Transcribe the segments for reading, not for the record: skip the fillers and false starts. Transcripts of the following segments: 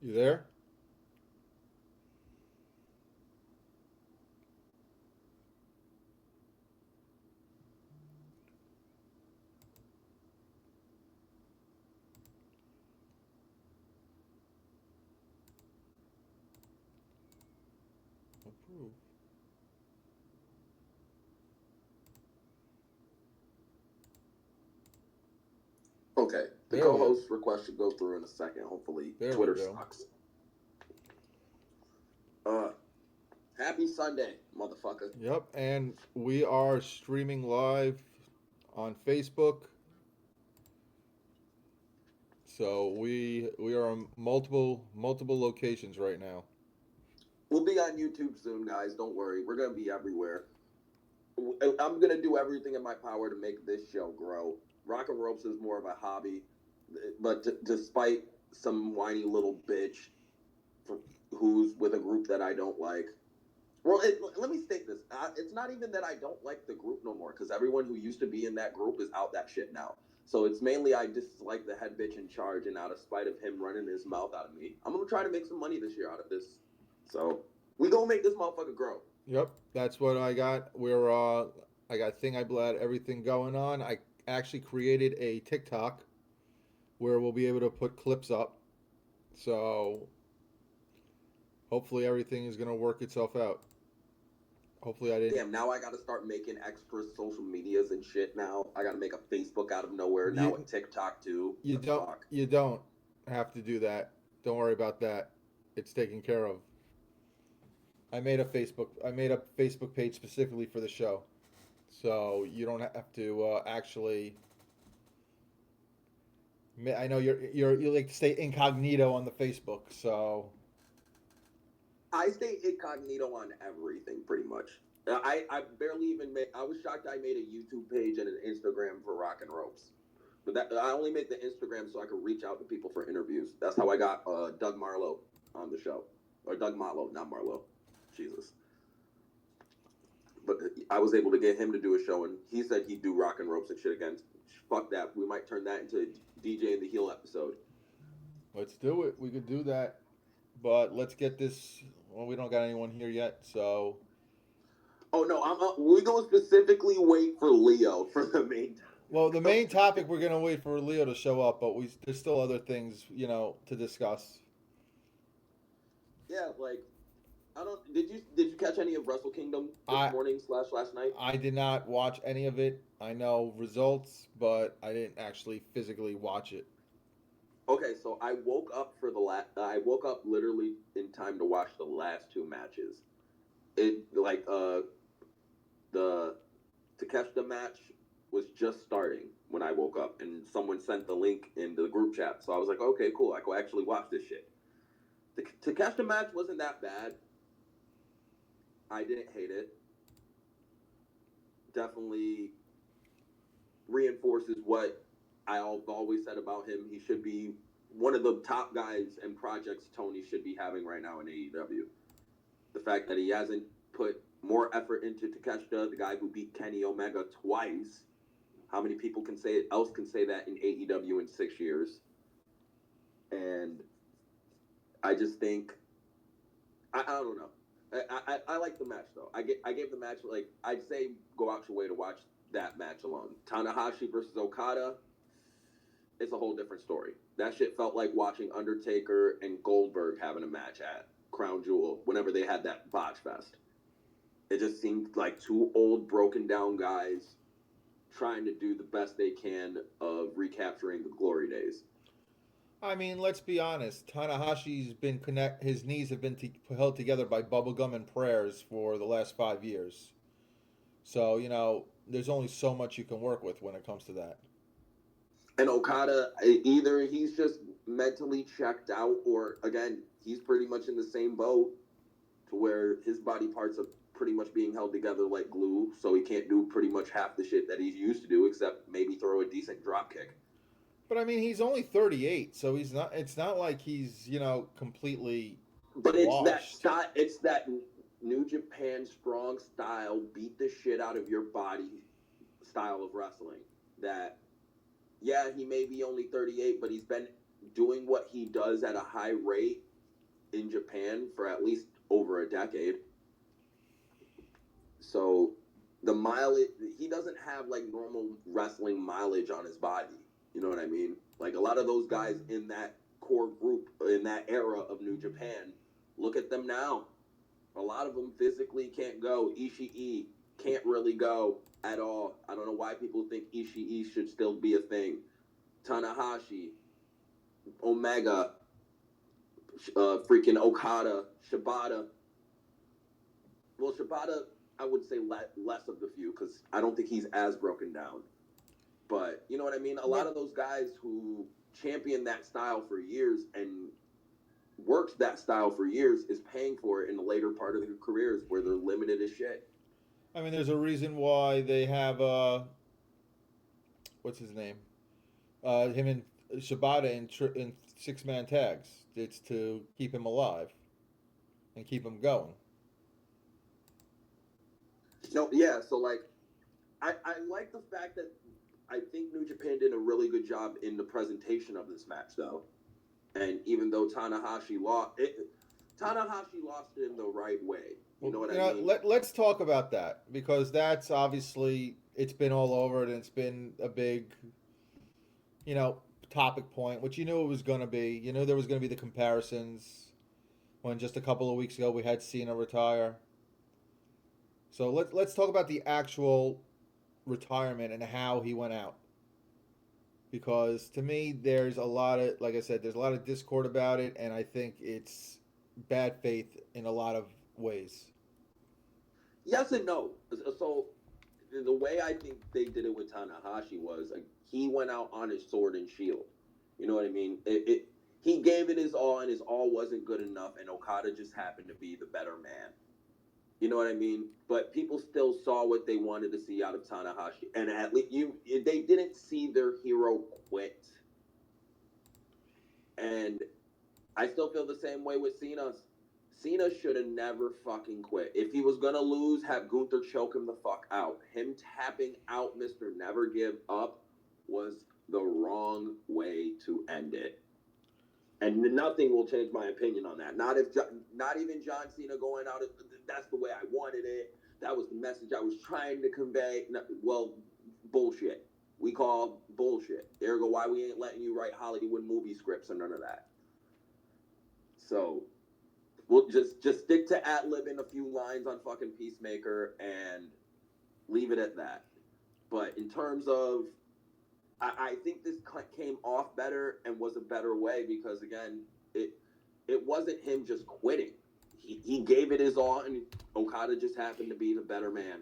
You there? Approve. Okay, the There we co-host request should go through in a second. Hopefully, there we Twitter go. sucks. Uh, Happy Sunday, motherfucker. Yep, and we are streaming live on Facebook. So we are on multiple locations right now. We'll be on YouTube soon, guys. Don't worry, we're gonna be everywhere. I'm gonna do everything in my power to make this show grow. Rock and ropes is more of a hobby, but despite some whiny little bitch who's with a group that I don't like. Well, let me state this. It's not even that I don't like the group no more, because everyone who used to be in that group is out that shit now. So it's mainly I dislike the head bitch in charge, and out of spite of him running his mouth out of me, I'm gonna try to make some money this year out of this. So we gonna make this motherfucker grow. Yep, that's what I got. I got Thing I Blad everything going on. I actually created a TikTok where we'll be able to put clips up. So hopefully everything is gonna work itself out. Hopefully I didn't. Damn, now I gotta start making extra social medias and shit now. I gotta make a Facebook out of nowhere, now a You TikTok too. you The don't fuck? you don't have to do that. Don't worry about that. It's taken care of. I made a Facebook page specifically for the show, so you don't have to actually. I know you like to stay incognito on the Facebook, so I stay incognito on everything pretty much. I barely even made. I was shocked I made a YouTube page and an Instagram for Rock and Ropes, but that I only made the Instagram so I could reach out to people for interviews. That's how I got Doug Marlowe on the show, or Doug Marlowe, not Marlowe. Jesus, but I was able to get him to do a show, and he said he'd do Rock and Ropes and shit again. Fuck that. We might turn that into a DJ and the Heel episode. let's do it. We could do that, but let's get this. Well, we don't got anyone here yet, so Oh no, we're gonna specifically wait for Leo for the main well, the main topic. topic we're gonna wait for Leo to show up, but we there's still other things to discuss. Yeah, like I don't. Did you catch any of Wrestle Kingdom this I morning slash last night? I did not watch any of it. I know results, but I didn't actually physically watch it. Okay, so I woke up for the last. I woke up literally in time to watch the last two matches. It like the Takeshita match was just starting when I woke up, and someone sent the link in the group chat. So I was like, okay, cool. I can actually watch this shit. The Takeshita match wasn't that bad. I didn't hate it. Definitely reinforces what I've always said about him. He should be one of the top guys and projects Tony should be having right now in AEW. The fact that he hasn't put more effort into Takeshita, the guy who beat Kenny Omega twice. How many people can say that in AEW in 6 years? And I just think I don't know. I like the match though. I gave the match like I'd say go out your way to watch that match alone. Tanahashi versus Okada, it's a whole different story. That shit felt like watching Undertaker and Goldberg having a match at Crown Jewel whenever they had that botch fest. It just seemed like two old, broken down guys trying to do the best they can of recapturing the glory days. I mean, let's be honest. Tanahashi's been connect. His knees have been held together by bubblegum and prayers for the last 5 years. So there's only so much you can work with when it comes to that. And Okada, either he's just mentally checked out, or again, he's pretty much in the same boat to where his body parts are pretty much being held together like glue, so he can't do pretty much half the shit that he's used to do, except maybe throw a decent drop kick. But I mean, he's only 38, so he's not. It's not like he's completely But it's that washed. style. It's that New Japan strong style, beat the shit out of your body style of wrestling. That yeah, he may be only 38, but he's been doing what he does at a high rate in Japan for at least over a decade. So the mileage, he doesn't have like normal wrestling mileage on his body. You know what I mean? Like a lot of those guys in that core group in that era of New Japan, look at them now. A lot of them physically can't go. Ishii can't really go at all. I don't know why people think Ishii should still be a thing. Tanahashi, Omega, freaking Okada, Shibata. Well, Shibata, I would say less of the few because I don't think he's as broken down. But you know what I mean? A lot of those guys who championed that style for years and worked that style for years is paying for it in the later part of their careers where they're limited as shit. I mean, there's a reason why they have what's his name? Him and Shibata in 6-man tags. It's to keep him alive and keep him going. No, yeah. So like, I like the fact that I think New Japan did a really good job in the presentation of this match, though. And even though Tanahashi lost it in the right way. You know what I mean? Let's talk about that because that's obviously it's been all over and it's been a big, you know, topic point, which you knew it was going to be. You knew there was going to be the comparisons when just a couple of weeks ago we had Cena retire. So let's talk about the actual retirement and how he went out. Because to me, there's a lot of, like I said, there's a lot of discord about it, and I think it's bad faith in a lot of ways. Yes and no. So the way I think they did it with Tanahashi was like, he went out on his sword and shield. You know what I mean? He gave it his all, and his all wasn't good enough, and Okada just happened to be the better man. You know what I mean? But people still saw what they wanted to see out of Tanahashi, and at least they didn't see their hero quit. And I still feel the same way with Cena. Cena should have never fucking quit. If he was gonna lose, have Gunther choke him the fuck out. Him tapping out Mr. Never Give Up was the wrong way to end it. And nothing will change my opinion on that. Not even John Cena going out. That's the way I wanted it. That was the message I was trying to convey. No, well, bullshit. We call bullshit. Ergo, why we ain't letting you write Hollywood movie scripts and none of that. So we'll just stick to ad-libbing a few lines on fucking Peacemaker and leave it at that. But in terms of, I think this came off better and was a better way because again, it wasn't him just quitting. He gave it his all, and Okada just happened to be the better man.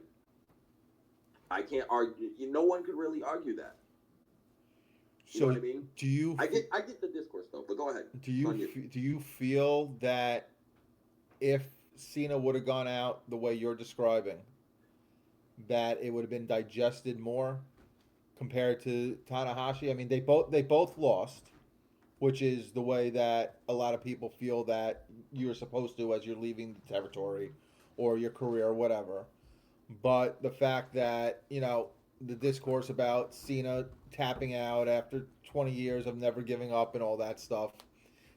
I can't argue. No one could really argue that. You know what I mean? Do you? I get the discourse though, but go ahead. Do you feel that if Cena would have gone out the way you're describing, that it would have been digested more compared to Tanahashi? I mean, they both lost, which is the way that a lot of people feel that you're supposed to as you're leaving the territory or your career or whatever. But the fact that, you know, the discourse about Cena tapping out after 20 years of never giving up and all that stuff.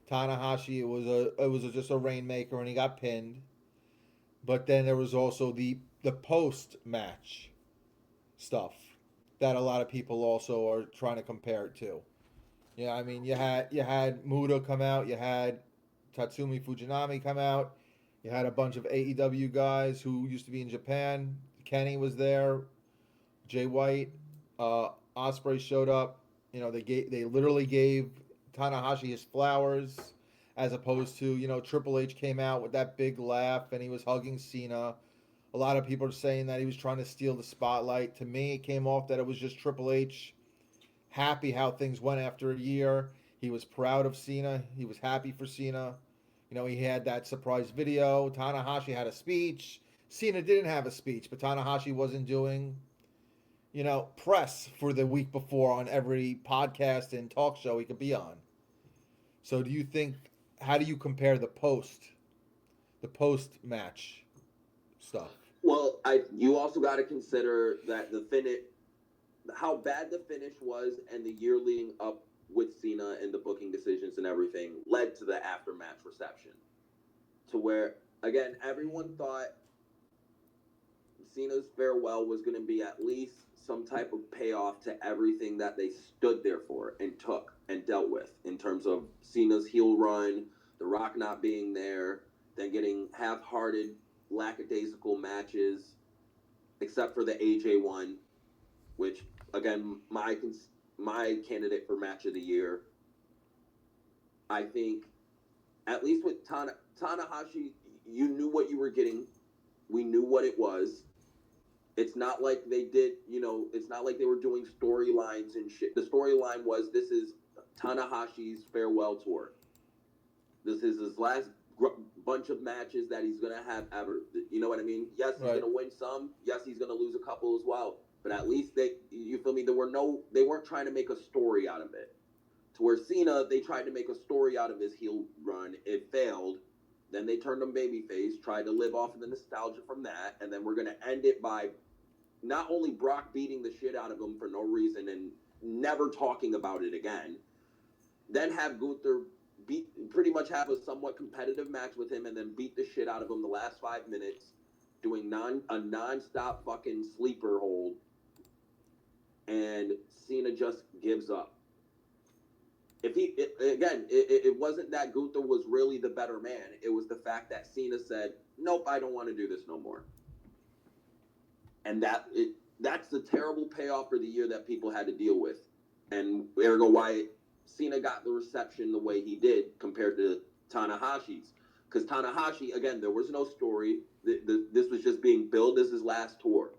Tanahashi, it was just a rainmaker and he got pinned. But then there was also the post match stuff that a lot of people also are trying to compare it to. Yeah, I mean, you had Muda come out, you had Tatsumi Fujinami come out, you had a bunch of AEW guys who used to be in Japan. Kenny was there, Jay White, Ospreay showed up. You know, they literally gave Tanahashi his flowers, as opposed to, you know, Triple H came out with that big laugh and he was hugging Cena. A lot of people are saying that he was trying to steal the spotlight. To me, it came off that it was just Triple H happy how things went after a year. He was proud of Cena. He was happy for Cena. You know, he had that surprise video. Tanahashi had a speech. Cena didn't have a speech, but Tanahashi wasn't doing, you know, press for the week before on every podcast and talk show he could be on. So do you think, how do you compare the post match stuff? Well, you also got to consider that the finish, how bad the finish was, and the year leading up with Cena and the booking decisions and everything led to the aftermatch reception. to where again everyone thought Cena's farewell was going to be at least some type of payoff to everything that they stood there for and took and dealt with in terms of Cena's heel run, The Rock not being there, then getting half-hearted, lackadaisical matches, except for the AJ one, which again my candidate for match of the year. I think at least with Tanahashi, you knew what you were getting. We knew what it was. It's not like they did, it's not like they were doing storylines and shit. The storyline was this is Tanahashi's farewell tour. This is his last bunch of matches that he's going to have ever. You know what I mean? Yes, he's Right. going to win some. Yes, he's going to lose a couple as well. But at least you feel me? They weren't trying to make a story out of it. To where Cena, they tried to make a story out of his heel run. It failed. Then they turned him babyface, tried to live off of the nostalgia from that, and then we're going to end it by not only Brock beating the shit out of him for no reason and never talking about it again, then have Gunther pretty much have a somewhat competitive match with him and then beat the shit out of him the last 5 minutes, doing a non-stop fucking sleeper hold, and Cena just gives up. If it wasn't that Gunther was really the better man. It was the fact that Cena said, "Nope, I don't want to do this no more." And that's the terrible payoff for the year that people had to deal with, and ergo why Cena got the reception the way he did compared to Tanahashi's. Because Tanahashi, again, there was no story. This was just being billed as his last tour.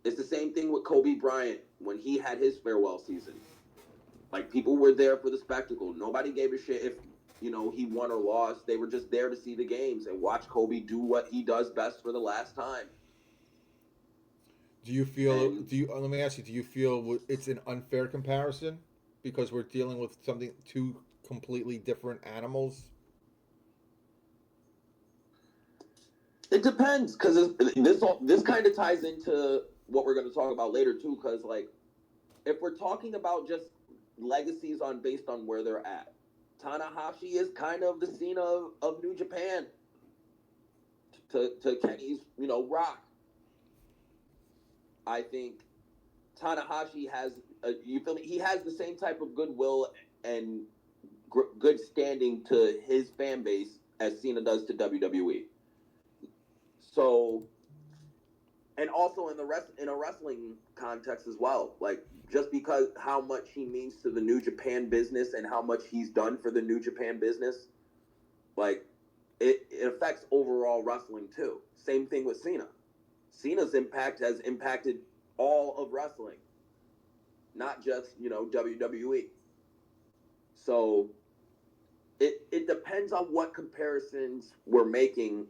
It's the same thing with Kobe Bryant when he had his farewell season. Like, people were there for the spectacle. Nobody gave a shit if, he won or lost. They were just there to see the games and watch Kobe do what he does best for the last time. Do you feel? Let me ask you. Do you feel it's an unfair comparison because we're dealing with something two completely different animals? It depends, because this kind of ties into what we're going to talk about later too. Because like, if we're talking about just legacies based on where they're at, Tanahashi is kind of the Cena of New Japan to Kenny's Rock. I think Tanahashi has he has the same type of goodwill and good standing to his fan base as Cena does to WWE. So, and also in a wrestling context as well, like just because how much he means to the New Japan business and how much he's done for the New Japan business, like it affects overall wrestling too. Same thing with Cena. Cena's impact has impacted all of wrestling, not just WWE. So it depends on what comparisons we're making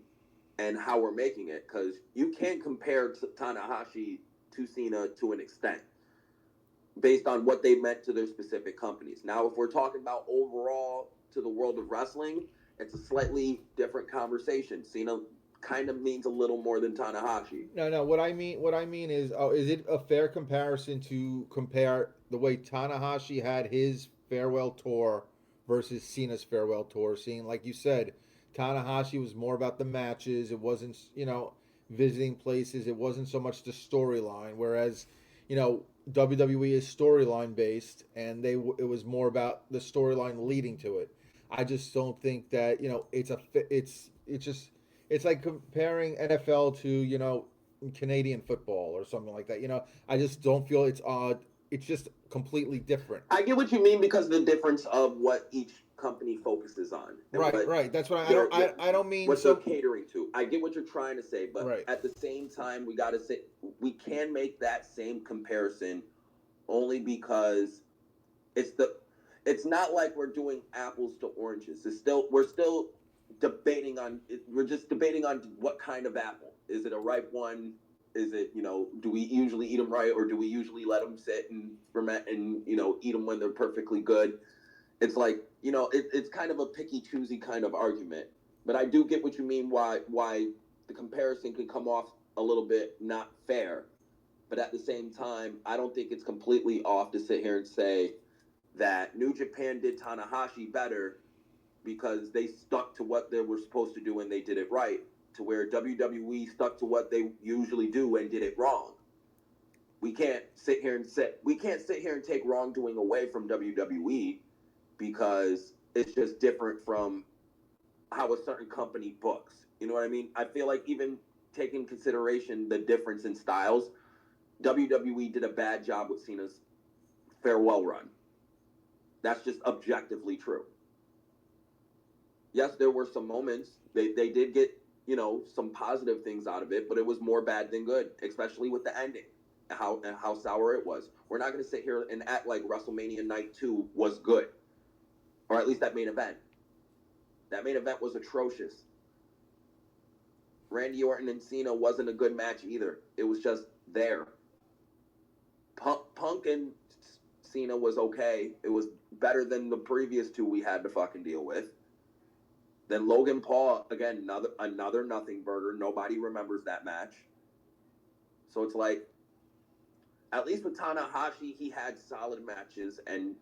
and how we're making it, because you can compare Tanahashi to Cena to an extent based on what they meant to their specific companies. Now, if we're talking about overall to the world of wrestling, it's a slightly different conversation. Cena kind of means a little more than Tanahashi. No. What I mean is, is it a fair comparison to compare the way Tanahashi had his farewell tour versus Cena's farewell tour? Seeing, like you said, Tanahashi was more about the matches. It wasn't, visiting places. It wasn't so much the storyline. Whereas, WWE is storyline based, and it was more about the storyline leading to it. I just don't think that it's like comparing NFL to Canadian football or something like that. I just don't feel it's odd. It's just completely different. I get what you mean because of the difference of what each company focuses on. Right. That's what I don't mean what they're catering to. I get what you're trying to say, but right. At the same time, we got to say we can make that same comparison only because it's not like we're doing apples to oranges. We're still debating on. We're just debating on what kind of apple. Is it a ripe one? Is it, do we usually eat them right, or do we usually let them sit and ferment and, eat them when they're perfectly good? It's like, it's kind of a picky choosy kind of argument. But I do get what you mean why the comparison can come off a little bit not fair. But at the same time, I don't think it's completely off to sit here and say that New Japan did Tanahashi better because they stuck to what they were supposed to do and they did it right, to where WWE stuck to what they usually do and did it wrong. We can't sit here and take wrongdoing away from WWE because it's just different from how a certain company books. You know what I mean? I feel like even taking consideration the difference in styles, WWE did a bad job with Cena's farewell run. That's just objectively true. Yes, there were some moments. They did get, some positive things out of it, but it was more bad than good, especially with the ending. How sour it was. We're not going to sit here and act like WrestleMania Night 2 was good, or at least that main event. That main event was atrocious. Randy Orton and Cena wasn't a good match either. It was just there. Punk and Cena was okay. It was better than the previous two we had to fucking deal with. Then Logan Paul, again, another nothing burger. Nobody remembers that match. So it's like, at least with Tanahashi, he had solid matches, and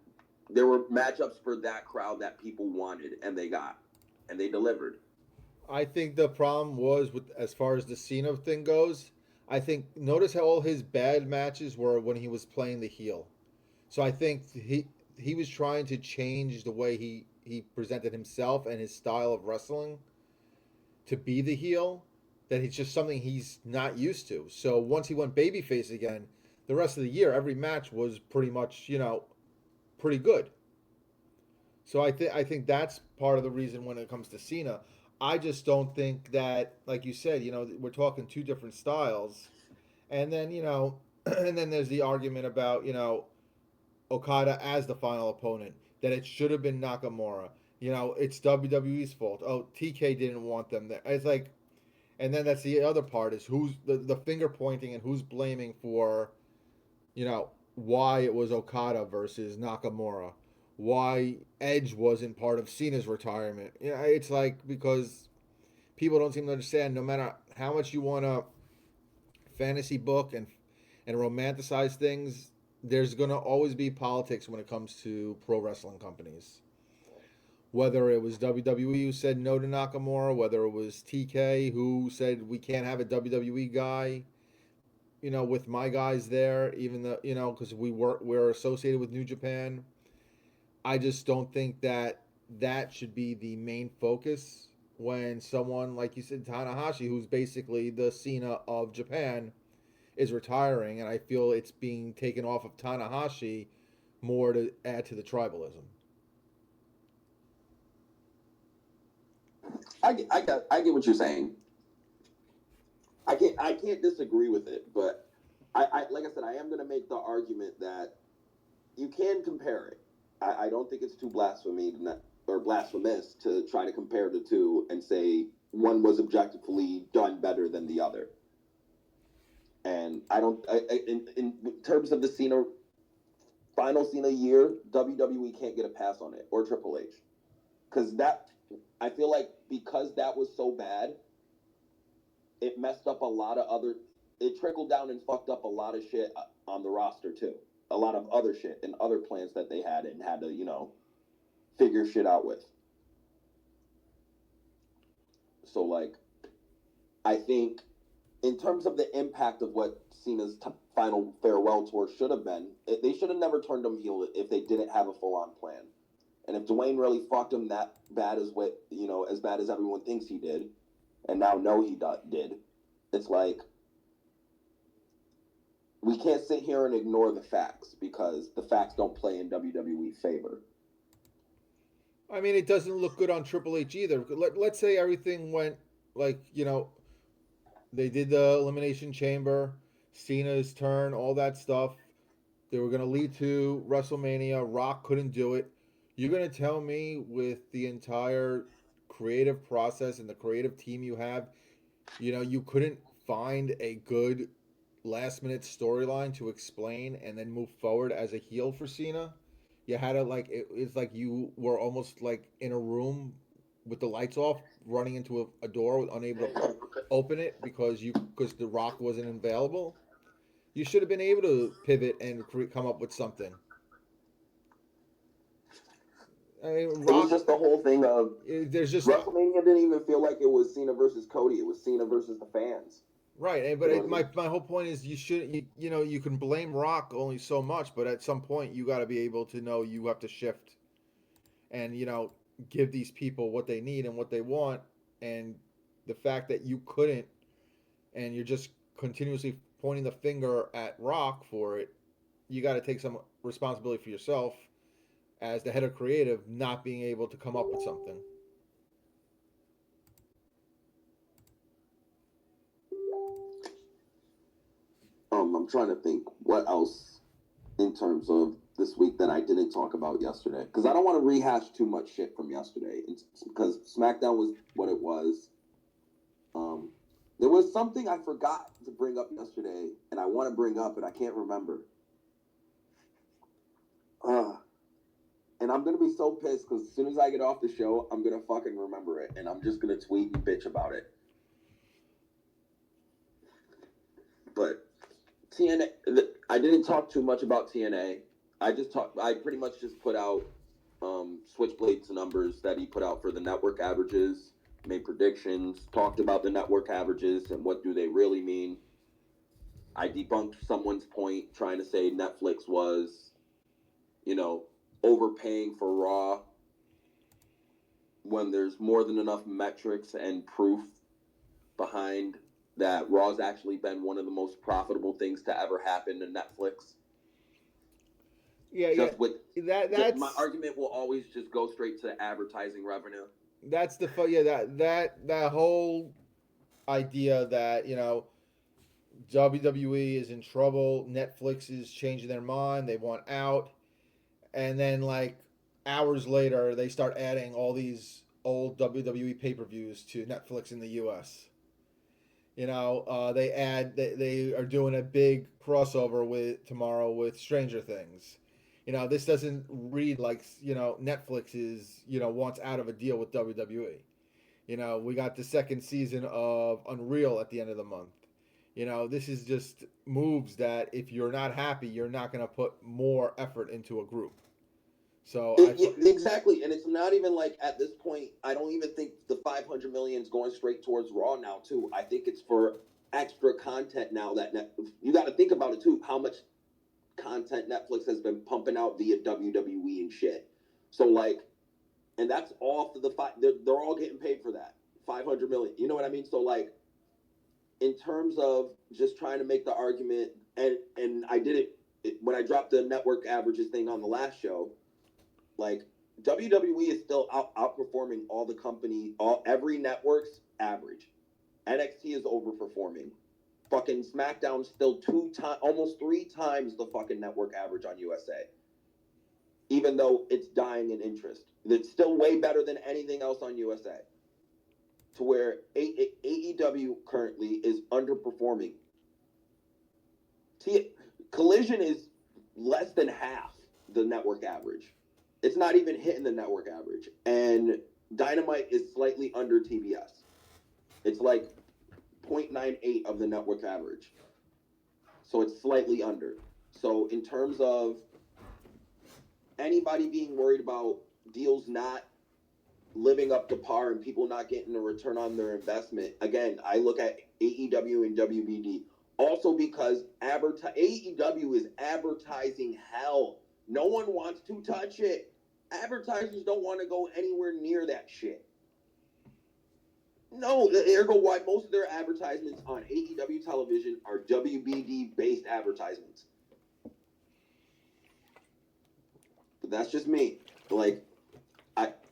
there were matchups for that crowd that people wanted, and they got, and they delivered. I think the problem was with as far as the Cena thing goes. I think notice how all his bad matches were when he was playing the heel. So I think he was trying to change the way he presented himself and his style of wrestling to be the heel. That it's just something he's not used to. So once he went babyface again, the rest of the year every match was pretty much pretty good. So I think that's part of the reason when it comes to Cena. I just don't think that, like you said, we're talking two different styles, and then and then there's the argument about Okada as the final opponent that it should have been Nakamura. It's WWE's fault. Oh, TK didn't want them there. It's like, and then that's the other part is who's the finger pointing and who's blaming for why it was Okada versus Nakamura, why Edge wasn't part of Cena's retirement. It's like because people don't seem to understand. No matter how much you want to fantasy book and romanticize things, there's gonna always be politics when it comes to pro wrestling companies. Whether it was WWE who said no to Nakamura, whether it was TK who said we can't have a WWE guy, with my guys there, even though because we're associated with New Japan. I just don't think that that should be the main focus when someone like you said Tanahashi, who's basically the Cena of Japan, is retiring, and I feel it's being taken off of Tanahashi more to add to the tribalism. I get what you're saying. I can't disagree with it, but I like I said, I am going to make the argument that you can compare it. I don't think it's too blasphemous to try to compare the two and say one was objectively done better than the other. And I don't. In terms of the Cena final Cena year, WWE can't get a pass on it, or Triple H, because that I feel like because that was so bad, it messed up a lot of other. It trickled down and fucked up a lot of shit on the roster too. A lot of other shit and other plans that they had and had to figure shit out with. So like, I think in terms of the impact of what Cena's final farewell tour should have been, they should have never turned him heel if they didn't have a full on plan. And if Dwayne really fucked him that bad as what as bad as everyone thinks he did, and now know he did, it's like we can't sit here and ignore the facts because the facts don't play in WWE favor. I mean, it doesn't look good on Triple H either. Let's say everything went like they did the Elimination Chamber, Cena's turn, all that stuff. They were going to lead to WrestleMania. Rock couldn't do it. You're going to tell me with the entire creative process and the creative team you have, you couldn't find a good last minute storyline to explain and then move forward as a heel for Cena? You had to it's like you were almost like in a room with the lights off, running into a door, unable to open it because the Rock wasn't available. You should have been able to pivot and come up with something. I mean, It was Rock. just the whole thing of There's just WrestleMania didn't even feel like it was Cena versus Cody. It was Cena versus the fans. right, You but know what I mean? my whole point is you should you know you can blame Rock only so much, but at some point you got to be able to know you have to shift and give these people what they need and what they want, and the fact that you couldn't and you're just continuously pointing the finger at Rock for it, you got to take some responsibility for yourself as the head of creative, not being able to come up with something. I'm trying to think what else in terms of this week that I didn't talk about yesterday because I don't want to rehash too much shit from yesterday. It's because SmackDown was what it was. Um, there was something I forgot to bring up yesterday, and I want to bring up, and I can't remember. Uh, and I'm gonna be so pissed because as soon as I get off the show, I'm gonna fucking remember it, and I'm just gonna tweet and bitch about it. But TNA, I didn't talk too much about TNA. I pretty much just put out Switchblade's numbers that he put out for the network averages, made predictions, talked about the network averages and what do they really mean. I debunked someone's point trying to say Netflix was, you know, overpaying for Raw when there's more than enough metrics and proof behind that Raw's actually been one of the most profitable things to ever happen to Netflix. Yeah, yeah. Just with my That's argument will always just go straight to advertising revenue. that's the yeah that whole idea that WWE is in trouble, Netflix is changing their mind, they want out, and then like hours later they start adding all these old WWE pay-per-views to Netflix in the US. They are doing a big crossover with tomorrow with Stranger Things. This doesn't read like Netflix is wants out of a deal with WWE. We got the second season of Unreal at the end of the month. This is just moves that if you're not happy, you're not going to put more effort into a group. So Yeah, exactly, and it's not even like at this point. I don't even think the 500 million is going straight towards Raw now. Too, I think it's for extra content now. You got to think about it too. How much content Netflix has been pumping out via WWE and shit. So like, and that's all for the five. They're all getting paid for that 500 million. You know what I mean? So like, in terms of just trying to make the argument, and I did it when I dropped the network averages thing on the last show. Like WWE is still outperforming all the every network's average. NXT is overperforming. Fucking SmackDown's still almost 3 times the fucking network average on USA. Even though it's dying in interest, it's still way better than anything else on USA. To where AEW currently is underperforming. Collision is less than half the network average. It's not even hitting the network average. And Dynamite is slightly under TBS. It's like 0.98 of the network average. So it's slightly under. So in terms of anybody being worried about deals not living up to par and people not getting a return on their investment, again, I look at AEW and WBD. Also because AEW is advertising hell. No one wants to touch it. Advertisers don't want to go anywhere near that shit. No, ergo why most of their advertisements on AEW television are WBD based advertisements. But that's just me. Like,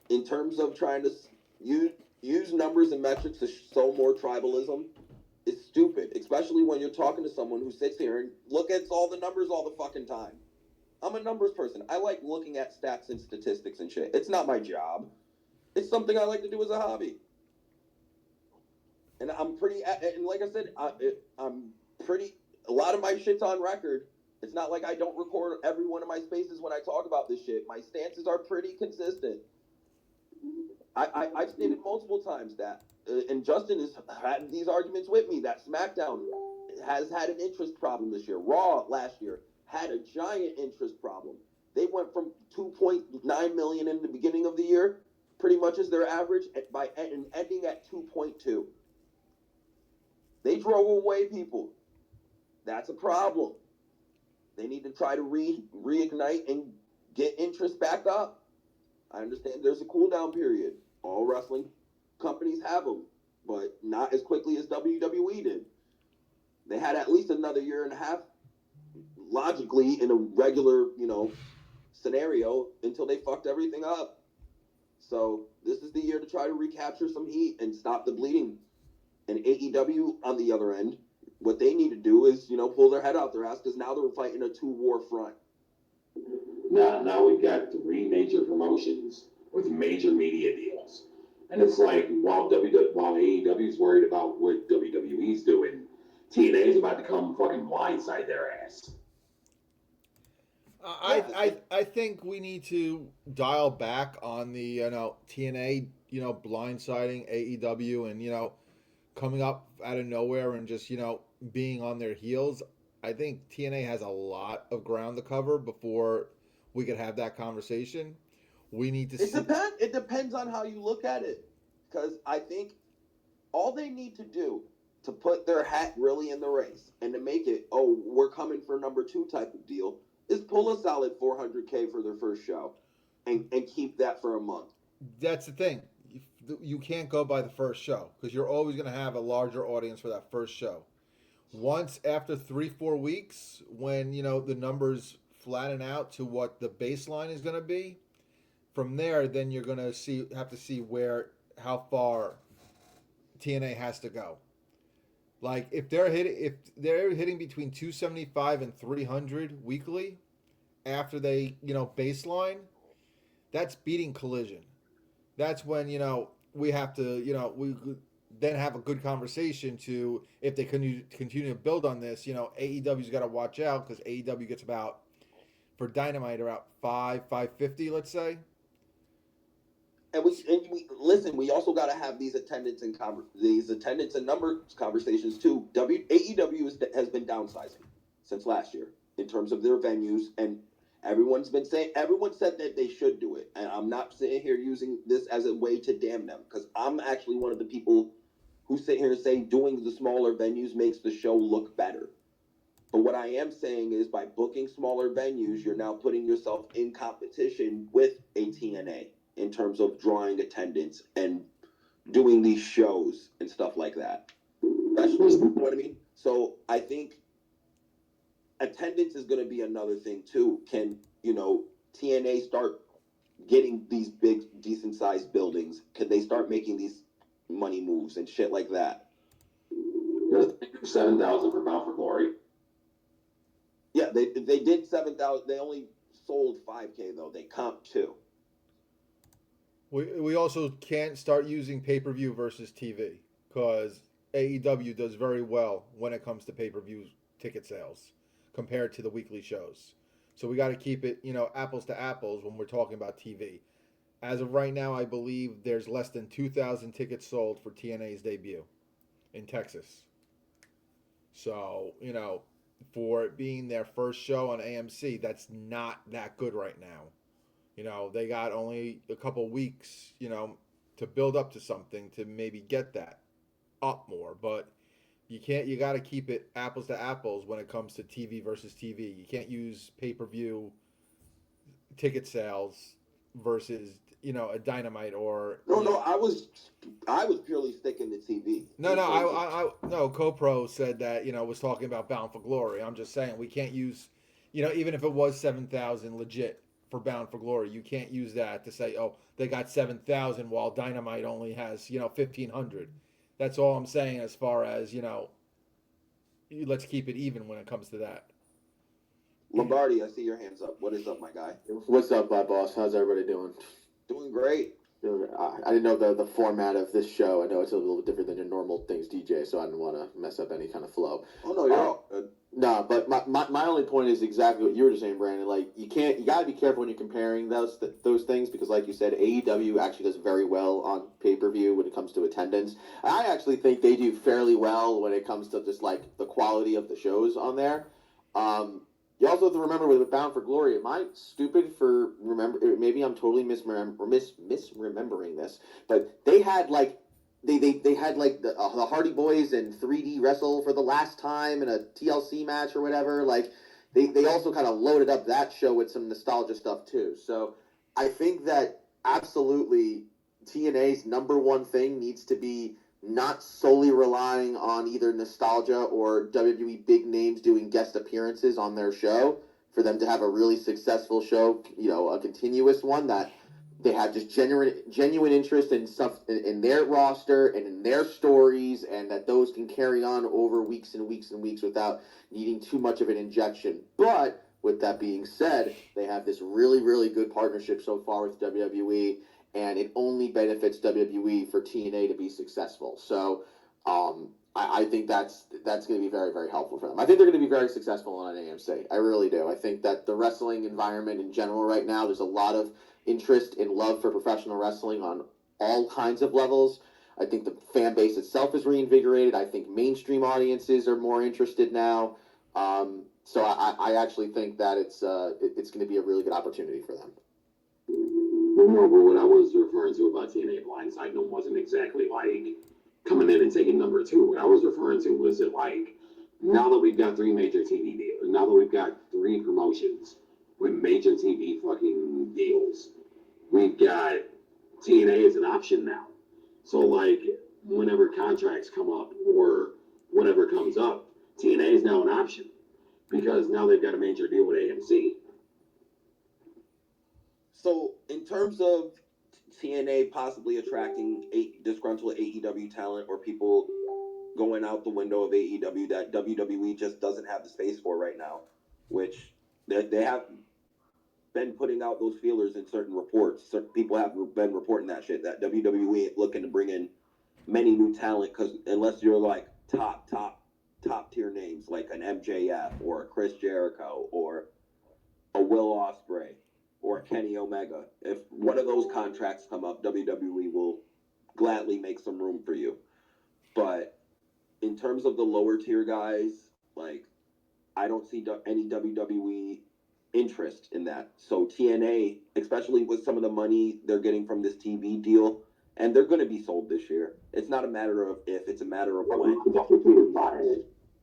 in terms of trying to use numbers and metrics to show more tribalism, is stupid. Especially when you're talking to someone who sits here and look at all the numbers all the fucking time. I'm a numbers person. I like looking at stats and statistics and shit. It's not my job. It's something I like to do as a hobby. And I'm pretty, and like I said, I'm pretty, a lot of my shit's on record. It's not like I don't record every one of my spaces when I talk about this shit. My stances are pretty consistent. I've stated multiple times that, and Justin has had these arguments with me, that SmackDown has had an interest problem this year. Raw last year had a giant interest problem. They went from 2.9 million in the beginning of the year, pretty much as their average, and ending at 2.2. They drove away people. That's a problem. They need to try to reignite and get interest back up. I understand there's a cool down period. All wrestling companies have them, but not as quickly as WWE did. They had at least another year and a half, logically, in a regular, scenario until they fucked everything up. So this is the year to try to recapture some heat and stop the bleeding. And AEW, on the other end, what they need to do is, pull their head out their ass because now they're fighting a two-war front. Now we've got three major promotions with major media deals. And it's like, while AEW's worried about what WWE's doing, TNA's about to come fucking blindside their ass. I think we need to dial back on the TNA blindsiding AEW and coming up out of nowhere and just being on their heels. I think TNA has a lot of ground to cover before we could have that conversation. We need to. It depends on how you look at it, because I think all they need to do to put their hat really in the race and to make it, we're coming for number 2 type of deal, is pull a solid $400K for their first show and keep that for a month. That's the thing. You can't go by the first show because you're always going to have a larger audience for that first show. Once after 3-4 weeks, when the numbers flatten out to what the baseline is going to be, from there, then you're going to have to see how far TNA has to go. Like if they're hitting between 275 and 300 weekly after they baseline, that's beating Collision. That's when we have to we then have a good conversation to, if they continue to build on this, AEW's got to watch out because AEW gets about, for Dynamite, about 550, let's say. And we listen. We also got to have these attendance and numbers conversations too. AEW has been downsizing since last year in terms of their venues, and everyone said that they should do it. And I'm not sitting here using this as a way to damn them, because I'm actually one of the people who sit here and say doing the smaller venues makes the show look better. But what I am saying is, by booking smaller venues, you're now putting yourself in competition with a TNA in terms of drawing attendance and doing these shows and stuff like that. That's, you know what I mean? So I think attendance is going to be another thing too. Can TNA start getting these big, decent-sized buildings? Can they start making these money moves and shit like that? 7,000 for Bound for Glory. Yeah, they did 7,000. They only sold 5K though. They comped 2. We also can't start using pay-per-view versus TV because AEW does very well when it comes to pay-per-view ticket sales compared to the weekly shows. So we got to keep it, apples to apples when we're talking about TV. As of right now, I believe there's less than 2,000 tickets sold for TNA's debut in Texas. So, for it being their first show on AMC, that's not that good right now. They got only a couple weeks, to build up to something to maybe get that up more. But you got to keep it apples to apples when it comes to TV versus TV. You can't use pay-per-view ticket sales versus, a Dynamite or... No, I was purely sticking to TV. No, CoPro said that, was talking about Bound for Glory. I'm just saying we can't use, even if it was 7,000 legit for Bound for Glory, you can't use that to say, they got 7,000 while Dynamite only has, 1,500. That's all I'm saying as far as, let's keep it even when it comes to that. Lombardi, I see your hands up. What is up, my guy? What's up, my boss? How's everybody doing? Doing great. I didn't know the format of this show. I know it's a little different than your normal things, DJ, so I didn't want to mess up any kind of flow. Oh, no, you're all good. No, but my only point is exactly what you were just saying, Brandon. Like, you got to be careful when you're comparing those things, because like you said, AEW actually does very well on pay-per-view when it comes to attendance. I actually think they do fairly well when it comes to just like the quality of the shows on there. You also have to remember with Bound for Glory. Am I stupid for remember? Maybe I'm totally misremembering this, but they had like they had like the Hardy Boys and 3D wrestle for the last time in a TLC match or whatever. Like they also kind of loaded up that show with some nostalgia stuff too. So I think that absolutely TNA's number one thing needs to be not solely relying on either nostalgia or WWE big names doing guest appearances on their show for them to have a really successful show, a continuous one that they have just genuine interest in stuff in their roster and in their stories, and that those can carry on over weeks and weeks and weeks without needing too much of an injection. But with that being said, they have this really, really good partnership so far with WWE, and it only benefits WWE for TNA to be successful. So I think that's going to be very, very helpful for them. I think they're going to be very successful on AMC. I really do. I think that the wrestling environment in general right now, there's a lot of interest and love for professional wrestling on all kinds of levels. I think the fan base itself is reinvigorated. I think mainstream audiences are more interested now. So I actually think that it's going to be a really good opportunity for them. No, but what I was referring to about TNA Blindside wasn't exactly like coming in and taking number two. What I was referring to was that like now that we've got three major TV deals, now that we've got three promotions with major TV fucking deals, we've got TNA as an option now. So like whenever contracts come up or whatever comes up, TNA is now an option because now they've got a major deal with AMC. So, in terms of TNA possibly attracting disgruntled AEW talent or people going out the window of AEW that WWE just doesn't have the space for right now, which they have been putting out those feelers in certain reports. Certain people have been reporting that shit, that WWE ain't looking to bring in many new talent because unless you're like top tier names like an MJF or a Chris Jericho or a Will Ospreay or Kenny Omega. If one of those contracts come up, WWE will gladly make some room for you. But in terms of the lower tier guys, like I don't see any WWE interest in that. So TNA, especially with some of the money they're getting from this TV deal, and they're going to be sold this year. It's not a matter of if, it's a matter of when.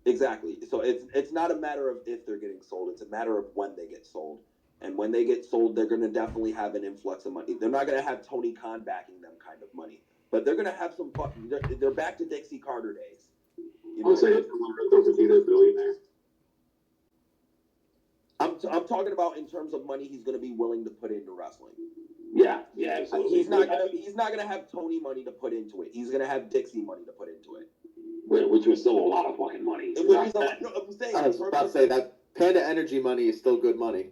Exactly. So it's not a matter of if they're getting sold. It's a matter of when they get sold. And when they get sold, they're going to definitely have an influx of money. They're not going to have Tony Khan backing them kind of money, but they're going to have some fucking. They're back to Dixie Carter days. You know, it's either billionaire. I'm talking about in terms of money he's going to be willing to put into wrestling. Yeah, absolutely. He's not gonna have Tony money to put into it. He's gonna have Dixie money to put into it. Which was still a lot of fucking money. I'm saying, I was about to say that Panda Energy money is still good money.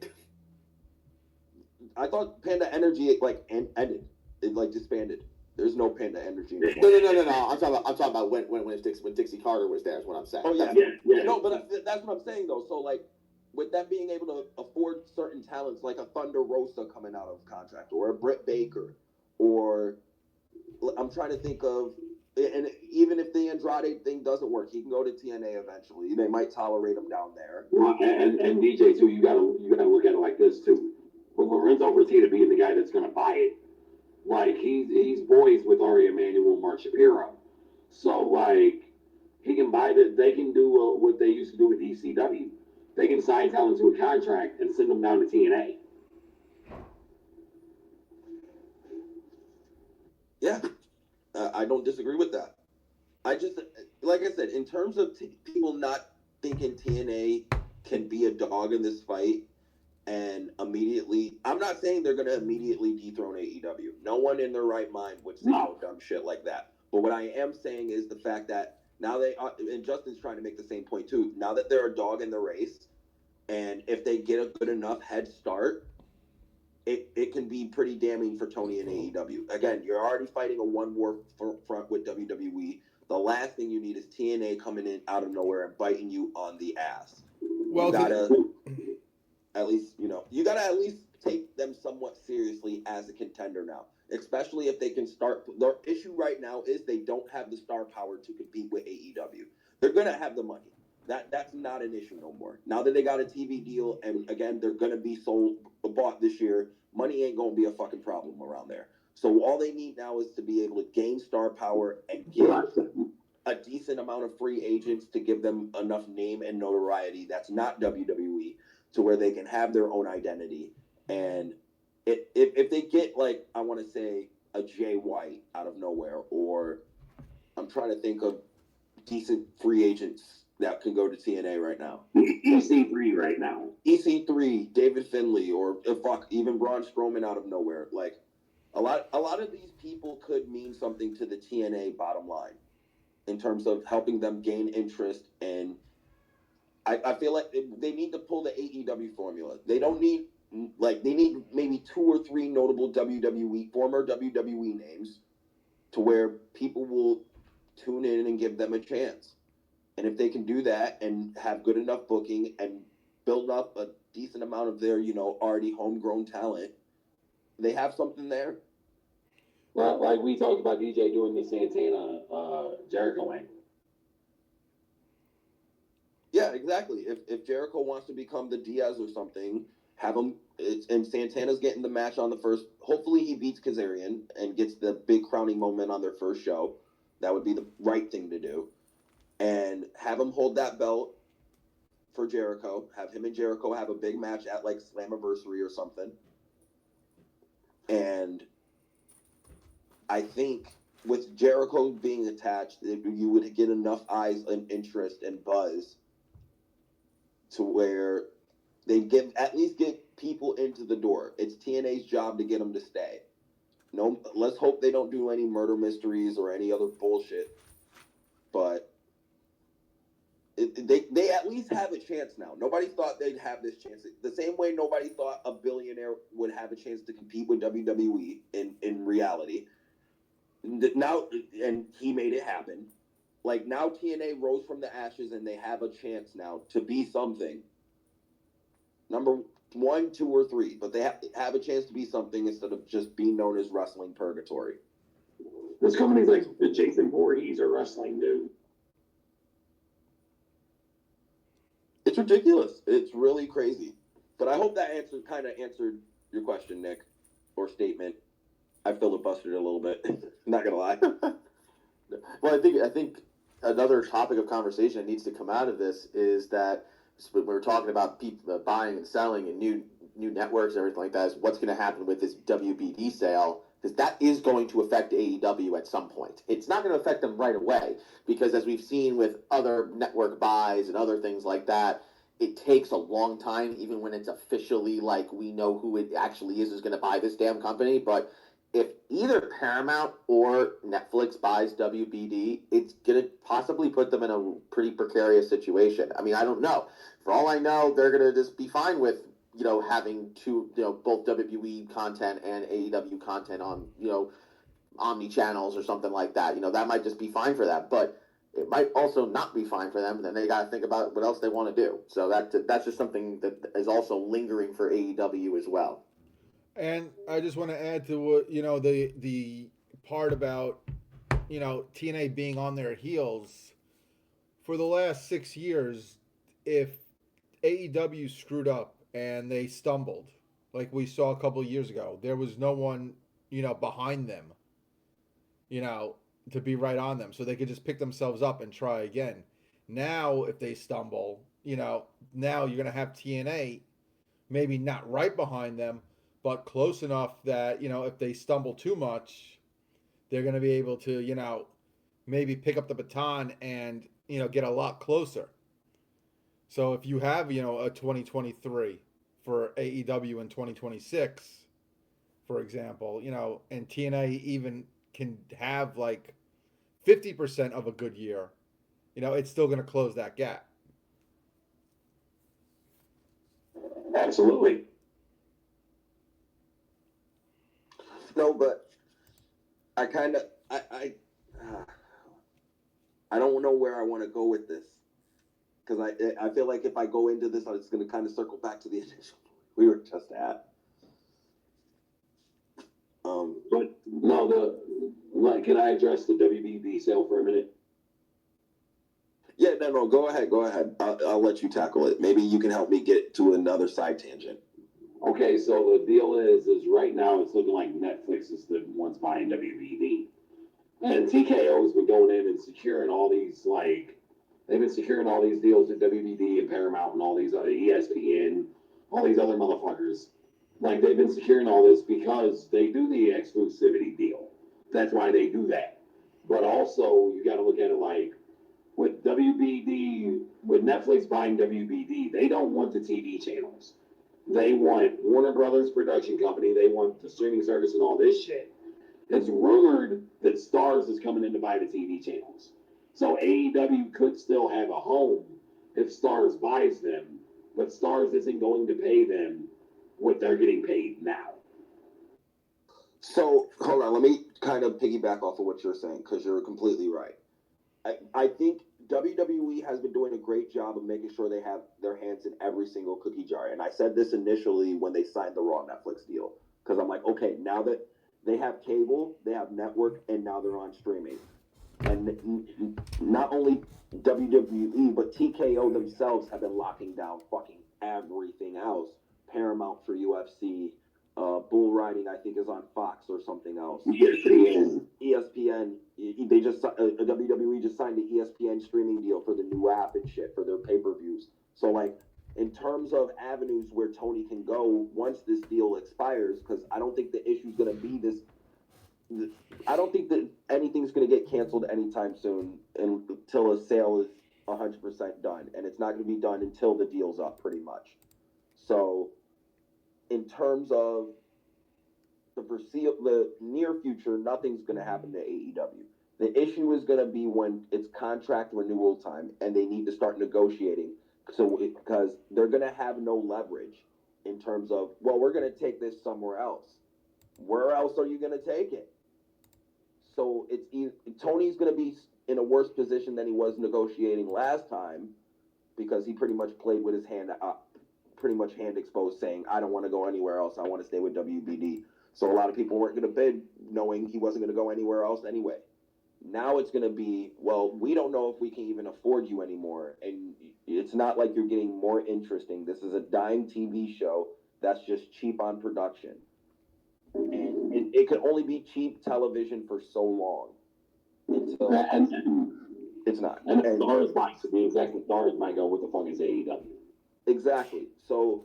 I thought Panda Energy ended. It disbanded. There's no Panda Energy anymore. No. I'm talking about when Dixie Carter was there is what I'm saying. Oh yeah. No, but that's what I'm saying though. So like, with them being able to afford certain talents like a Thunder Rosa coming out of contract or a Britt Baker, or I'm trying to think of, and even if the Andrade thing doesn't work, he can go to TNA eventually. They might tolerate him down there. Well, and DJ too, you gotta look at it like this too. With Lorenzo Fertitta being the guy that's gonna buy it, like he's boys with Ari Emanuel and Mark Shapiro, so like he can buy that. They can do what they used to do with ECW. They can sign talent to a contract and send them down to TNA. Yeah, I don't disagree with that. I just, like I said, in terms of people not thinking TNA can be a dog in this fight and immediately, I'm not saying they're going to immediately dethrone AEW. No one in their right mind would say no dumb shit like that. But what I am saying is the fact that now they are, and Justin's trying to make the same point too, now that they're a dog in the race, and if they get a good enough head start, it can be pretty damning for Tony and AEW. Again, you're already fighting a one-war front with WWE. The last thing you need is TNA coming in out of nowhere and biting you on the ass. Well, you gotta at least take them somewhat seriously as a contender now, especially if they can start. Their issue right now is they don't have the star power to compete with AEW. They're gonna have the money. That's not an issue no more. Now that they got a TV deal, and again, they're gonna be bought this year. Money ain't gonna be a fucking problem around there. So all they need now is to be able to gain star power and get a decent amount of free agents to give them enough name and notoriety that's not WWE, to where they can have their own identity. And if they get, like, I want to say a Jay White out of nowhere, or I'm trying to think of decent free agents that can go to TNA right now. EC3 right now. EC3, David Finlay, or even Braun Strowman out of nowhere. Like, a lot of these people could mean something to the TNA bottom line in terms of helping them gain interest. And I feel like they need to pull the AEW formula. They don't need, like, they need maybe 2 or 3 notable former WWE names, to where people will tune in and give them a chance. And if they can do that and have good enough booking and build up a decent amount of their, already homegrown talent, they have something there. Well, like we talked about DJ doing the Santana Jericho angle. Yeah, exactly. If Jericho wants to become the Diaz or something, have him. And Santana's getting the match on the first. Hopefully, he beats Kazarian and gets the big crowning moment on their first show. That would be the right thing to do. And have him hold that belt for Jericho. Have him and Jericho have a big match at, like, Slammiversary or something. And I think with Jericho being attached, you would get enough eyes and interest and buzz to where they at least get people into the door. It's TNA's job to get them to stay. No, let's hope they don't do any murder mysteries or any other bullshit. But they at least have a chance now. Nobody thought they'd have this chance. The same way nobody thought a billionaire would have a chance to compete with WWE in reality. Now, and he made it happen. Like, now TNA rose from the ashes and they have a chance now to be something. Number 1, 2, or 3, but they have a chance to be something instead of just being known as Wrestling Purgatory. This company's like the Jason Voorhees or wrestling dude. It's ridiculous. It's really crazy. But I hope that kind of answered your question, Nick, or statement. I filibustered a little bit. Not gonna lie. Well, I think another topic of conversation that needs to come out of this is that when we're talking about people buying and selling and new networks and everything like that, is what's going to happen with this WBD sale, because that is going to affect AEW at some point. It's not going to affect them right away, because as we've seen with other network buys and other things like that, it takes a long time, even when it's officially like we know who it actually is going to buy this damn company. But if either Paramount or Netflix buys WBD, it's going to possibly put them in a pretty precarious situation. I mean, I don't know. For all I know, they're going to just be fine with, having both WWE content and AEW content on, omni channels or something like that. That might just be fine for them, but it might also not be fine for them. And then they got to think about what else they want to do. So that's just something that is also lingering for AEW as well. And I just want to add to what the part about TNA being on their heels for the last 6 years. If AEW screwed up and they stumbled, like we saw a couple of years ago, there was no one behind them, to be right on them, so they could just pick themselves up and try again. Now, if they stumble, now you're gonna have TNA, maybe not right behind them, but close enough that if they stumble too much, they're going to be able to maybe pick up the baton and get a lot closer. So if you have a 2023 for AEW in 2026, for example, and TNA even can have like 50% of a good year, it's still going to close that gap. Absolutely. No, but I don't know where I want to go with this, because I feel like if I go into this, it's going to kind of circle back to the initial we were just at. But no, can I address the WBD sale for a minute? Yeah, no, go ahead. I'll let you tackle it. Maybe you can help me get to another side tangent. Okay, so the deal is right now it's looking like Netflix is the ones buying WBD. And TKO's been going in and securing all these, they've been securing all these deals at WBD and Paramount and all these other ESPN, all these other motherfuckers. Like, they've been securing all this because they do the exclusivity deal. That's why they do that. But also, you got to look at it like, with WBD, with Netflix buying WBD, they don't want the TV channels. They want Warner Brothers production company. They want the streaming service and all this shit. It's rumored that Starz is coming in to buy the TV channels. So AEW could still have a home if Starz buys them, but Starz isn't going to pay them what they're getting paid now. So, hold on. Let me kind of piggyback off of what you're saying, because you're completely right. I think WWE has been doing a great job of making sure they have their hands in every single cookie jar. And I said this initially when they signed the Raw Netflix deal, because I'm like, okay, now that they have cable, they have network, and now they're on streaming. And not only WWE, but TKO themselves have been locking down fucking everything else. Paramount for UFC, bull riding I think is on Fox or something else. ESPN. They just WWE just signed the ESPN streaming deal for the new app and shit for their pay-per-views. So like, in terms of avenues where Tony can go once this deal expires, because I don't think the issue is going to be this. I don't think that anything's going to get canceled anytime soon until a sale is 100% done, and it's not going to be done until the deal's up, pretty much. So, in terms of the near future, nothing's going to happen to AEW. The issue is going to be when it's contract renewal time, and they need to start negotiating. So, because they're going to have no leverage in terms of, well, we're going to take this somewhere else. Where else are you going to take it? So Tony's going to be in a worse position than he was negotiating last time, because he pretty much played with his hand up, pretty much hand exposed, saying, I don't want to go anywhere else. I want to stay with WBD. So a lot of people weren't going to bid knowing he wasn't going to go anywhere else anyway. Now it's going to be, well, we don't know if we can even afford you anymore. And it's not like you're getting more interesting. This is a dying TV show that's just cheap on production. And it could only be cheap television for so long until it's not. And Stars might, to be exactly, Stars might go, what the fuck is AEW? Exactly. So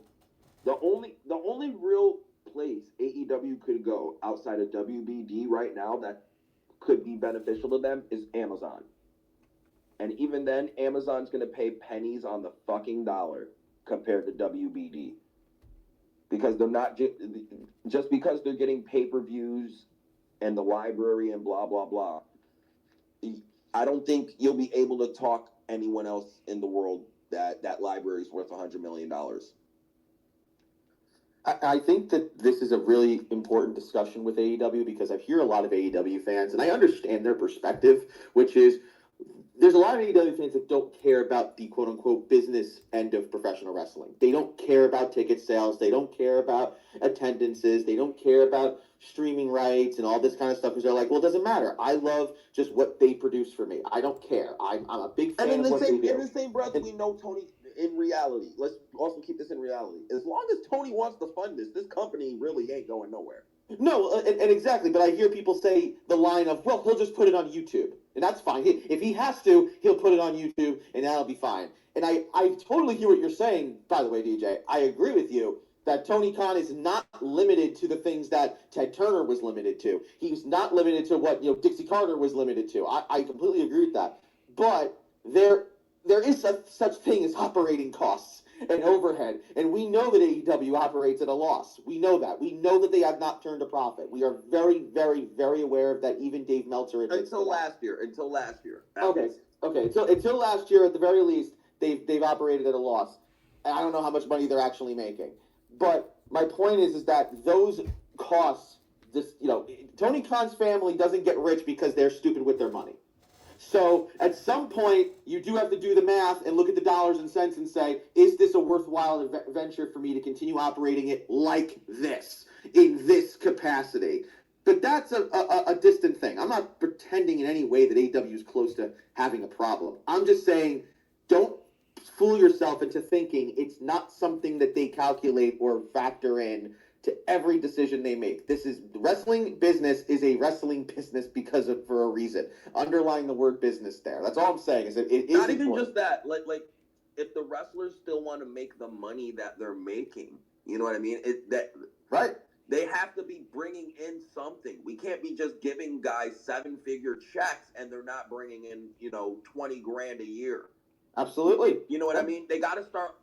the only real place AEW could go outside of WBD right now that could be beneficial to them is Amazon. And even then, Amazon's going to pay pennies on the fucking dollar compared to WBD. Because they're not just because they're getting pay-per-views and the library and blah, blah, blah. I don't think you'll be able to talk anyone else in the world that library is worth $100 million. I think that this is a really important discussion with AEW, because I hear a lot of AEW fans, and I understand their perspective, which is there's a lot of AEW fans that don't care about the quote-unquote business end of professional wrestling. They don't care about ticket sales. They don't care about attendances. They don't care about streaming rights and all this kind of stuff, because they're like, well, it doesn't matter. I love just what they produce for me. I don't care. I'm a big fan of what they do. In the same breath, we know Tony, in reality, let's also keep this in reality. As long as Tony wants to fund this company really ain't going nowhere. No, and exactly, but I hear people say the line of, well, he'll just put it on YouTube, and that's fine. If he has to, he'll put it on YouTube, and that'll be fine. And I totally hear what you're saying, by the way, DJ. I agree with you that Tony Khan is not limited to the things that Ted Turner was limited to. He's not limited to what Dixie Carter was limited to. I completely agree with that. But there is such thing as operating costs and overhead, and we know that AEW operates at a loss. We know that. We know that they have not turned a profit. We are very, very, very aware of that. Even Dave Meltzer admits until last year. Okay. So until last year, at the very least, they've operated at a loss. And I don't know how much money they're actually making. But my point is that those costs, Tony Khan's family doesn't get rich because they're stupid with their money. So at some point, you do have to do the math and look at the dollars and cents and say, is this a worthwhile venture for me to continue operating it like this, in this capacity? But that's a distant thing. I'm not pretending in any way that AEW is close to having a problem. I'm just saying, don't fool yourself into thinking it's not something that they calculate or factor in to every decision they make. This is wrestling business is a wrestling business because of for a reason. Underlying the word business there. That's all I'm saying is that it is not even important. just that. Like if the wrestlers still want to make the money that they're making, you know what I mean? Right. They have to be bringing in something. We can't be just giving guys 7-figure checks and they're not bringing in, 20 grand a year. Absolutely. You know what I mean? They got to start.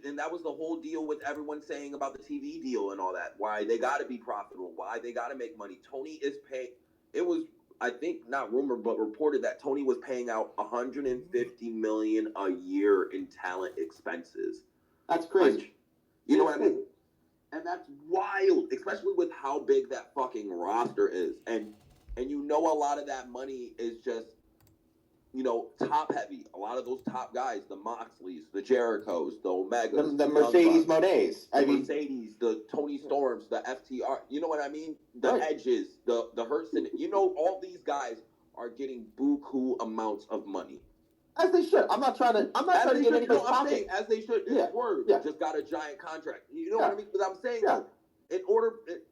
And that was the whole deal with everyone saying about the TV deal and all that. Why they got to be profitable. Why they got to make money. Tony is paying. It was, I think, not rumored, but reported that Tony was paying out 150 million a year in talent expenses. That's crazy. You know what I mean? And that's wild, especially with how big that fucking roster is. And a lot of that money is just, top heavy. A lot of those top guys, the Moxleys, the Jerichos, the Omegas, the Mercedes Monets. Mercedes, the Tony Storms, the FTR. You know what I mean? The right. Edges, the Hurtson. All these guys are getting buku amounts of money. As they should. I'm not trying to get anybody's pocket. Saying, as they should. Yeah. Word. Yeah. Just got a giant contract. You know what I mean? Because I'm saying,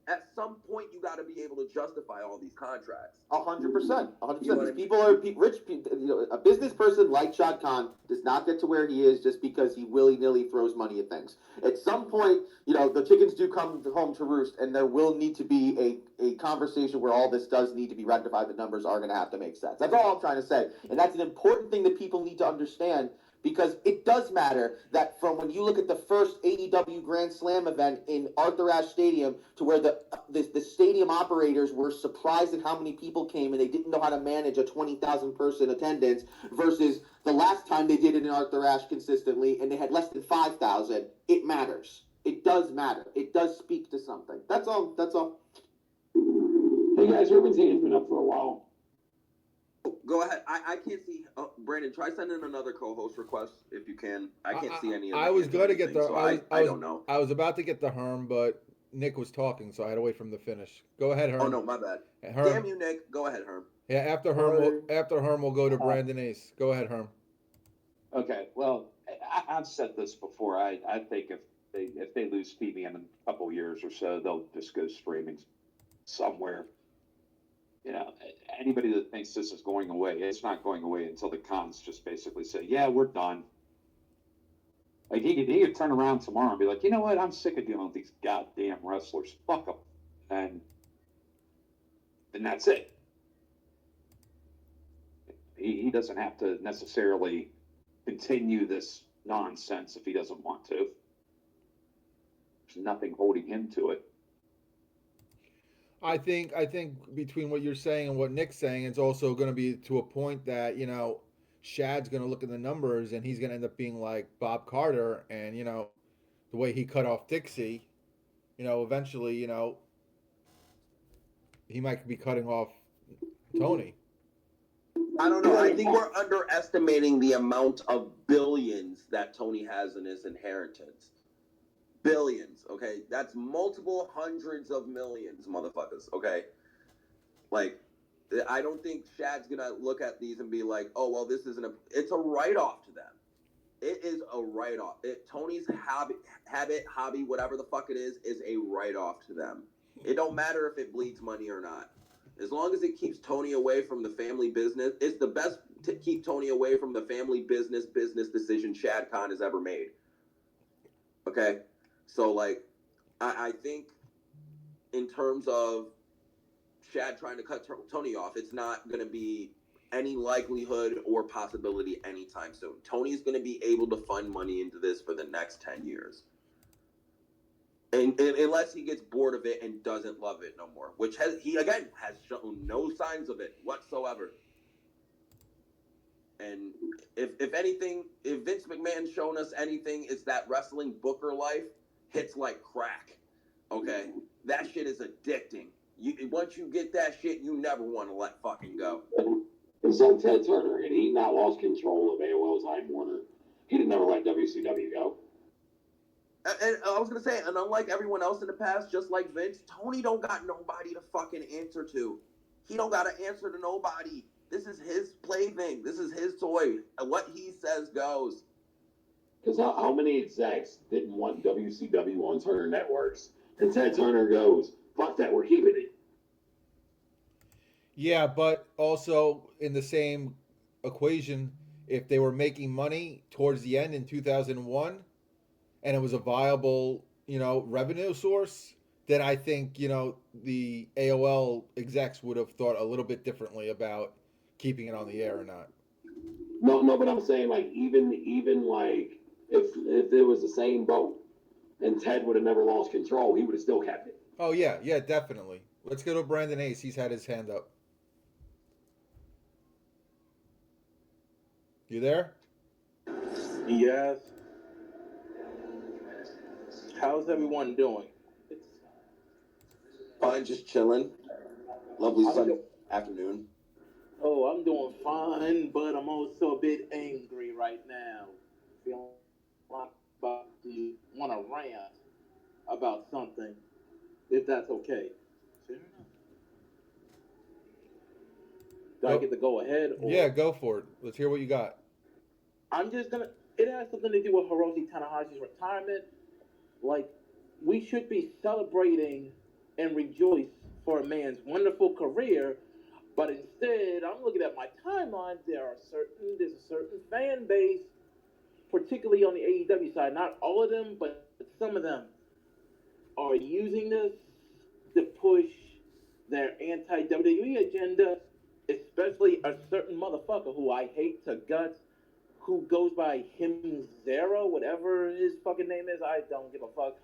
at some point, you got to be able to justify all these contracts. 100%. 100%. People are rich people. A business person like Shad Khan does not get to where he is just because he willy-nilly throws money at things. At some point, the chickens do come home to roost, and there will need to be a conversation where all this does need to be rectified. The numbers are going to have to make sense. That's all I'm trying to say. And that's an important thing that people need to understand, because it does matter that from when you look at the first AEW Grand Slam event in Arthur Ashe Stadium to where the stadium operators were surprised at how many people came and they didn't know how to manage a 20,000 person attendance versus the last time they did it in Arthur Ashe consistently and they had less than 5,000. It matters. It does matter. It does speak to something. That's all. Hey guys, Urban's hand's been up for a while. Go ahead. I can't see. Brandon, try sending another co-host request if you can. I can't see any of I was going to get the. So I don't know. I was about to get the Herm, but Nick was talking, so I had to wait for him to finish. Go ahead, Herm. Oh no, my bad. Herm. Damn you, Nick. Go ahead, Herm. Yeah, after Herm, we'll go to Brandon Ace. Go ahead, Herm. Okay. Well, I've said this before. I think if they lose Phoebe in a couple years or so, they'll just go streaming somewhere. Anybody that thinks this is going away, it's not going away until the cons just basically say, yeah, we're done. Like, he could turn around tomorrow and be like, you know what, I'm sick of dealing with these goddamn wrestlers. Fuck them. And that's it. He doesn't have to necessarily continue this nonsense if he doesn't want to. There's nothing holding him to it. I think between what you're saying and what Nick's saying, it's also going to be to a point that, Shad's going to look at the numbers and he's going to end up being like Bob Carter, and, the way he cut off Dixie, eventually, he might be cutting off Tony. I don't know. I think we're underestimating the amount of billions that Tony has in his inheritance. Billions, okay? That's multiple hundreds of millions, motherfuckers, okay? Like, I don't think Shad's gonna look at these and be like, oh, well, this isn't it's a write-off to them. It is a write-off. Tony's hobby, whatever the fuck it is a write-off to them. It don't matter if it bleeds money or not. As long as it keeps Tony away from the family business, it's the best to keep Tony away from the family business decision Shad Khan has ever made. Okay? So, like, I think in terms of Shad trying to cut Tony off, it's not going to be any likelihood or possibility anytime soon. Tony's going to be able to fund money into this for the next 10 years. And unless he gets bored of it and doesn't love it no more, which he has shown no signs of it whatsoever. And if anything, if Vince McMahon's shown us anything, it's that wrestling booker life hits like crack. Okay? That shit is addicting. Once you get that shit, you never want to let fucking go. It's like Ted Turner, and he now lost control of AOL Time Warner. He'd never let WCW go. And I was gonna say, and unlike everyone else in the past, just like Vince, Tony don't got nobody to fucking answer to. He don't got to answer to nobody. This is his plaything. This is his toy. And what he says goes. Because how many execs didn't want WCW on Turner Networks? And Ted Turner goes, fuck that, we're keeping it. Yeah, but also in the same equation, if they were making money towards the end in 2001 and it was a viable, revenue source, then I think, the AOL execs would have thought a little bit differently about keeping it on the air or not. No, but I'm saying like even like if it was the same boat and Ted would have never lost control, he would have still kept it. Oh, yeah, yeah, definitely. Let's go to Brandon Ace. He's had his hand up. You there? Yes. How's everyone doing? Fine, just chilling. Lovely I'm Sunday do- afternoon. Oh, I'm doing fine, but I'm also a bit angry right now. Feeling like I'm about to want to rant about something, if that's okay. Fair enough. Do I get to go ahead? Or Yeah, go for it. Let's hear what you got. I'm just gonna. It has something to do with Hiroshi Tanahashi's retirement. Like, we should be celebrating and rejoice for a man's wonderful career, but instead, I'm looking at my timeline. There's a certain fan base, particularly on the AEW side. Not all of them, but some of them are using this to push their anti-WWE agenda, especially a certain motherfucker who I hate to guts, who goes by him Zero, whatever his fucking name is. I don't give a fuck.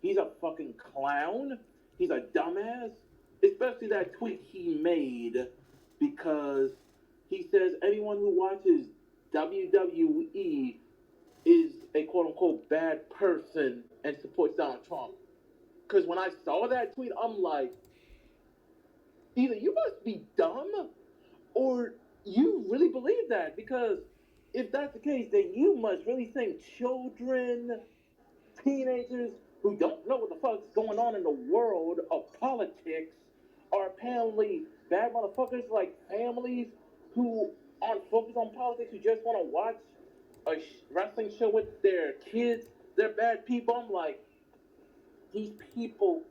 He's a fucking clown. He's a dumbass. Especially that tweet he made, because he says anyone who watches WWE is a quote unquote bad person and supports Donald Trump. Because when I saw that tweet, I'm like, either you must be dumb or you really believe that. Because if that's the case, then you must really think children, teenagers who don't know what the fuck's going on in the world of politics are apparently bad motherfuckers, like families who aren't focused on politics, who just want to watch a wrestling show with their kids. They're bad people. I'm like, these people,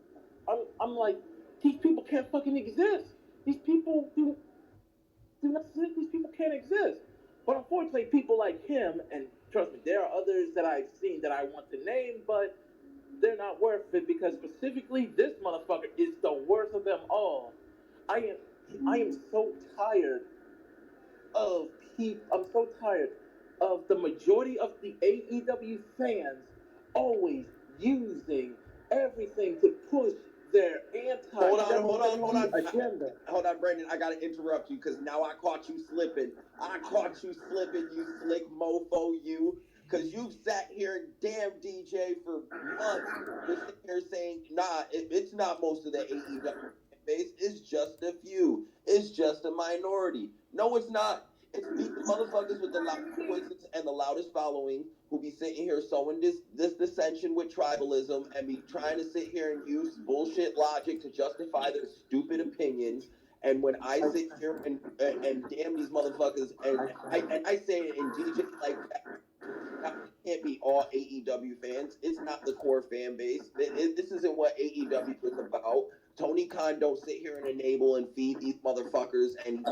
I'm like, these people can't fucking exist. These people do not exist. These people can't exist. But unfortunately, people like him, and trust me, there are others that I've seen that I want to name, but they're not worth it, because specifically this motherfucker is the worst of them all. I am so tired of people. I'm so tired of the majority of the AEW fans always using everything to push their anti-WWE agenda. Hold on, Brandon. I gotta interrupt you because now I caught you slipping. I caught you slipping, you slick mofo, you. Because you've sat here and damn DJ for months. You're sitting here saying, nah, it's not most of the AEW base. It's just a few. It's just a minority. No, it's not. It's these motherfuckers with the loudest voices and the loudest following who be sitting here sowing this dissension with tribalism and be trying to sit here and use bullshit logic to justify their stupid opinions. And when I sit here and damn these motherfuckers, and I say it in DJ like that, it can't be all AEW fans. It's not the core fan base. This isn't what AEW is about. Tony Khan don't sit here and enable and feed these motherfuckers and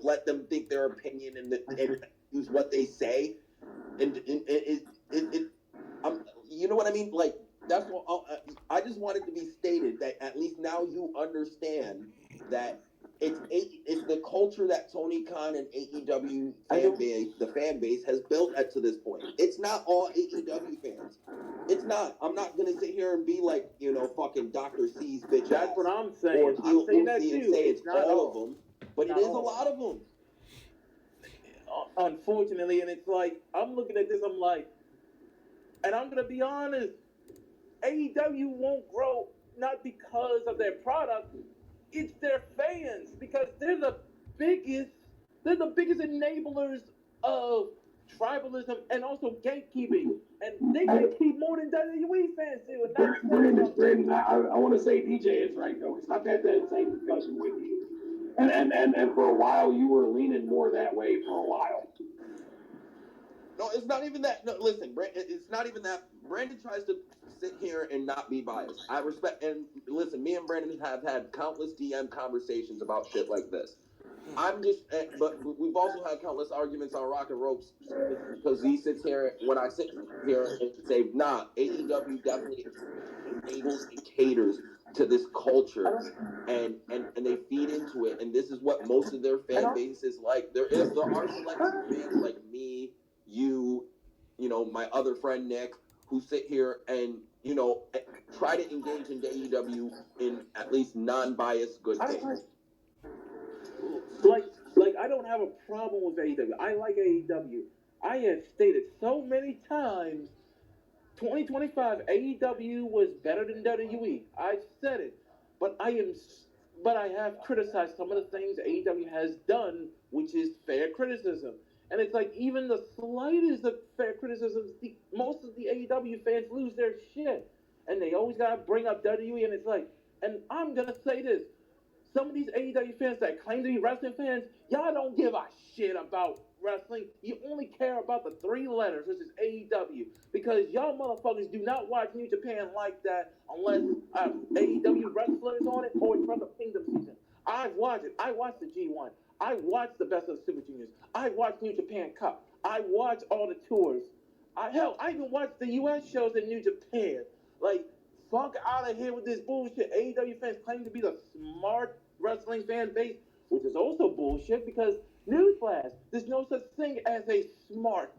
let them think their opinion and use what they say. And you know what I mean? Like that's what I just wanted to be stated that at least now you understand that it's the culture that Tony Khan and AEW the fan base has built up to this point. It's not all AEW fans. It's not. I'm not gonna sit here and be like fucking Dr. C's bitch. That's what I'm saying. Or I'm saying that and too. say it's not all of them, but it is a lot of them. Unfortunately, and it's like I'm looking at this. I'm like, and I'm gonna be honest. AEW won't grow not because of their product, it's their fans, because they're the biggest enablers of tribalism and also gatekeeping. And they gatekeep more than WWE fans do. And that's Brandon, I want to say DJ is right though, because I've had that same discussion with you. And for a while you were leaning more that way for a while. No, it's not even that. No, listen, it's not even that. Brandon tries to sit here and not be biased. I respect, and listen, me and Brandon have had countless DM conversations about shit like this. I'm just, but we've also had countless arguments on Rock and Ropes because he sits here, when I sit here and say, nah, AEW definitely enables and caters to this culture and they feed into it, and this is what most of their fan base is like. There are select fans like me, you know, my other friend Nick, who sit here and, you know, try to engage in AEW in at least non-biased good faith. Like I don't have a problem with AEW. I like AEW. I have stated so many times 2025 AEW was better than WWE. I've said it. But I have criticized some of the things AEW has done, which is fair criticism. And it's like even the slightest of fair criticism, most of the AEW fans lose their shit. And they always gotta bring up WWE, and it's like, and I'm gonna say this. Some of these AEW fans that claim to be wrestling fans, y'all don't give a shit about wrestling. You only care about the 3 letters, which is AEW. Because y'all motherfuckers do not watch New Japan like that unless AEW wrestlers on it or it's from the Kingdom season. I've watched it. I watched the G1. I watched the Best of the Super Juniors. I watched New Japan Cup. I watched all the tours. I even watched the US shows in New Japan. Like, fuck out of here with this bullshit. AEW fans claim to be the smart wrestling fan base, which is also bullshit because, newsflash, there's no such thing as a smart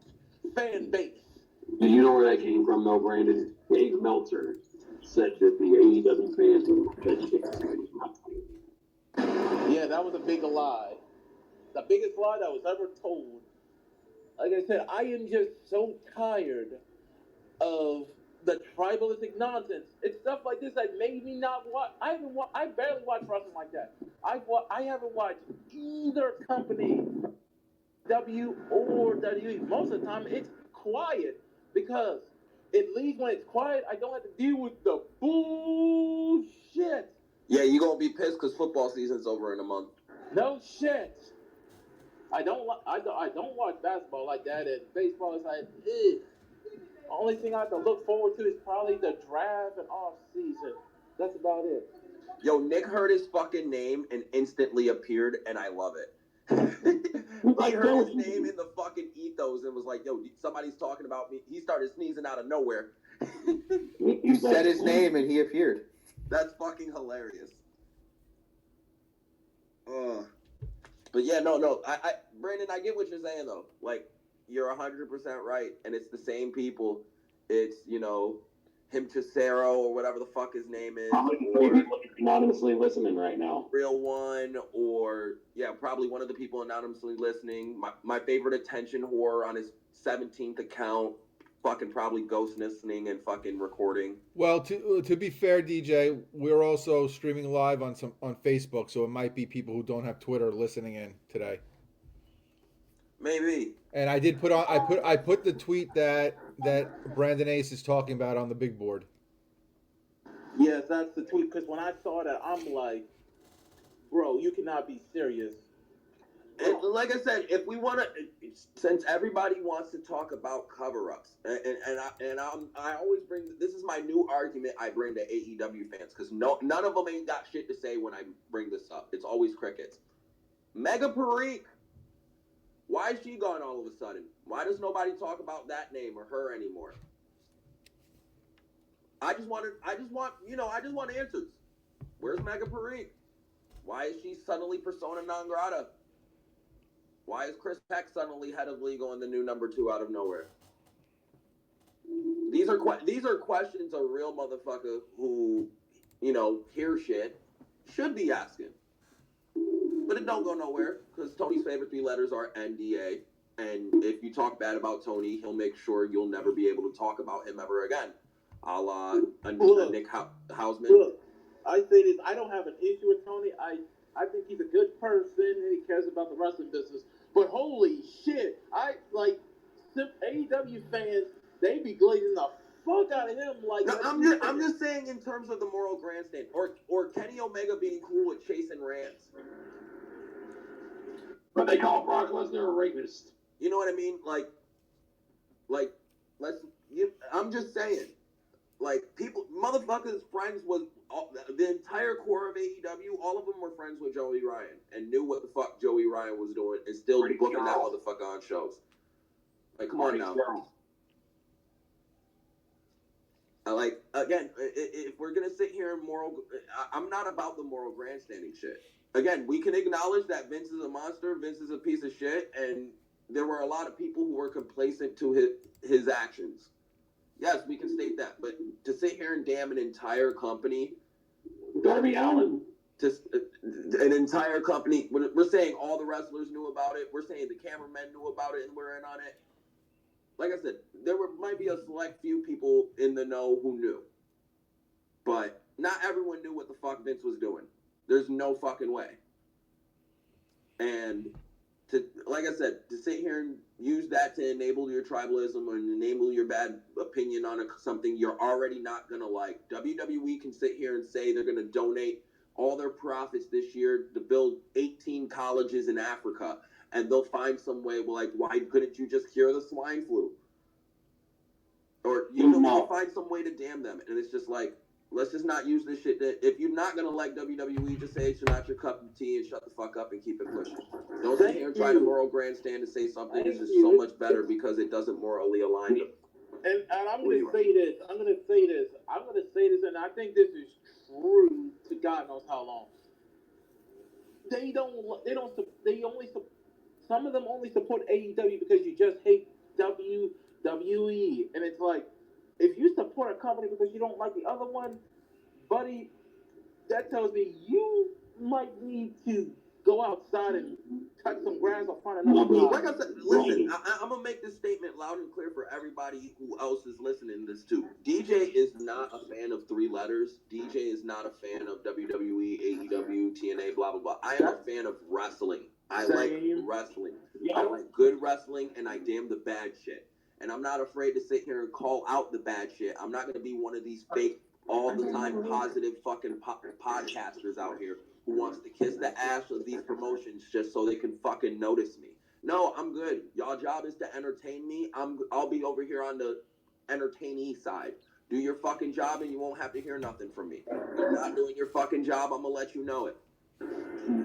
fan base. Do you know where that came from, though, Brandon? Dave Meltzer said that the AEW fans were educated. Yeah, that was a big lie. The biggest lie that was ever told. Like I said, I am just so tired of the tribalistic nonsense. It's stuff like this that made me not watch. I barely watch wrestling like that. I haven't watched either company, W or WWE. Most of the time, it's quiet because at least when it's quiet, I don't have to deal with the bullshit. Yeah, you're gonna be pissed because football season's over in a month. No shit. I don't watch basketball like that, and baseball is like, ugh. The only thing I have to look forward to is probably the draft and off season. That's about it. Yo, Nick heard his fucking name and instantly appeared, and I love it. He heard his name in the fucking ethos and was like, yo, somebody's talking about me. He started sneezing out of nowhere. You said his name and he appeared. That's fucking hilarious. But yeah, no. I Brandon, I get what you're saying, though. Like, you're 100% right, and it's the same people. It's, you know, him Cesaro or whatever the fuck his name is. Or anonymously listening right now. Real One, or yeah, probably one of the people anonymously listening. My favorite attention whore on his 17th account, fucking probably ghost listening and fucking recording. Well, to be fair, DJ, we're also streaming live on Facebook, so it might be people who don't have Twitter listening in today. Maybe. And I did I put the tweet that Brandon Ace is talking about on the big board. Yes, that's the tweet. Because when I saw that, I'm like, bro, you cannot be serious. And like I said, if we want to, since everybody wants to talk about cover-ups, I always bring, this is my new argument I bring to AEW fans, because none of them ain't got shit to say when I bring this up. It's always crickets. Mega Parikh, why is she gone all of a sudden? Why does nobody talk about that name or her anymore? I just want answers. Where's Mega Parikh? Why is she suddenly persona non grata? Why is Chris Peck suddenly head of legal and the new number 2 out of nowhere? These are questions a real motherfucker who, you know, hears shit should be asking. But it don't go nowhere, because Tony's favorite 3 letters are NDA. And if you talk bad about Tony, he'll make sure you'll never be able to talk about him ever again. A la Nick Hausman. Look, I say this, I don't have an issue with Tony. I think he's a good person and he cares about the wrestling business. But holy shit, fans, they be glazing the fuck out of him. Like, no, I'm just saying in terms of the moral grandstand, or Kenny Omega being cool with chasing rants. But they call Brock Lesnar a rapist. You know what I mean? Like, I'm just saying, like, people, motherfuckers, friends with the entire core of AEW. All of them were friends with Joey Ryan and knew what the fuck Joey Ryan was doing, and still booking that motherfucker on shows. Like, come on now. Like, again, if we're gonna sit here and I'm not about the moral grandstanding shit. Again, we can acknowledge that Vince is a monster, Vince is a piece of shit, and there were a lot of people who were complacent to his actions. Yes, we can state that, but to sit here and damn an entire company, Darby Allin, an entire company, we're saying all the wrestlers knew about it, we're saying the cameramen knew about it and we're in on it. Like I said, might be a select few people in the know who knew, but not everyone knew what the fuck Vince was doing. There's no fucking way. And like I said, to sit here and use that to enable your tribalism and enable your bad opinion on something you're already not gonna like. WWE can sit here and say they're gonna donate all their profits this year to build 18 colleges in Africa, and they'll find some way. Like, why couldn't you just cure the swine flu? Or they'll find some way to damn them. And it's just like, let's just not use this shit. If you're not gonna like WWE, just say it's not your cup of tea and shut the fuck up and keep it pushing. Don't sit here and try to moral grandstand and say something is just so much better because it doesn't morally align you. And I'm gonna say this, and I think this is true to God knows how long. Some of them only support AEW because you just hate WWE, and it's like, if you support a company because you don't like the other one, buddy, that tells me you might need to go outside and cut some grass or find another job. Like I said, listen, I'm going to make this statement loud and clear for everybody who else is listening to this too. DJ is not a fan of three letters. DJ is not a fan of WWE, AEW, TNA, blah, blah, blah. I am a fan of wrestling. I like wrestling. I like good wrestling, and I damn the bad shit. And I'm not afraid to sit here and call out the bad shit. I'm not going to be one of these fake, all the time positive fucking podcasters out here who wants to kiss the ass of these promotions just so they can fucking notice me. No, I'm good. Y'all job is to entertain me. I'll be over here on the entertainee side. Do your fucking job and you won't have to hear nothing from me. If you're not doing your fucking job, I'm going to let you know it.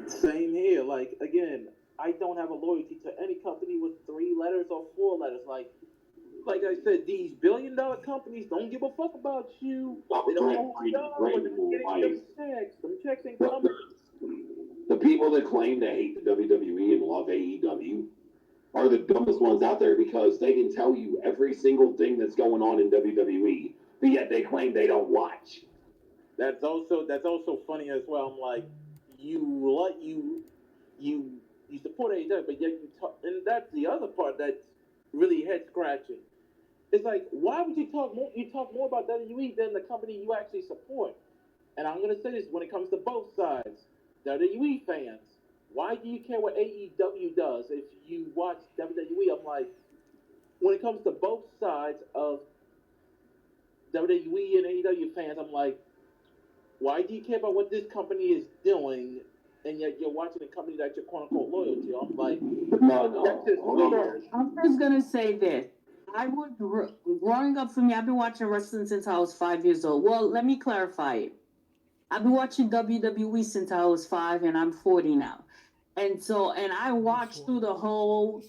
Same here. Like, again, I don't have a loyalty to any company with 3 letters or 4 letters. Like I said, these billion-dollar companies don't give a fuck about you. They don't know who you are. They're getting them checks. Them checks ain't coming. The people that claim to hate the WWE and love AEW are the dumbest ones out there because they can tell you every single thing that's going on in WWE, but yet they claim they don't watch. That's also funny as well. I'm like, you support AEW, but yet and that's the other part that's really head scratching. It's like, why would you talk more about WWE than the company you actually support? And I'm gonna say this when it comes to both sides, WWE fans, why do you care what AEW does if you watch WWE? I'm like, when it comes to both sides of WWE and AEW fans, I'm like, why do you care about what this company is doing, and yet you're watching a company that you're quote unquote loyal to? I'm like, I'm just gonna say this. Growing up for me, I've been watching wrestling since I was 5 years old. Well, let me clarify it. I've been watching WWE since I was 5, and I'm 40 now. And I watched through the whole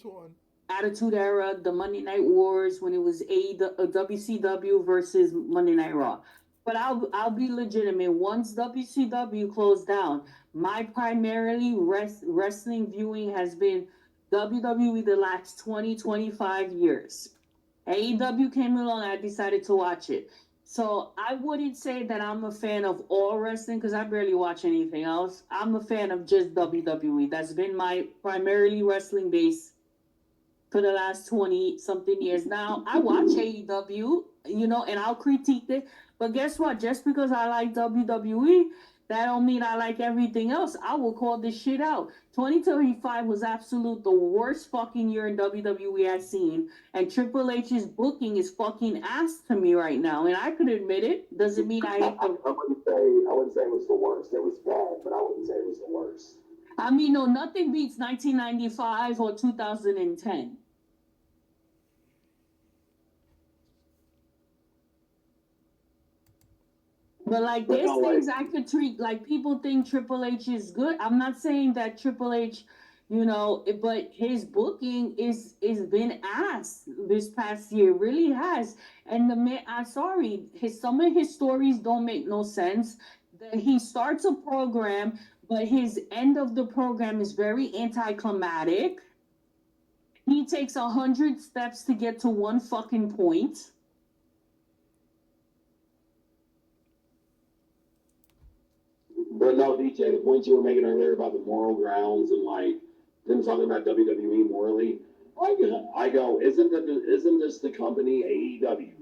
Attitude Era, the Monday Night Wars, when it was WCW versus Monday Night Raw. But I'll be legitimate. Once WCW closed down, my primarily wrestling viewing has been WWE the last 20, 25 years. AEW came along, I decided to watch it. So I wouldn't say that I'm a fan of all wrestling because I barely watch anything else. I'm a fan of just WWE. That's been my primarily wrestling base for the last 20-something years. Now, I watch AEW, and I'll critique it. But guess what? Just because I like WWE that don't mean I like everything else. I will call this shit out. 2025 was absolute the worst fucking year in WWE I've seen, and Triple H's booking is fucking ass to me right now, and I could admit it. Doesn't mean I hate the. I wouldn't say it was the worst. It was bad, but I wouldn't say it was the worst. I mean, no, nothing beats 1995 or 2010. But like, But there's no, things like, I could treat, like people think Triple H is good. I'm not saying that Triple H, you know, but his booking is been ass this past year, really has. And the man, I'm sorry, some of his stories don't make no sense. He starts a program, but his end of the program is very anticlimactic. He takes 100 steps to get to one fucking point. but no, DJ, the point you were making earlier about the moral grounds and like them talking about WWE morally, I go, isn't this the company AEW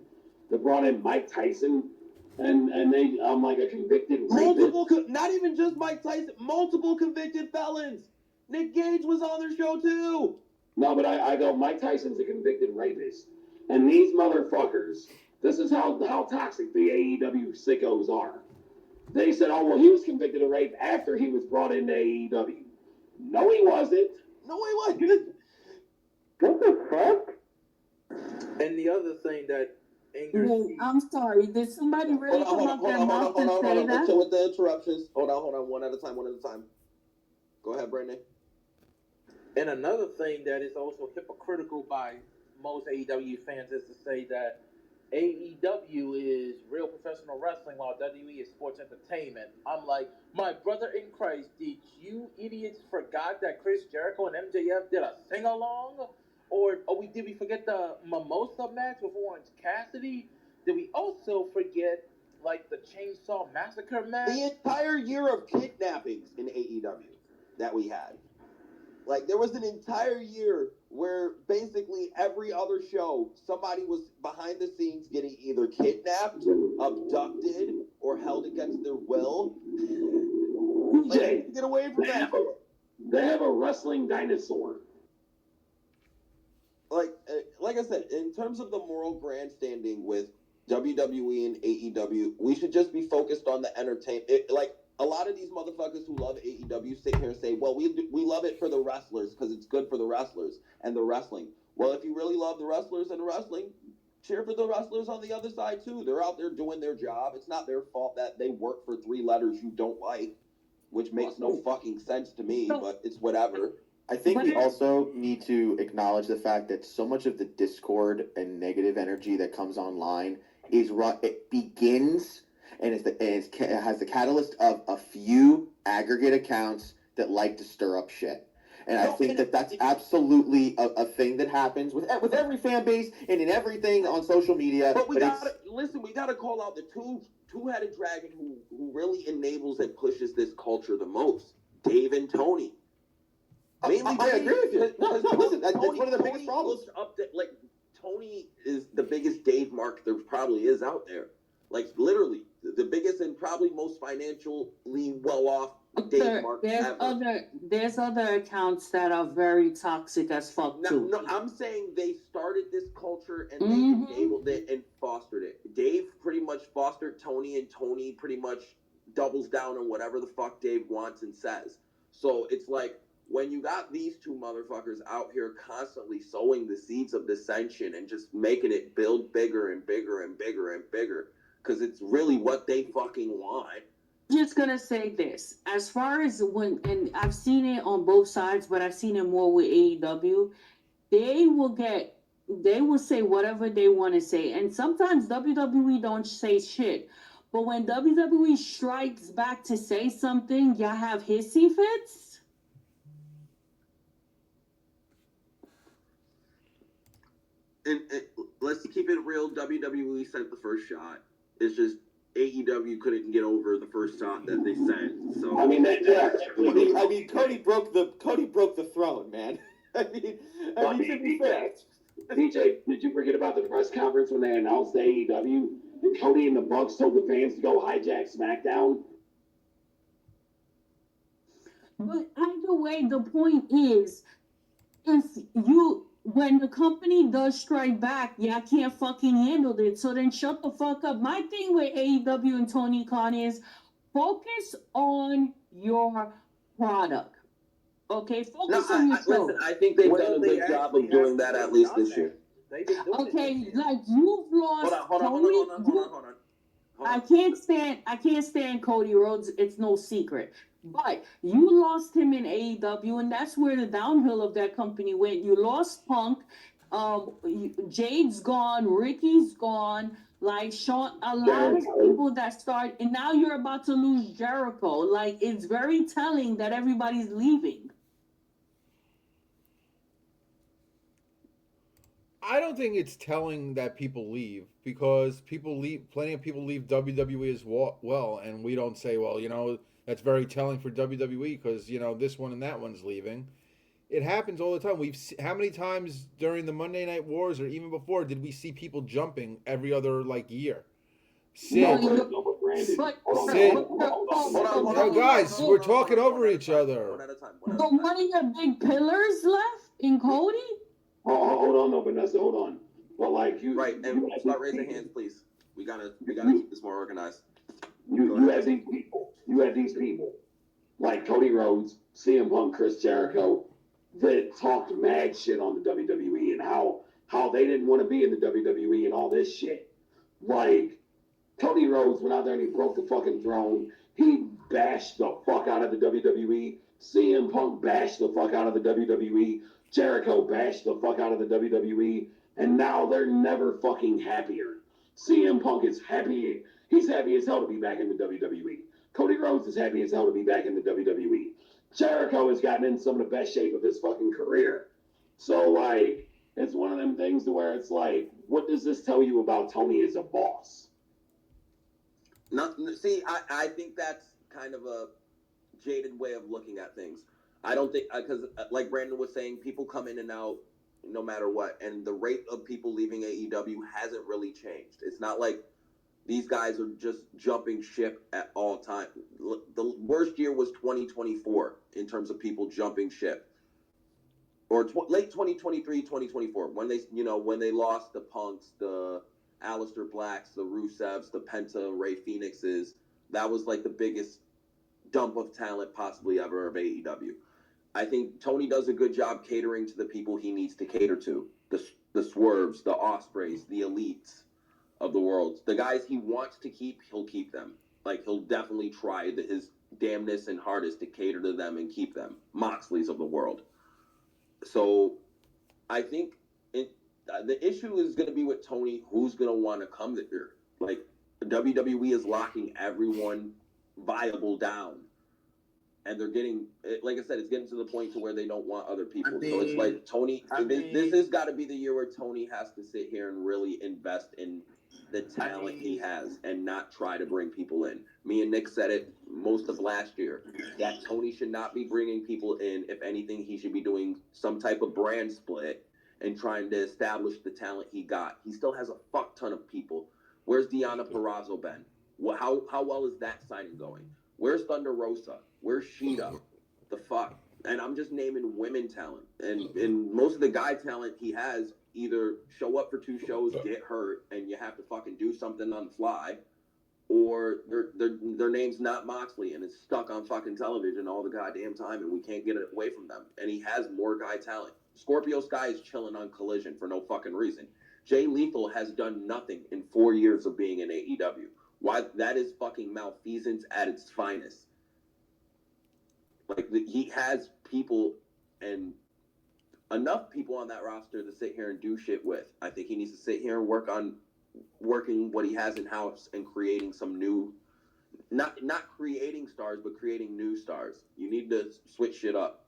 that brought in Mike Tyson and they like a convicted rapist? Not even just Mike Tyson, multiple convicted felons. Nick Gage was on their show too. No, but I go, Mike Tyson's a convicted rapist, and these motherfuckers. This is how toxic the AEW sickos are. They said, oh, well, he was convicted of rape after he was brought into AEW. No, he wasn't. No, he wasn't. What the fuck? And the other thing that angers Wait, me. I'm sorry. Did somebody really come up their mouth and say that? So with the interruptions, hold on, one at a time. Go ahead, Brandon. And another thing that is also hypocritical by most AEW fans is to say that AEW is real professional wrestling while WWE is sports entertainment. I'm like, my brother in Christ, did you idiots forgot that Chris Jericho and MJF did a sing-along? Or did we forget the Mimosa match with Orange Cassidy? Did we also forget, like, the Chainsaw Massacre match? The entire year of kidnappings in AEW that we had. Like, there was an entire year where basically every other show, somebody was behind the scenes getting either kidnapped, abducted, or held against their will. DJ, Get away from that. They have a wrestling dinosaur. Like I said, in terms of the moral grandstanding with WWE and AEW, we should just be focused on the entertainment. Like, a lot of these motherfuckers who love AEW sit here and say, well, we love it for the wrestlers because it's good for the wrestlers and the wrestling. Well, if you really love the wrestlers and the wrestling, cheer for the wrestlers on the other side, too. They're out there doing their job. It's not their fault that they work for three letters you don't like, which makes no fucking sense to me, but it's whatever. I think we also need to acknowledge the fact that so much of the discord and negative energy that comes online it begins and it has the catalyst of a few aggregate accounts that like to stir up shit. And I think that's absolutely a thing that happens with every fan base and in everything on social media. But we gotta call out the two-headed dragon who really enables and pushes this culture the most. Dave and Tony. Mainly I agree with you. No, listen, that's one of the biggest problems. Tony is the biggest Dave mark there probably is out there. Like, literally, the biggest and probably most financially well-off Dave mark ever. There's other accounts that are very toxic as fuck, too. No, I'm saying they started this culture and they enabled it and fostered it. Dave pretty much fostered Tony, and Tony pretty much doubles down on whatever the fuck Dave wants and says. So it's like, when you got these two motherfuckers out here constantly sowing the seeds of dissension and just making it build bigger and bigger and bigger and bigger, because it's really what they fucking want. Just gonna say this, as far as and I've seen it on both sides, but I've seen it more with AEW, they will say whatever they want to say, and sometimes WWE don't say shit, but when WWE strikes back to say something, y'all have hissy fits. And let's keep it real. WWE sent the first shot. It's just AEW couldn't get over the first shot that they sent. So I mean, Cody broke the throne, man. I mean, to be fair. DJ, did you forget about the press conference when they announced AEW and Cody and the Bucks told the fans to go hijack SmackDown? But either way, the point is, if when the company does strike back, y'all can't fucking handle it. So then shut the fuck up. My thing with AEW and Tony Khan is focus on your product. Okay, No, focus on your show. listen. I think they've Well, done a they good job actually of doing have that at done least this that. year. They've been doing it Okay, this year. like you've lost Hold on, Tony. hold on. I can't stand Cody Rhodes. It's no secret. But you lost him in AEW, and that's where the downhill of that company went. You lost Punk. Jade's gone. Ricky's gone. Like Sean, a lot of people that start, and now you're about to lose Jericho. Like it's very telling that everybody's leaving. I don't think it's telling that people leave because people leave. Plenty of people leave WWE as well, and we don't say, well, that's very telling for WWE because this one and that one's leaving. It happens all the time. How many times during the Monday Night Wars or even before did we see people jumping every other year? Sid, Yo, guys, we're talking over each other. One at a time. But one of your big pillars left in Cody. Hold on, no, Vanessa, hold on. But right, and start raising hands, please. We gotta keep this more organized. You have these people. You have these people like Cody Rhodes, CM Punk, Chris Jericho that talked mad shit on the WWE and how they didn't want to be in the WWE and all this shit. Like Cody Rhodes went out there and he broke the fucking throne. He bashed the fuck out of the WWE. CM Punk bashed the fuck out of the WWE. Jericho bashed the fuck out of the WWE. And now they're never fucking happier. CM Punk is happy. He's happy as hell to be back in the WWE. Cody Rhodes is happy as hell to be back in the WWE. Jericho has gotten in some of the best shape of his fucking career. So, it's one of them things to where it's like, what does this tell you about Tony as a boss? See, I think that's kind of a jaded way of looking at things. I don't think, because like Brandon was saying, people come in and out no matter what, and the rate of people leaving AEW hasn't really changed. It's not like these guys are just jumping ship at all times. The worst year was 2024 in terms of people jumping ship, or late 2023, 2024 when they lost the Punks, the Aleister Blacks, the Rusevs, the Penta, Ray Phoenixes. That was like the biggest dump of talent possibly ever of AEW. I think Tony does a good job catering to the people he needs to cater to. The Swerves, the Ospreys, the Elites of the world. The guys he wants to keep, he'll keep them. Like, he'll definitely try his damnness and hardest to cater to them and keep them. Moxleys of the world. So, I think the issue is going to be with Tony, who's going to want to come there. Like, WWE is locking everyone viable down. And they're getting, like I said, it's getting to the point to where they don't want other people. So it's like Tony, this has got to be the year where Tony has to sit here and really invest in the talent he has and not try to bring people in. Me and Nick said it most of last year, that Tony should not be bringing people in. If anything, he should be doing some type of brand split and trying to establish the talent he got. He still has a fuck ton of people. Where's Deonna Purrazzo been? How well is that signing going? Where's Thunder Rosa? Where's Sheeta? The fuck? And I'm just naming women talent. And most of the guy talent he has either show up for 2 shows, get hurt, and you have to fucking do something on the fly, or their name's not Moxley and it's stuck on fucking television all the goddamn time and we can't get it away from them. And he has more guy talent. Scorpio Sky is chilling on Collision for no fucking reason. Jay Lethal has done nothing in 4 years of being in AEW. Why? That is fucking malfeasance at its finest. Like, he has people and enough people on that roster to sit here and do shit with. I think he needs to sit here and working what he has in house and creating some new, not creating stars, but creating new stars. You need to switch shit up.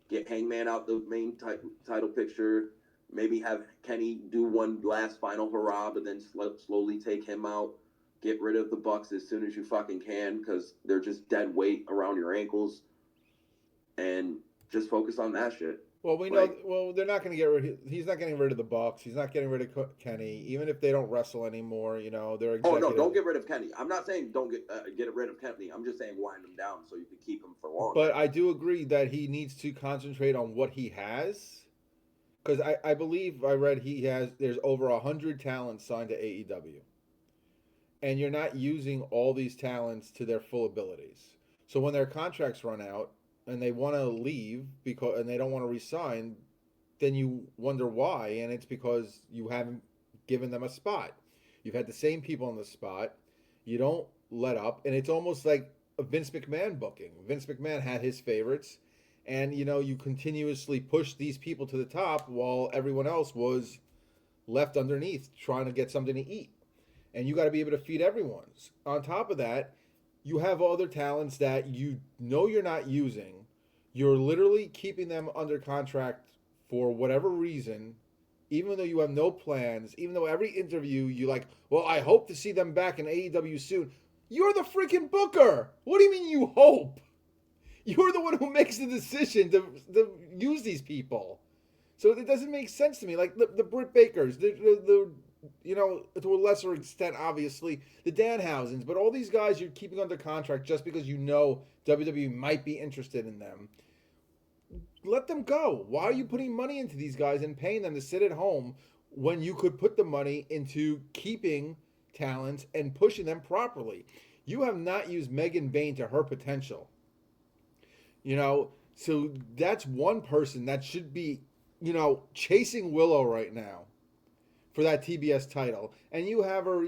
Get Hangman out the main title picture. Maybe have Kenny do one last final hurrah, but then slowly take him out. Get rid of the Bucks as soon as you fucking can because they're just dead weight around your ankles. And just focus on that shit. Well, we know. Like, Well, they're not going to get rid. He's not getting rid of the Bucks. He's not getting rid of Kenny. Even if they don't wrestle anymore, they're oh no, executive. don't get rid of Kenny. I'm not saying don't get rid of Kenny. I'm just saying wind him down so you can keep him for But longer. I do agree that he needs to concentrate on what he has. Because I believe I read there's over 100 talents signed to AEW. And you're not using all these talents to their full abilities. So when their contracts run out and they want to leave and they don't want to resign, then you wonder why, and it's because you haven't given them a spot. You've had the same people on the spot. You don't let up, and it's almost like a Vince McMahon booking. Vince McMahon had his favorites, and you continuously push these people to the top while everyone else was left underneath trying to get something to eat. And you got to be able to feed everyone. On top of that, you have other talents that you're not using. You're literally keeping them under contract for whatever reason, even though you have no plans, even though every interview you like, well, I hope to see them back in AEW soon. You're the freaking booker. What do you mean you hope? You're the one who makes the decision to use these people. So it doesn't make sense to me. Like the Britt Bakers, the to a lesser extent, obviously, the Danhausens, but all these guys you're keeping under contract just because WWE might be interested in them. Let them go. Why are you putting money into these guys and paying them to sit at home when you could put the money into keeping talents and pushing them properly? You have not used Megan Bain to her potential. So that's one person that should be, chasing Willow right now for that TBS title. And you have her,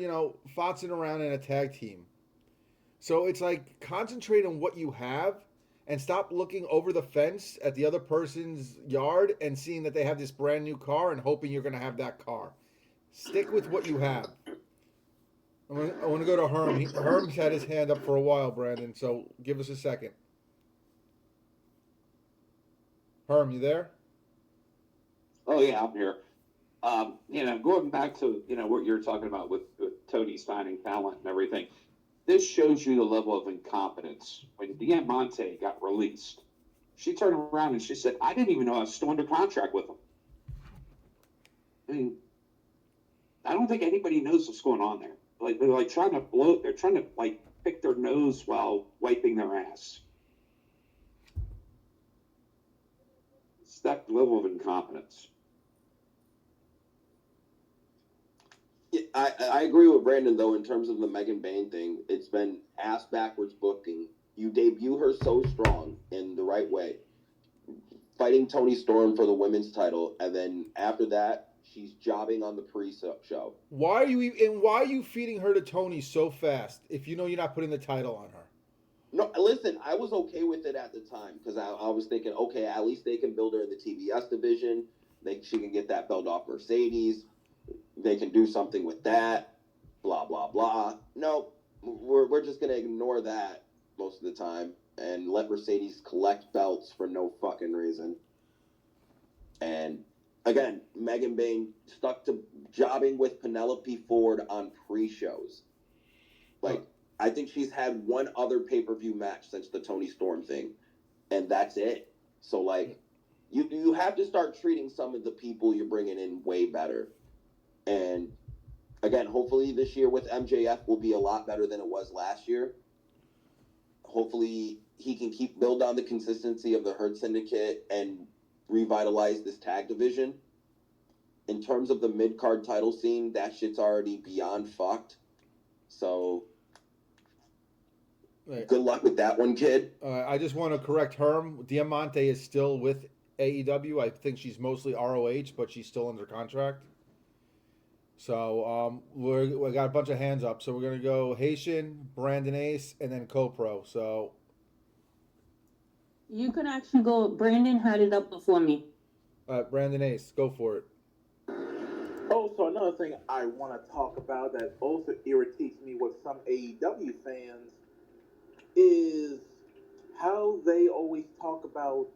fotzing around in a tag team. So it's like concentrate on what you have and stop looking over the fence at the other person's yard and seeing that they have this brand new car and hoping you're going to have that car. Stick with what you have. I want to go to Herm. Herm's had his hand up for a while, Brandon, so give us a second. Herm, you there? Oh yeah, I'm here. Going back to what you're talking about with Tony signing talent and everything. This shows you the level of incompetence. When Diamante got released, she turned around and she said, "I didn't even know I was still under contract with him." I mean, I don't think anybody knows what's going on there. Like they're like trying to blow. They're trying to like pick their nose while wiping their ass. It's that level of incompetence. Yeah, I agree with Brandon though in terms of the Megan Bain thing. It's been ass backwards booking. You debut her so strong in the right way, fighting Toni Storm for the women's title, and then after that she's jobbing on the pre-show. Why are you feeding her to Tony so fast if you know you're not putting the title on her? No, listen, I was okay with it at the time because I was thinking, okay, at least they can build her in the TBS division. She can get that belt off Mercedes. They can do something with that. Blah blah blah. No, we're just gonna ignore that most of the time and let Mercedes collect belts for no fucking reason. And again, Megan Bain stuck to jobbing with Penelope Ford on pre-shows. Like, I think she's had one other pay-per-view match since the Toni Storm thing, and that's it. So, like, you have to start treating some of the people you're bringing in way better. And, again, hopefully this year with MJF will be a lot better than it was last year. Hopefully he can build on the consistency of the Hurt Syndicate and revitalize this tag division. In terms of the mid-card title scene, that shit's already beyond fucked. So, good luck with that one, kid. I just want to correct Herm. Diamante is still with AEW. I think she's mostly ROH, but she's still under contract. So we got a bunch of hands up. So we're gonna go Haitian, Brandon Ace, and then CoPro. So You can actually go. Brandon had it up before me. Brandon Ace, go for it. Also, another thing I want to talk about that also irritates me with some AEW fans is how they always talk about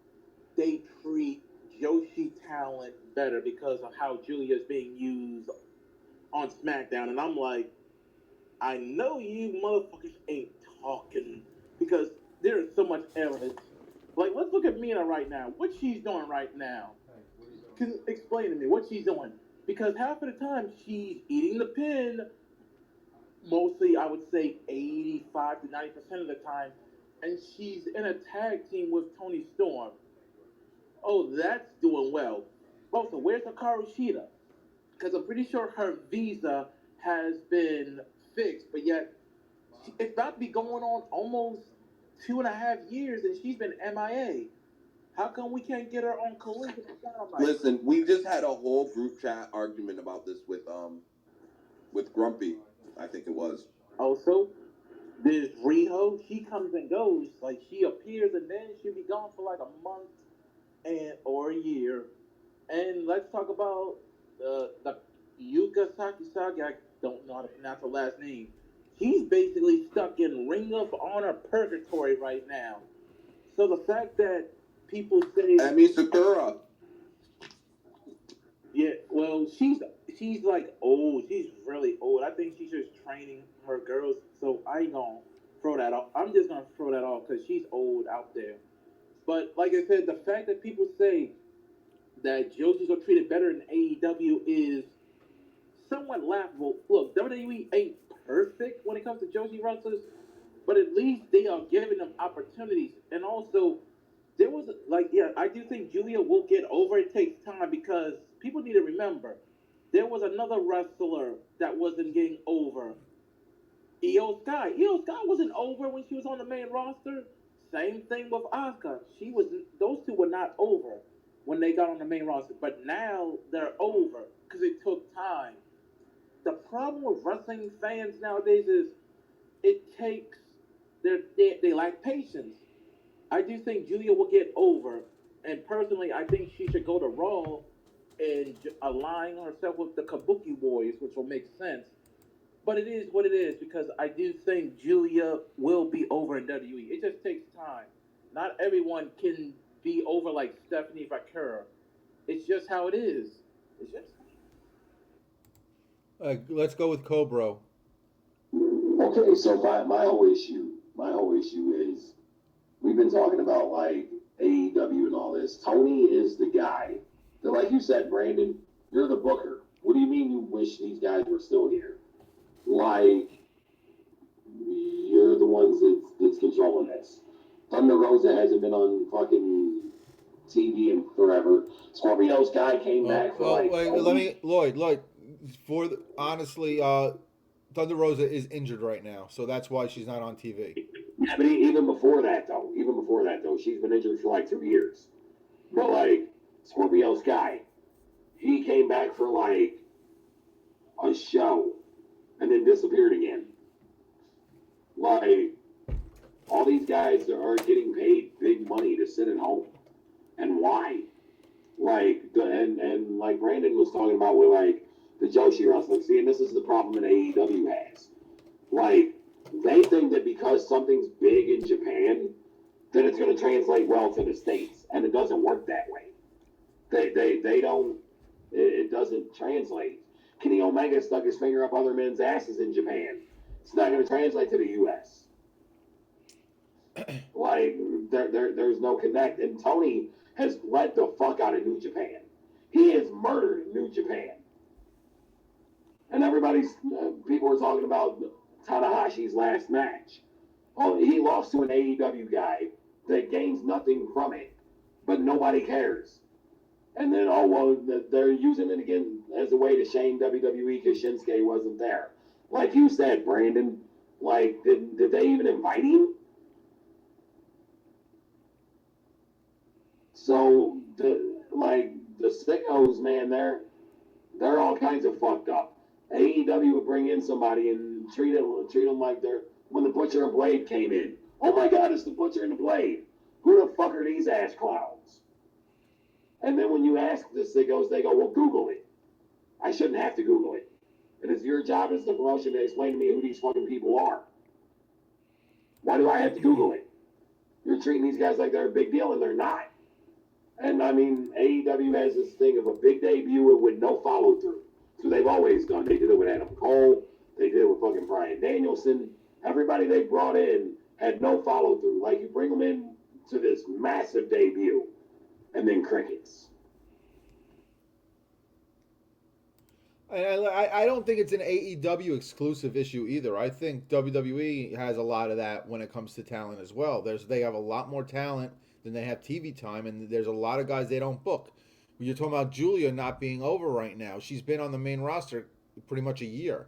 they treat Joshi talent better because of how Julia's being used on SmackDown. And I'm like, I know you motherfuckers ain't talking because there is so much evidence Like, let's look at Mina right now. What she's doing right now. Can explain to me what she's doing. Because half of the time she's eating the pin, mostly I would say 85 to 90% of the time, and she's in a tag team with Tony Storm. Oh, that's doing well. Also, where's Hikaru Shida? Because I'm pretty sure her visa has been fixed, but yet it's about to be going on almost 2.5 years, and she's been MIA. How come we can't get her on Collision? Listen, we just had a whole group chat argument about this with Grumpy, I think it was. Also, there's Riho. She comes and goes. Like, she appears and then she'll be gone for like a month or a year. And let's talk about the Yuka Sakisaki. I don't know how to pronounce her last name. She's basically stuck in Ring of Honor purgatory right now. So the fact that people say Emi Sakura. Yeah, well, she's like old. She's really old. I think she's just training her girls. So I ain't gonna throw that off. I'm just gonna throw that off because she's old out there. But like I said, the fact that people say that Joshi's are treated better in AEW is somewhat laughable. Look, WWE ain't perfect when it comes to Joshi wrestlers, but at least they are giving them opportunities. And also, there was I do think Julia will get over. It takes time because people need to remember there was another wrestler that wasn't getting over. Io Sky. Io Sky wasn't over when she was on the main roster. Same thing with Asuka. Those two were not over when they got on the main roster, but now they're over because it took time. The problem with wrestling fans nowadays is it takes they lack patience. I do think Julia will get over, and personally, I think she should go to Raw and align herself with the Kabuki Boys, which will make sense. But it is what it is because I do think Julia will be over in WWE. It just takes time. Not everyone can be over like Stephanie Vaquer. It's just how it is. It's just. Let's go with Cobra. Okay, so my whole issue is we've been talking about like AEW and all this. Tony is the guy that, like you said, Brandon, you're the booker. What do you mean you wish these guys were still here? Like, you're the ones that's controlling this. Thunder Rosa hasn't been on fucking TV in forever. Scorpio's guy came back for Lloyd. Honestly, Thunder Rosa is injured right now, so that's why she's not on TV. Yeah, but even before that, though, she's been injured for like 2 years. But like Scorpio Sky, he came back for like a show and then disappeared again. Like, all these guys are getting paid big money to sit at home, and why? Like, and like Brandon was talking about with like the Joshi wrestling. See, and this is the problem that AEW has. Like, they think that because something's big in Japan, that it's going to translate well to the States, and it doesn't work that way. They don't. It doesn't translate. Kenny Omega stuck his finger up other men's asses in Japan. It's not going to translate to the U.S. Like, there's no connect. And Tony has bled the fuck out of New Japan. He has murdered New Japan. And people were talking about Tanahashi's last match. Oh, he lost to an AEW guy that gains nothing from it, but nobody cares. And then, they're using it again as a way to shame WWE because Shinsuke wasn't there. Like you said, Brandon, like, did they even invite him? So, the sickos, man, they're all kinds of fucked up. AEW would bring in somebody and treat them like they're, when the Butcher and Blade came in. Oh my God, it's the Butcher and the Blade. Who the fuck are these ass clowns? And then when you ask the sickos, they go, well, Google it. I shouldn't have to Google it. It is your job as the promotion to explain to me who these fucking people are. Why do I have to Google it? You're treating these guys like they're a big deal, and they're not. And I mean, AEW has this thing of a big debut with no follow through. So they've always done. They did it with Adam Cole. They did it with fucking Bryan Danielson. Everybody they brought in had no follow through. Like, you bring them in to this massive debut, and then crickets. I don't think it's an AEW exclusive issue either. I think WWE has a lot of that when it comes to talent as well. They have a lot more talent than they have TV time, and there's a lot of guys they don't book. You're talking about Julia not being over right now. She's been on the main roster pretty much a year,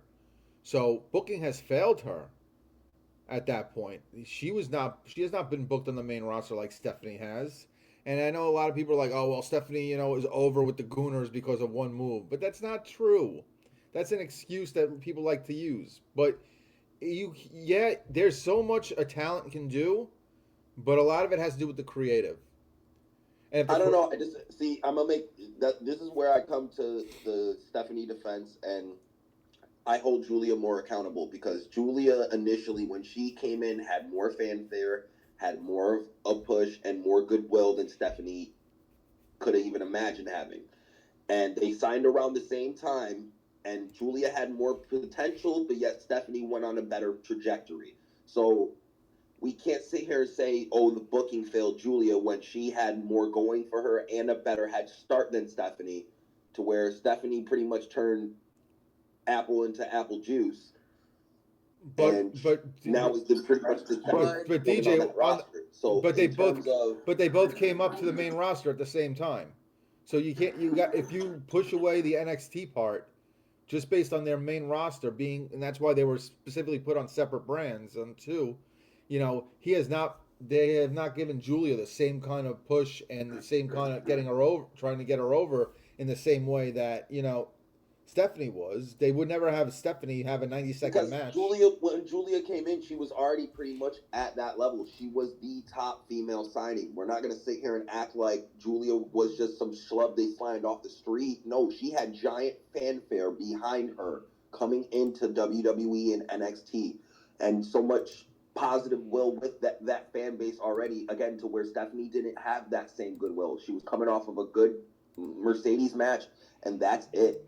so booking has failed her. At that point, she has not been booked on the main roster like Stephanie has. And I know a lot of people are like, oh, well, Stephanie, is over with the Gooners because of one move. But that's not true. That's an excuse that people like to use. But there's so much a talent can do, but a lot of it has to do with the creative. And I don't know. I just see. I'm gonna make that. This is where I come to the Stephanie defense, and I hold Julia more accountable because Julia initially, when she came in, had more fanfare, had more of a push, and more goodwill than Stephanie could have even imagined having. And they signed around the same time, and Julia had more potential, but yet Stephanie went on a better trajectory. So we can't sit here and say, oh, the booking failed Julia when she had more going for her and a better head start than Stephanie, to where Stephanie pretty much turned apple into apple juice. But now it's pretty much the but DJ on roster. So but they both came up to the main roster at the same time. So if you push away the NXT part just based on their main roster being, and that's why they were specifically put on separate brands. And two, they have not given Julia the same kind of push and the same kind of trying to get her over in the same way that Stephanie was. They would never have Stephanie have a 90-second match. When Julia came in, she was already pretty much at that level. She was the top female signing. We're not going to sit here and act like Julia was just some schlub they signed off the street. No, she had giant fanfare behind her coming into WWE and NXT. And so much positive will with that fan base already, again, to where Stephanie didn't have that same goodwill. She was coming off of a good Mercedes match, and that's it.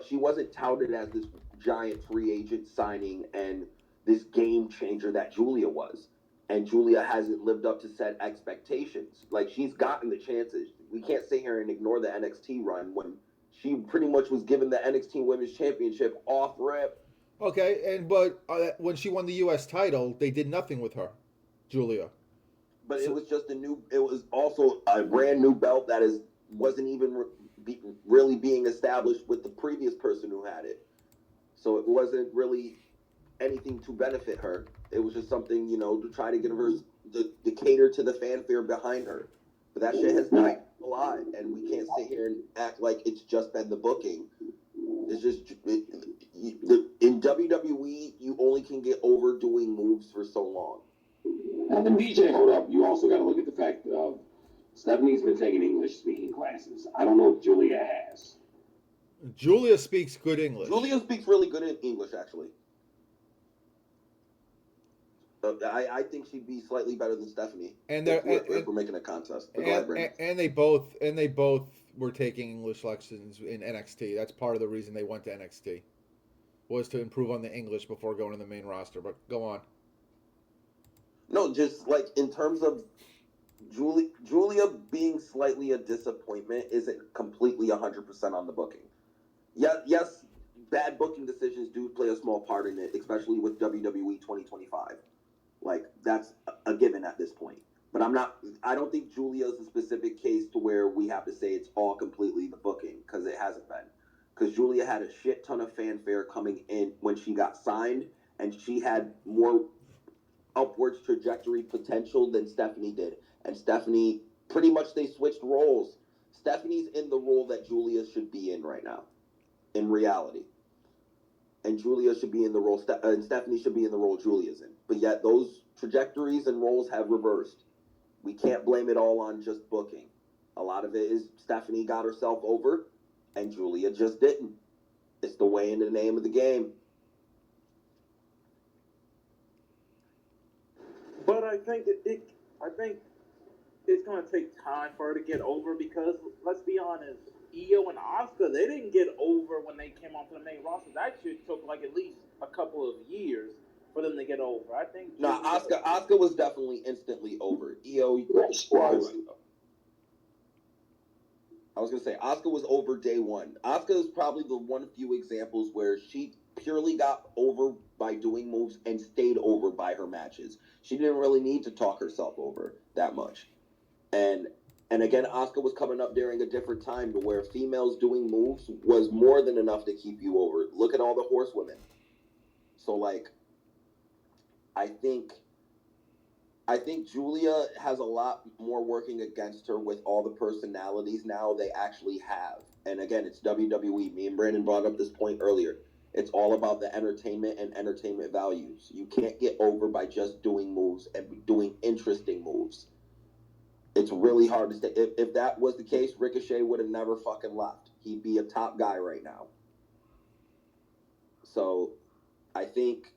She wasn't touted as this giant free agent signing and this game changer that Julia was. And Julia hasn't lived up to set expectations. Like, she's gotten the chances. We can't sit here and ignore the NXT run when she pretty much was given the NXT Women's Championship off rip. Okay, but when she won the U.S. title, they did nothing with her, Julia. But it was just it was also a brand new belt that wasn't even really being established with the previous person who had it. So it wasn't really anything to benefit her. It was just something, to try to get her to cater to the fanfare behind her. But that shit has died a lot, and we can't sit here and act like it's just been the booking. It's just in WWE, you only can get over doing moves for so long. And then DJ, hold up. You also got to look at the fact of Stephanie's been taking English speaking classes. I don't know if Julia has. Julia speaks good English. Julia speaks really good in English, actually. I think she'd be slightly better than Stephanie. And if we're making a contest. And they both were taking English lessons in NXT. That's part of the reason they went to NXT, was to improve on the English before going to the main roster. But go on. No, just like in terms of Julia being slightly a disappointment isn't completely 100% on the booking. Yes, bad booking decisions do play a small part in it, especially with WWE 2025. Like, that's a given at this point. But I don't think Julia's a specific case to where we have to say it's all completely the booking, because it hasn't been. Because Julia had a shit ton of fanfare coming in when she got signed, and she had more upwards trajectory potential than Stephanie did. And Stephanie, pretty much they switched roles. Stephanie's in the role that Julia should be in right now, in reality. And Julia should be in the role, and Stephanie should be in the role Julia's in. But yet those trajectories and roles have reversed. We can't blame it all on just booking. A lot of it is Stephanie got herself over, and Julia just didn't. It's the way and the name of the game. But I think it's going to take time for her to get over, because let's be honest, Io and Asuka, they didn't get over when they came onto the main roster. That shit took like at least a couple of years for them to get over. I think. No, Oscar was definitely instantly over. EO Yes, was. I was gonna say Oscar was over day one. Oscar is probably the one few examples where she purely got over by doing moves and stayed over by her matches. She didn't really need to talk herself over that much. And again, Oscar was coming up during a different time to where females doing moves was more than enough to keep you over. Look at all the horsewomen. So like, I think Julia has a lot more working against her with all the personalities now they actually have. And again, it's WWE. Me and Brandon brought up this point earlier. It's all about the entertainment and entertainment values. You can't get over by just doing moves and doing interesting moves. It's really hard to stay. If that was the case, Ricochet would have never fucking left. He'd be a top guy right now. So I think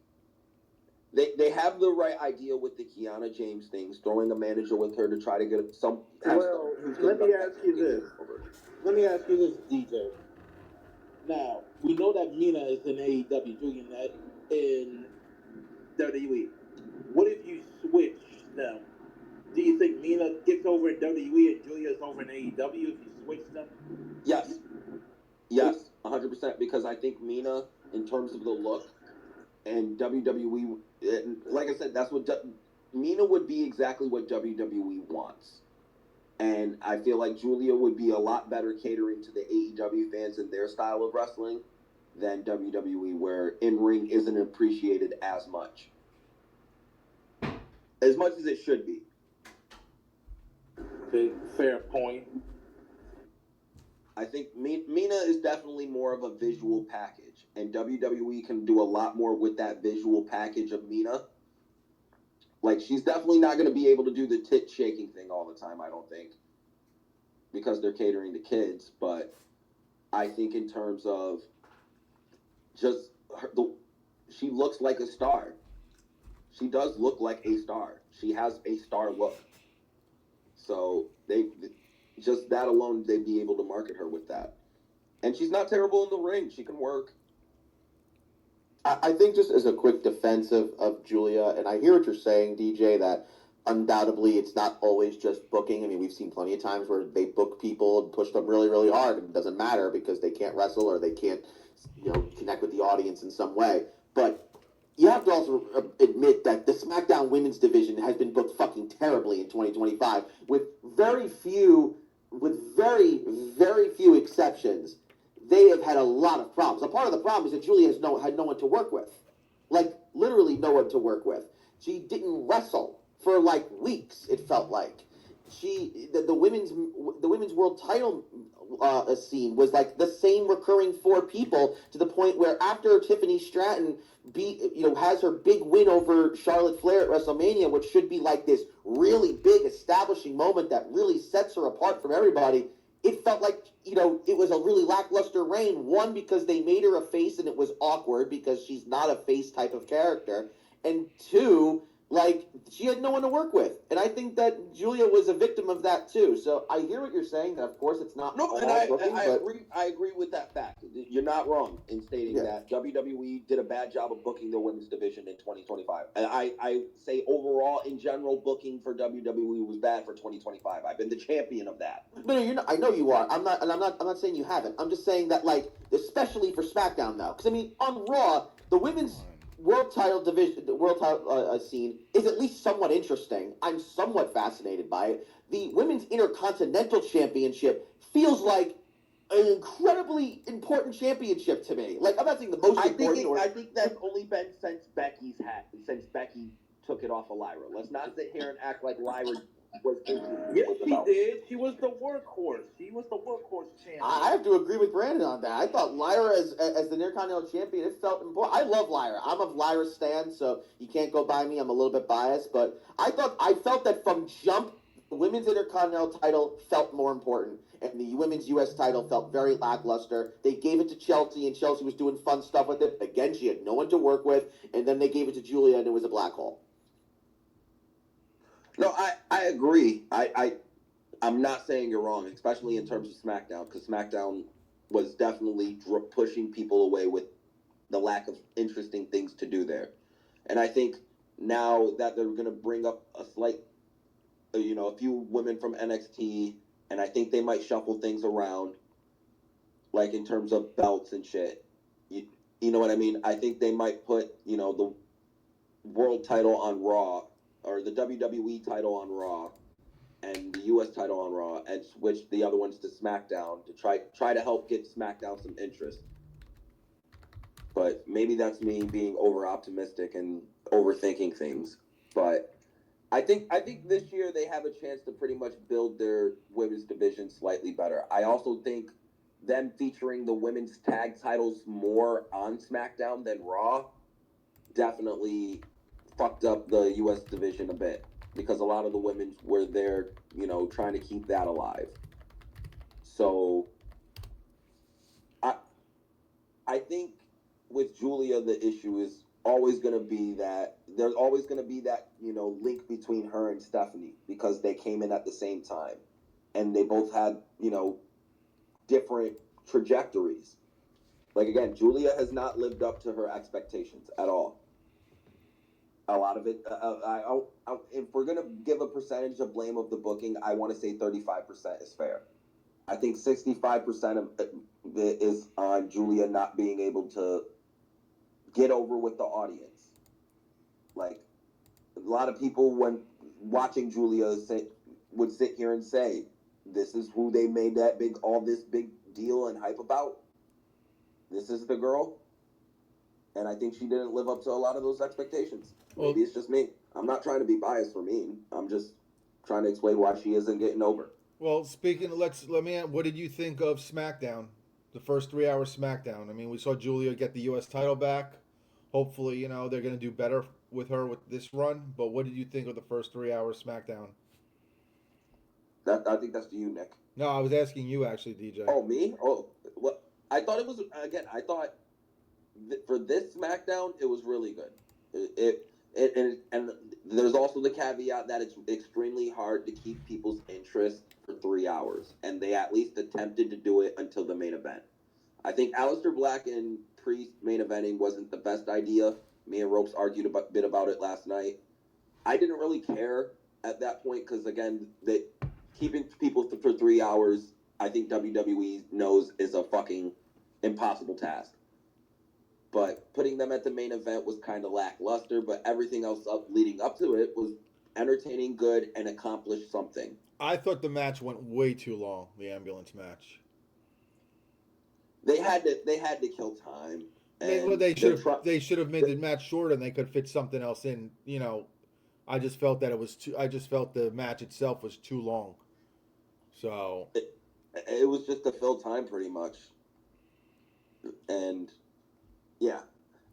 they have the right idea with the Kiana James things, throwing a manager with her to try to get some. Well, let me ask you this. Let me ask you this, DJ. Now, we know that Mina is in AEW, doing that in WWE. What if you switch them? Do you think Mina gets over in WWE and Julia's over in AEW if you switch them? Yes, 100%. Because I think Mina, in terms of the look, and WWE, like I said, that's what Mina would be exactly what WWE wants. And I feel like Julia would be a lot better catering to the AEW fans and their style of wrestling than WWE, where in-ring isn't appreciated as much as it should be. Okay, fair point. I think Mina is definitely more of a visual package, and WWE can do a lot more with that visual package of Mina. Like, she's definitely not going to be able to do the tit shaking thing all the time, I don't think, because they're catering to kids. But I think in terms of just she looks like a star. She does look like a star. She has a star look. So they just that alone, they'd be able to market her with that. And she's not terrible in the ring. She can work. I think just as a quick defense of Julia, and I hear what you're saying, DJ, that undoubtedly it's not always just booking. I mean, we've seen plenty of times where they book people and push them really, really hard, and it doesn't matter because they can't wrestle or they can't, connect with the audience in some way. But you have to also admit that the SmackDown Women's Division has been booked fucking terribly in 2025, with very, very few exceptions. They have had a lot of problems. A part of the problem is that Julia had no one to work with. Like, literally no one to work with. She didn't wrestle for, like, weeks, it felt like. The women's world title scene was, like, the same recurring four people, to the point where after Tiffany Stratton has her big win over Charlotte Flair at WrestleMania, which should be, like, this really big establishing moment that really sets her apart from everybody, it felt like, it was a really lackluster reign. One, because they made her a face and it was awkward because she's not a face type of character. And two, like, she had no one to work with. And I think that Julia was a victim of that too. So I hear what you're saying. That of course it's not No, all and I but agree. I agree with that fact. You're not wrong in stating that WWE did a bad job of booking the women's division in 2025. And I say overall, in general, booking for WWE was bad for 2025. I've been the champion of that. No, you're not. I know you are. I'm not saying you haven't. I'm just saying that, like, especially for SmackDown though, because I mean, on Raw, the women's world title division, the world title scene is at least somewhat interesting. I'm somewhat fascinated by it. The women's Intercontinental Championship feels like an incredibly important championship to me. Like, I'm not saying the most important. I think that's only been since Becky took it off of Lyra. Let's not sit here and act like Lyra was. Yes, she did. She was the workhorse. She was the workhorse champion. I have to agree with Brandon on that. I thought Lyra as the Intercontinental Champion, it felt important. I love Lyra. I'm a Lyra stan, so you can't go by me. I'm a little bit biased, but I felt that from jump, the women's Intercontinental title felt more important, and the women's U.S. title felt very lackluster. They gave it to Chelsea, and Chelsea was doing fun stuff with it. Again, she had no one to work with, and then they gave it to Julia, and it was a black hole. No, I agree. I'm not saying you're wrong, especially in terms of SmackDown, because SmackDown was definitely pushing people away with the lack of interesting things to do there. And I think now that they're going to bring up a slight, a few women from NXT, and I think they might shuffle things around, like in terms of belts and shit. You know what I mean? I think they might put, the world title on Raw, or the WWE title on Raw, and the US title on Raw, and switch the other ones to SmackDown to try to help get SmackDown some interest. But maybe that's me being over optimistic and overthinking things. But I think this year they have a chance to pretty much build their women's division slightly better. I also think them featuring the women's tag titles more on SmackDown than Raw definitely fucked up the US division a bit, because a lot of the women were there, trying to keep that alive. So I think with Julia, the issue is always going to be that there's always going to be that, link between her and Stephanie, because they came in at the same time and they both had, different trajectories. Like, again, Julia has not lived up to her expectations at all. A lot of it, if we're going to give a percentage of blame of the booking, I want to say 35% is fair. I think 65% of it is on Julia not being able to get over with the audience. Like, a lot of people, when watching Julia, would sit here and say, this is who they made all this big deal and hype about. This is the girl. And I think she didn't live up to a lot of those expectations. Maybe it's just me. I'm not trying to be biased or mean. I'm just trying to explain why she isn't getting over. Well, what did you think of SmackDown? The first 3 hour SmackDown. I mean, we saw Julia get the US title back. Hopefully, they're going to do better with her with this run. But what did you think of the first 3 hour SmackDown? I think that's to you, Nick. No, I was asking you actually, DJ. Oh, me? Oh, well, I thought it was, again, for this SmackDown, it was really good. And there's also the caveat that it's extremely hard to keep people's interest for 3 hours, and they at least attempted to do it until the main event. I think Aleister Black and Priest main eventing wasn't the best idea. Me and Ropes argued a bit about it last night. I didn't really care at that point because, again, keeping people for 3 hours, I think WWE knows is a fucking impossible task. But putting them at the main event was kind of lackluster, but everything else leading up to it was entertaining, good, and accomplished something. I thought the match went way too long, the ambulance match. They had to kill time. They should have made the match shorter and they could fit something else in. I just felt that I just felt the match itself was too long. So it was just to fill time pretty much. And yeah,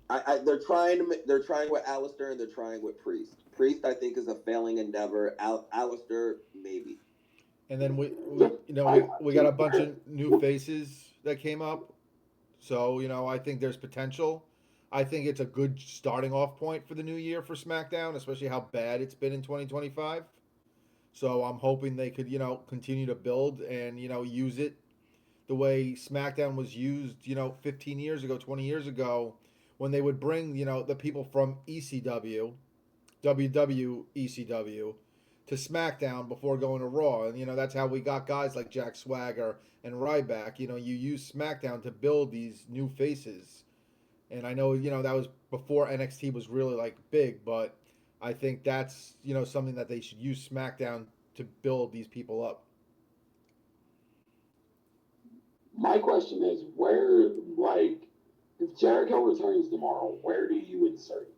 they're trying with Aleister and they're trying with Priest. Priest, I think, is a failing endeavor. Aleister, maybe. And then we got a bunch of new faces that came up. So, I think there's potential. I think it's a good starting off point for the new year for SmackDown, especially how bad it's been in 2025. So I'm hoping they could, continue to build and, use it the way SmackDown was used, 15 years ago, 20 years ago, when they would bring, the people from ECW, ECW, to SmackDown before going to Raw. And, that's how we got guys like Jack Swagger and Ryback. You use SmackDown to build these new faces. And I know, that was before NXT was really, big, but I think that's, something that they should use SmackDown to build these people up. My question is, if Jericho returns tomorrow, where do you insert him?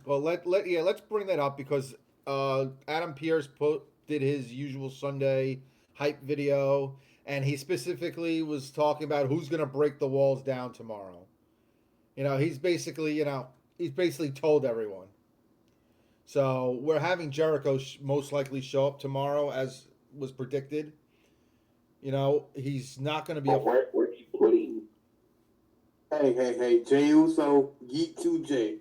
Well, let's bring that up because Adam Pearce did his usual Sunday hype video, and he specifically was talking about who's going to break the walls down tomorrow. He's basically told everyone. So we're having Jericho most likely show up tomorrow, as was predicted. He's not going to be where are you putting? Hey, Jey Uso, Yeet 2J.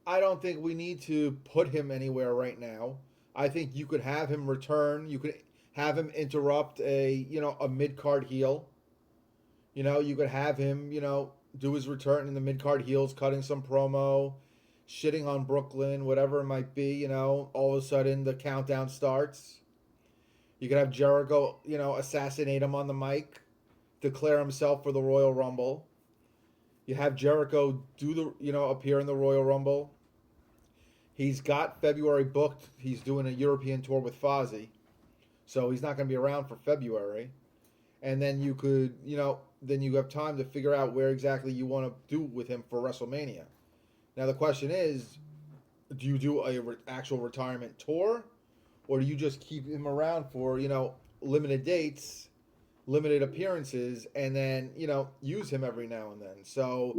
I don't think we need to put him anywhere right now. I think you could have him return. You could have him interrupt a mid-card heel. You could have him, do his return in the mid-card heels, cutting some promo. shitting on Brooklyn, whatever it might be, all of a sudden the countdown starts. You could have Jericho, assassinate him on the mic, declare himself for the Royal Rumble. You have Jericho do appear in the Royal Rumble. He's got February booked. He's doing a European tour with Fozzy. So he's not going to be around for February. And then you could, then you have time to figure out where exactly you want to do with him for WrestleMania. Now the question is, do you do a actual retirement tour, or do you just keep him around for limited dates, limited appearances, and then use him every now and then? So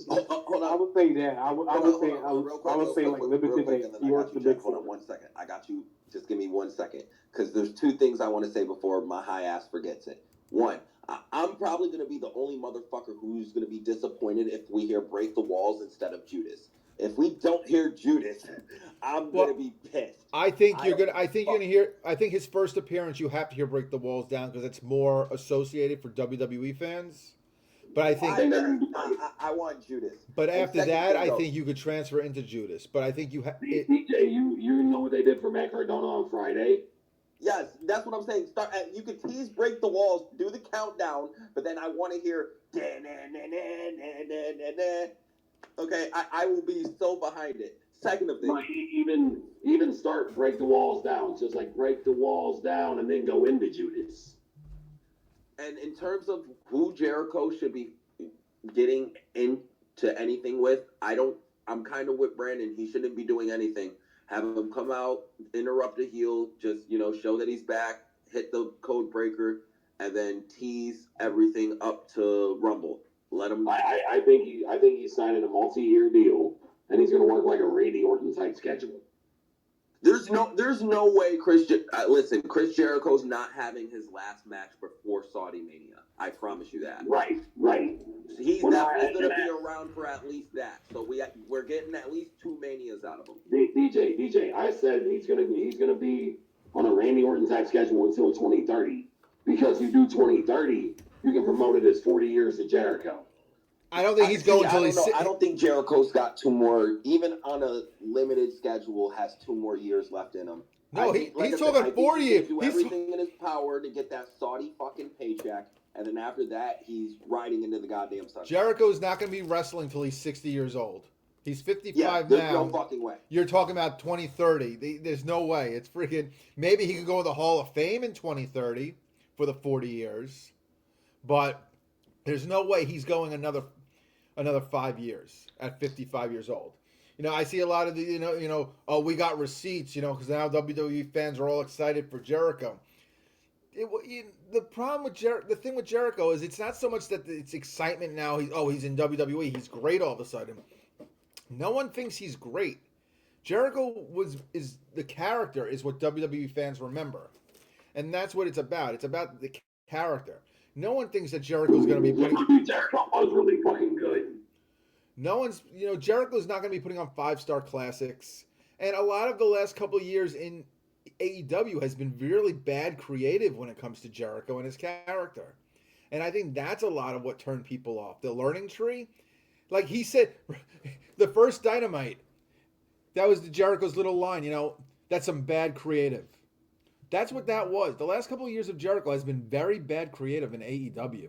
Hold on. I would say that. I would say like limited dates. And then I got you, Jeff. Hold on 1 second. I got you. Just give me 1 second, because there's two things I want to say before my high ass forgets it. One, I'm probably going to be the only motherfucker who's going to be disappointed if we hear "Break the Walls" instead of Judas. If we don't hear Judas, I'm going to be pissed. I think you're gonna hear. I think his first appearance, you have to hear "Break the Walls Down" because it's more associated for WWE fans. But I think I want Judas. But after that, I think you could transfer into Judas. But I think you have. DJ, you know what they did for Matt Cardona on Friday? Yes, that's what I'm saying. You could tease "Break the Walls," do the countdown, but then I want to hear. Okay, I will be so behind it. Second of things, even start "Break the Walls Down," just like "Break the Walls Down" and then go into Judas. and in terms of who Jericho should be getting into anything with, I'm kind of with Brandon. He shouldn't be doing anything. Have him come out, interrupt a heel, just show that he's back, hit the code breaker, and then tease everything up to Rumble. Let him. I think he's signing a multi-year deal, and he's going to work like a Randy Orton type schedule. There's no way Chris Jericho's not having his last match before Saudi Mania. I promise you that. Right. He's definitely going to be around for at least that. So we're getting at least 2 Manias out of him. DJ, I said he's gonna be on a Randy Orton type schedule until 2030, because you do 2030, you can promote it as 40 years to Jericho. I don't think he's going until he's. I don't think Jericho's got 2 more, even on a limited schedule, has 2 more years left in him. No, he's talking 4 years. He'll do everything in his power to get that Saudi fucking paycheck, and then after that, he's riding into the goddamn sunset. Jericho's not going to be wrestling until he's 60 years old. He's 55 now. There's no fucking way. You're talking about 2030. There's no way. It's freaking. Maybe he could go to the Hall of Fame in 2030 for the 40 years, but there's no way he's going another 5 years at 55 years old. I see a lot of the, we got receipts, because now WWE fans are all excited for Jericho. The problem with the thing with Jericho is it's not so much that it's excitement now. He's in WWE. He's great all of a sudden. No one thinks he's great. Jericho is the character is what WWE fans remember, and that's what it's about. It's about the character. No one thinks that Jericho's going to be putting. Jericho was really fucking good. No one's, Jericho's not going to be putting on 5-star classics, and a lot of the last couple of years in AEW has been really bad creative when it comes to Jericho and his character, and I think that's a lot of what turned people off. The learning tree, like he said, the first Dynamite, that was the Jericho's little line. That's some bad creative. That's what that was. The last couple of years of Jericho has been very bad creative in AEW.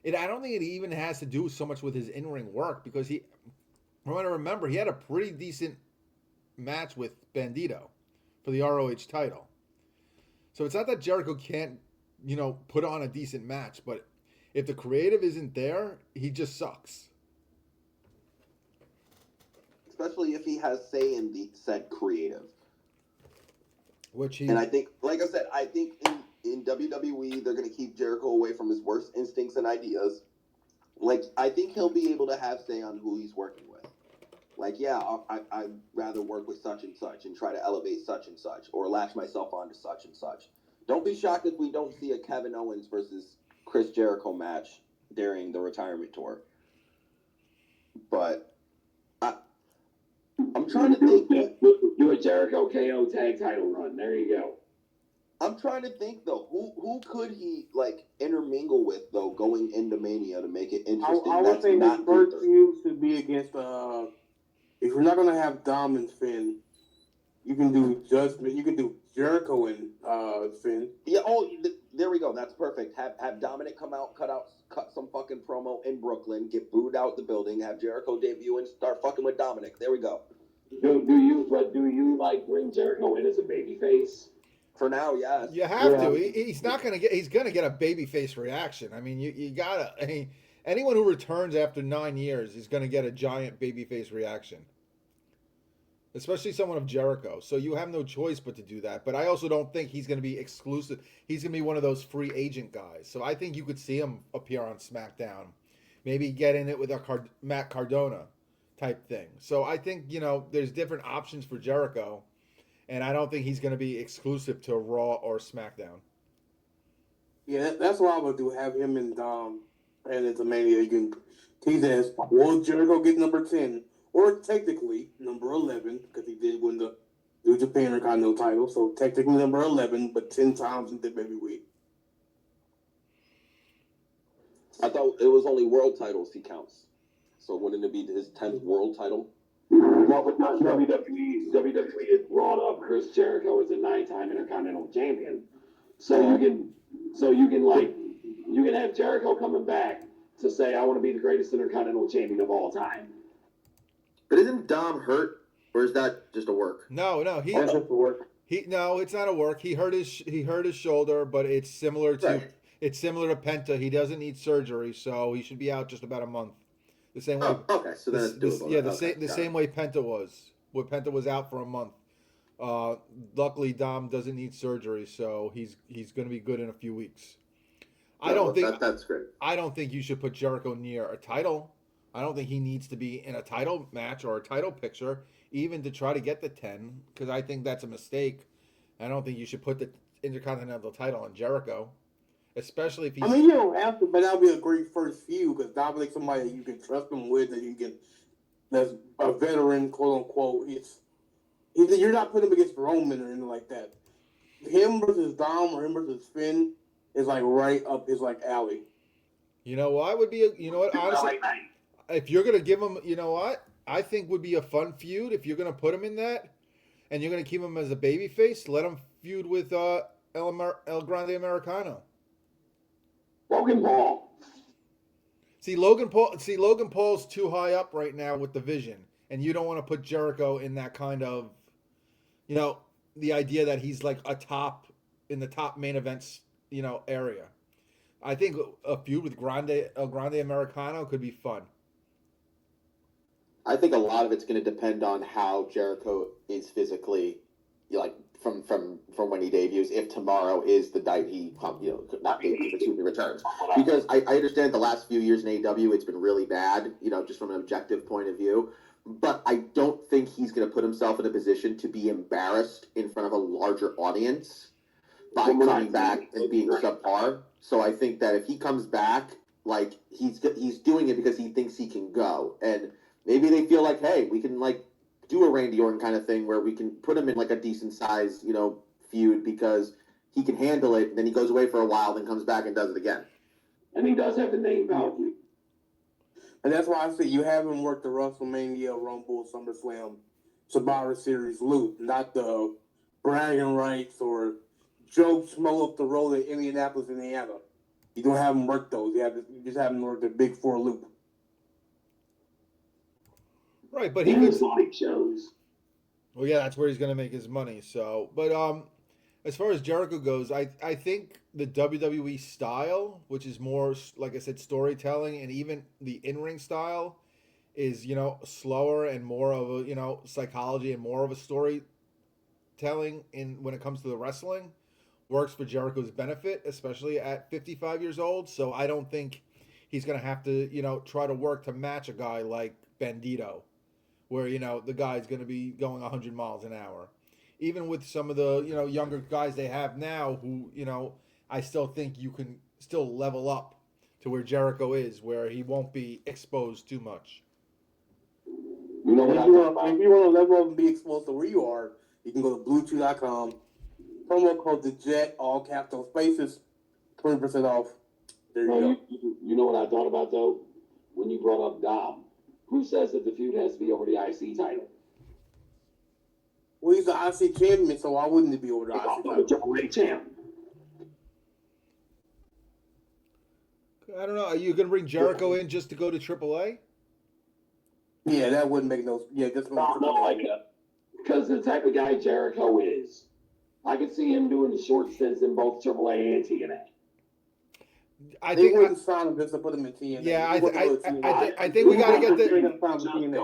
I don't think it even has to do so much with his in-ring work, because he had a pretty decent match with Bandito for the ROH title. So it's not that Jericho can't, put on a decent match, but if the creative isn't there, he just sucks. Especially if he has say in the said creative. And I think, like I said, in WWE, they're going to keep Jericho away from his worst instincts and ideas. Like, I think he'll be able to have say on who he's working with. Like, I'd rather work with such and such and try to elevate such and such, or latch myself onto such and such. Don't be shocked if we don't see a Kevin Owens versus Chris Jericho match during the retirement tour. But I'm trying to think. Do a Jericho KO tag title run. There you go. I'm trying to think though. Who could he intermingle with though going into Mania to make it interesting? I would say his first feud should be against if you're not gonna have Dom and Finn, you can do Judgment. You can do Jericho and Finn. Yeah. There we go. That's perfect. Have Dominic come out, cut some fucking promo in Brooklyn, get booed out the building, have Jericho debut, and start fucking with Dominic. There we go. Do you like bring Jericho in as a babyface? For now, yes. You have to. He's not gonna get. He's gonna get a babyface reaction. I mean, you gotta. I mean, anyone who returns after 9 years is gonna get a giant babyface reaction. Especially someone of Jericho. So you have no choice but to do that. But I also don't think he's gonna be exclusive. He's gonna be one of those free agent guys. So I think you could see him appear on SmackDown, maybe get in it with a Matt Cardona type thing. So I think there's different options for Jericho. And I don't think he's going to be exclusive to Raw or SmackDown. Yeah, that's what I would do. Have him and Dom and it's a Mania. You can tease as, will Jericho get number 10? Or technically number 11, because he did win the New Japan Intercontinental title. So technically number 11, but 10 times in the WWE. I thought it was only world titles he counts. So wouldn't it be his 10th world title? Well, with WWE has brought up Chris Jericho as a 9-time Intercontinental Champion, so you can have Jericho coming back to say, I want to be the greatest Intercontinental Champion of all time. But isn't Dom hurt, or is that just a work? No, That's just a work. No, it's not a work. He hurt his shoulder, but it's similar to Penta. He doesn't need surgery, so he should be out just about a month. The same way. Oh, okay, so then it's doable. Yeah, the same way Penta was. Where Penta was out for a month. Luckily, Dom doesn't need surgery, so he's going to be good in a few weeks. That's great. I don't think you should put Jericho near a title. I don't think he needs to be in a title match or a title picture, even to try to get the 10, because I think that's a mistake. I don't think you should put the Intercontinental title on Jericho. Especially if he's... I mean, you don't have to, but that would be a great first feud because Dominic's somebody that you can trust him with, that you can, that's a veteran, quote unquote. You're not putting him against Roman or anything like that. Him versus Dom or him versus Finn is like right up his like alley. You know what would be? Honestly, if you're gonna give him, I think would be a fun feud if you're gonna put him in that, and you're gonna keep him as a babyface. Let him feud with El Grande Americano. Logan Paul. See, Logan Paul's too high up right now with the Vision, and you don't want to put Jericho in that kind of, the idea that he's like in the top main events, area. I think a feud with El Grande Americano could be fun. I think a lot of it's going to depend on how Jericho is physically, like from when he debuts. If tomorrow is the night he, not debuts, but returns, because I understand the last few years in AEW it's been really bad, just from an objective point of view. But I don't think he's going to put himself in a position to be embarrassed in front of a larger audience by coming back and being subpar. So I think that if he comes back, like he's doing it because he thinks he can go, and maybe they feel like, hey, we can like do a Randy Orton kind of thing where we can put him in like a decent size, feud because he can handle it. And then he goes away for a while, then comes back and does it again. And he does have the name value. And that's why I say you have him work the WrestleMania, Rumble, SummerSlam, Survivor Series loop, not the bragging rights or Joe Schmo up the road in Indianapolis, Indiana. You don't have him work those. You just have him work the Big Four loop. Right, but he could Sonic shows. Well, yeah, that's where he's going to make his money. So, but as far as Jericho goes, I think the WWE style, which is more, like I said, storytelling, and even the in-ring style is, slower and more of a, psychology and more of a storytelling when it comes to the wrestling, works for Jericho's benefit, especially at 55 years old. So I don't think he's going to have to, try to work to match a guy like Bandito, where, the guy's going to be going 100 miles an hour. Even with some of the, younger guys they have now who, I still think you can still level up to where Jericho is, where he won't be exposed too much. If you want to level up and be exposed to where you are, you can go to Bluetooth.com. Promo code the Jet, all capital spaces, 20% off. There you go. You know what I thought about though? When you brought up Dom, Who says that the feud has to be over the IC title? Well, he's the IC champion, so why wouldn't it be over the It's IC also the title? Triple A champ. I don't know. Are you going to bring Jericho in just to go to AAA? Yeah, that wouldn't make no. Yeah, just No, like because the type of guy Jericho is, I could see him doing short stints in both AAA and TNA. I they think. wouldn't sign him just to put him in TNA. Yeah, He I wouldn't go to TNA. think we got to get He's the. not just going there.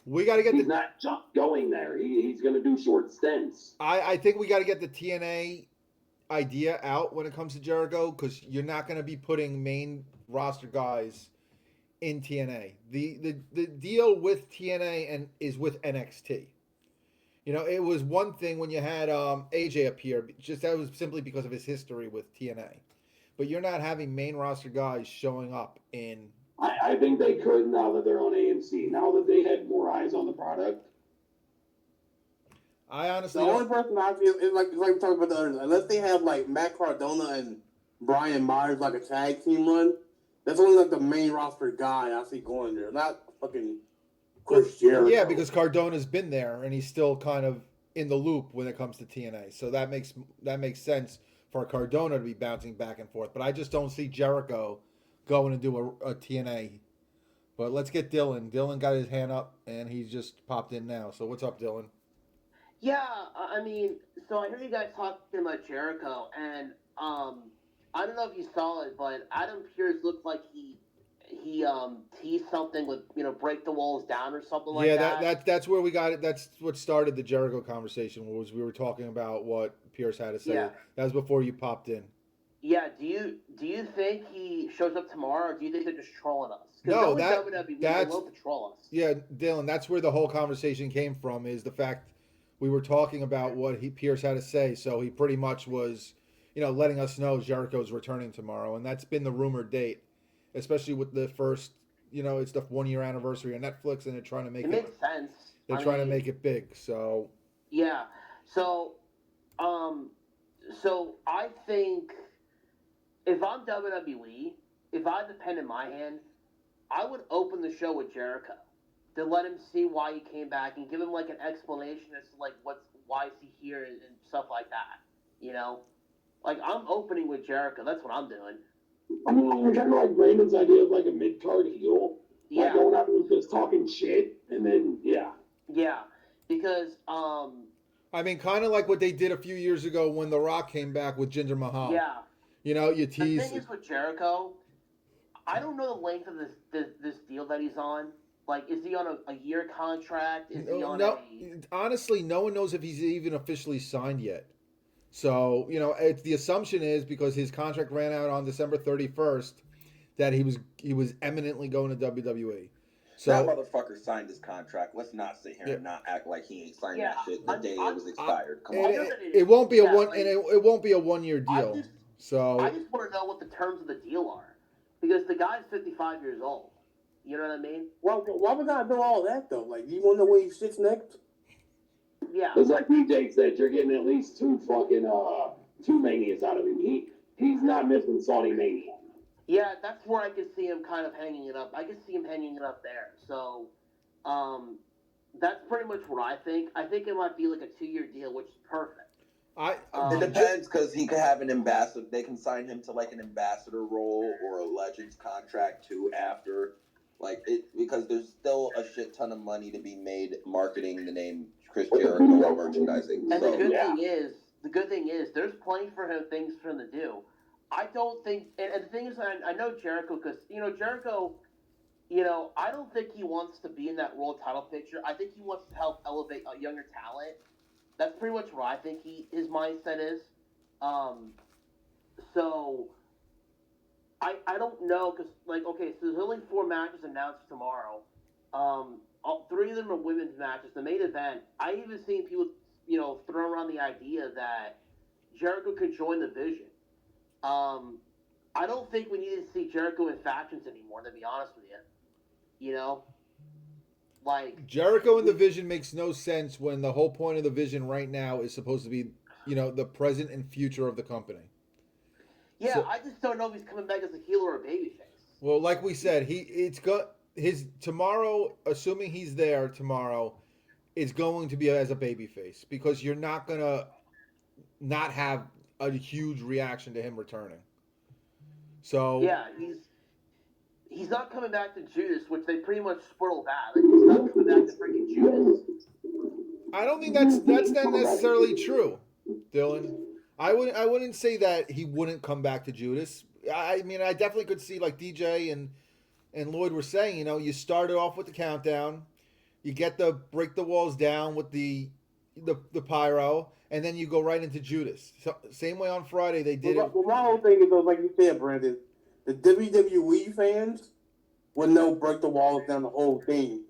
We got to get He's the. not just going there. He's going to do short stints. I think we got to get the TNA idea out when it comes to Jericho, because you're not going to be putting main roster guys in TNA. The deal with TNA and is with NXT. You know, it was one thing when you had AJ up here, just that was simply because of his history with TNA. But you're not having main roster guys showing up in. I think they could now that they're on AMC. Now that they had more eyes on the product. I honestly The only person I feel is like we talked about the others. Unless they have like Matt Cardona and Brian Myers like a tag team run, that's only like the main roster guy I see going there. Not fucking Chris Jericho. Yeah, because Cardona's been there and he's still kind of in the loop when it comes to TNA. So that makes sense for Cardona to be bouncing back and forth. But I just don't see Jericho going to do a TNA. But let's get Dylan. Dylan got his hand up and he's just popped in now. So what's up, Dylan? Yeah, I mean, so I heard you guys talking about Jericho, and I don't know if you saw it, but Adam Pearce looked like he teased something with, break the walls down or something like that. Yeah, that's where we got it. That's what started the Jericho conversation. Was we were talking about what Pierce had to say. Yeah. That was before you popped in. Yeah, do you think he shows up tomorrow, or do you think they're just trolling us? 'Cause No, WWE, they love to troll us. Yeah, Dylan, that's where the whole conversation came from. Is the fact we were talking about what Pierce had to say. So he pretty much was, letting us know Jericho's returning tomorrow, and that's been the rumored date, especially with the first. It's the 1-year anniversary of Netflix, and they're trying to make it. Makes sense. They're trying to make it big. So. Yeah. So I think if I'm WWE, if I had the pen in my hand, I would open the show with Jericho to let him see why he came back and give him like an explanation as to like why is he here and stuff like that. Like I'm opening with Jericho. That's what I'm doing. I mean, kind of like Brandon's idea of like a mid-card heel. Yeah. Like going out and just talking shit, and then, yeah. Yeah, because, I mean, kind of like what they did a few years ago when The Rock came back with Jinder Mahal. yeah. You tease. The thing is with Jericho, I don't know the length of this deal that he's on. Like, is he on a year contract? Is he on honestly, no one knows if he's even officially signed yet. So, it's the assumption is because his contract ran out on December 31st that he was eminently going to WWE. So that motherfucker signed his contract. Let's not sit here and not act like he ain't signed that shit the day it was expired. Come on. It won't be it won't be a 1-year deal. I just want to know what the terms of the deal are, because the guy's 55 years old. You know what I mean? Why would I know all that though? Like, you want to know where he sits next? Yeah. It's like DJ said, you're getting at least two manias out of him. He's not missing Saudi Mania. Yeah, that's where I could see him kind of hanging it up. I could see him hanging it up there. So, that's pretty much what I think. I think it might be like a 2-year deal, which is perfect. It depends, because he could have an ambassador. They can sign him to like an ambassador role or a Legends contract too after, because there's still a shit ton of money to be made marketing the name Chris Jericho and merchandising. And the good thing is, there's plenty things for him to do. I don't think, and the thing is, I know Jericho because Jericho. I don't think he wants to be in that world title picture. I think he wants to help elevate a younger talent. That's pretty much what I think his mindset is. So I don't know, because so there's only 4 matches announced tomorrow. 3 of them are women's matches. The main event, I even seen people throw around the idea that Jericho could join the Vision. I don't think we need to see Jericho in factions anymore, to be honest with you. Jericho in the Vision makes no sense when the whole point of the Vision right now is supposed to be, the present and future of the company. Yeah, so, I just don't know if he's coming back as a heel or a babyface. Well, like we said, his tomorrow, assuming he's there tomorrow, is going to be as a babyface because you're not gonna not have a huge reaction to him returning. So Yeah, he's not coming back to Judas, which they pretty much spoiled that. Like he's not coming back to freaking Judas. I don't think that's not necessarily true, Dylan. I wouldn't say that he wouldn't come back to Judas. I mean, I definitely could see like DJ and Lloyd were saying. You know, you started off with the countdown, you get the break the walls down with the pyro, and then you go right into Judas. So, same way on Friday they did it. Well, my whole thing is, though, like you said, Brandon, the WWE fans would know break the walls down the whole thing.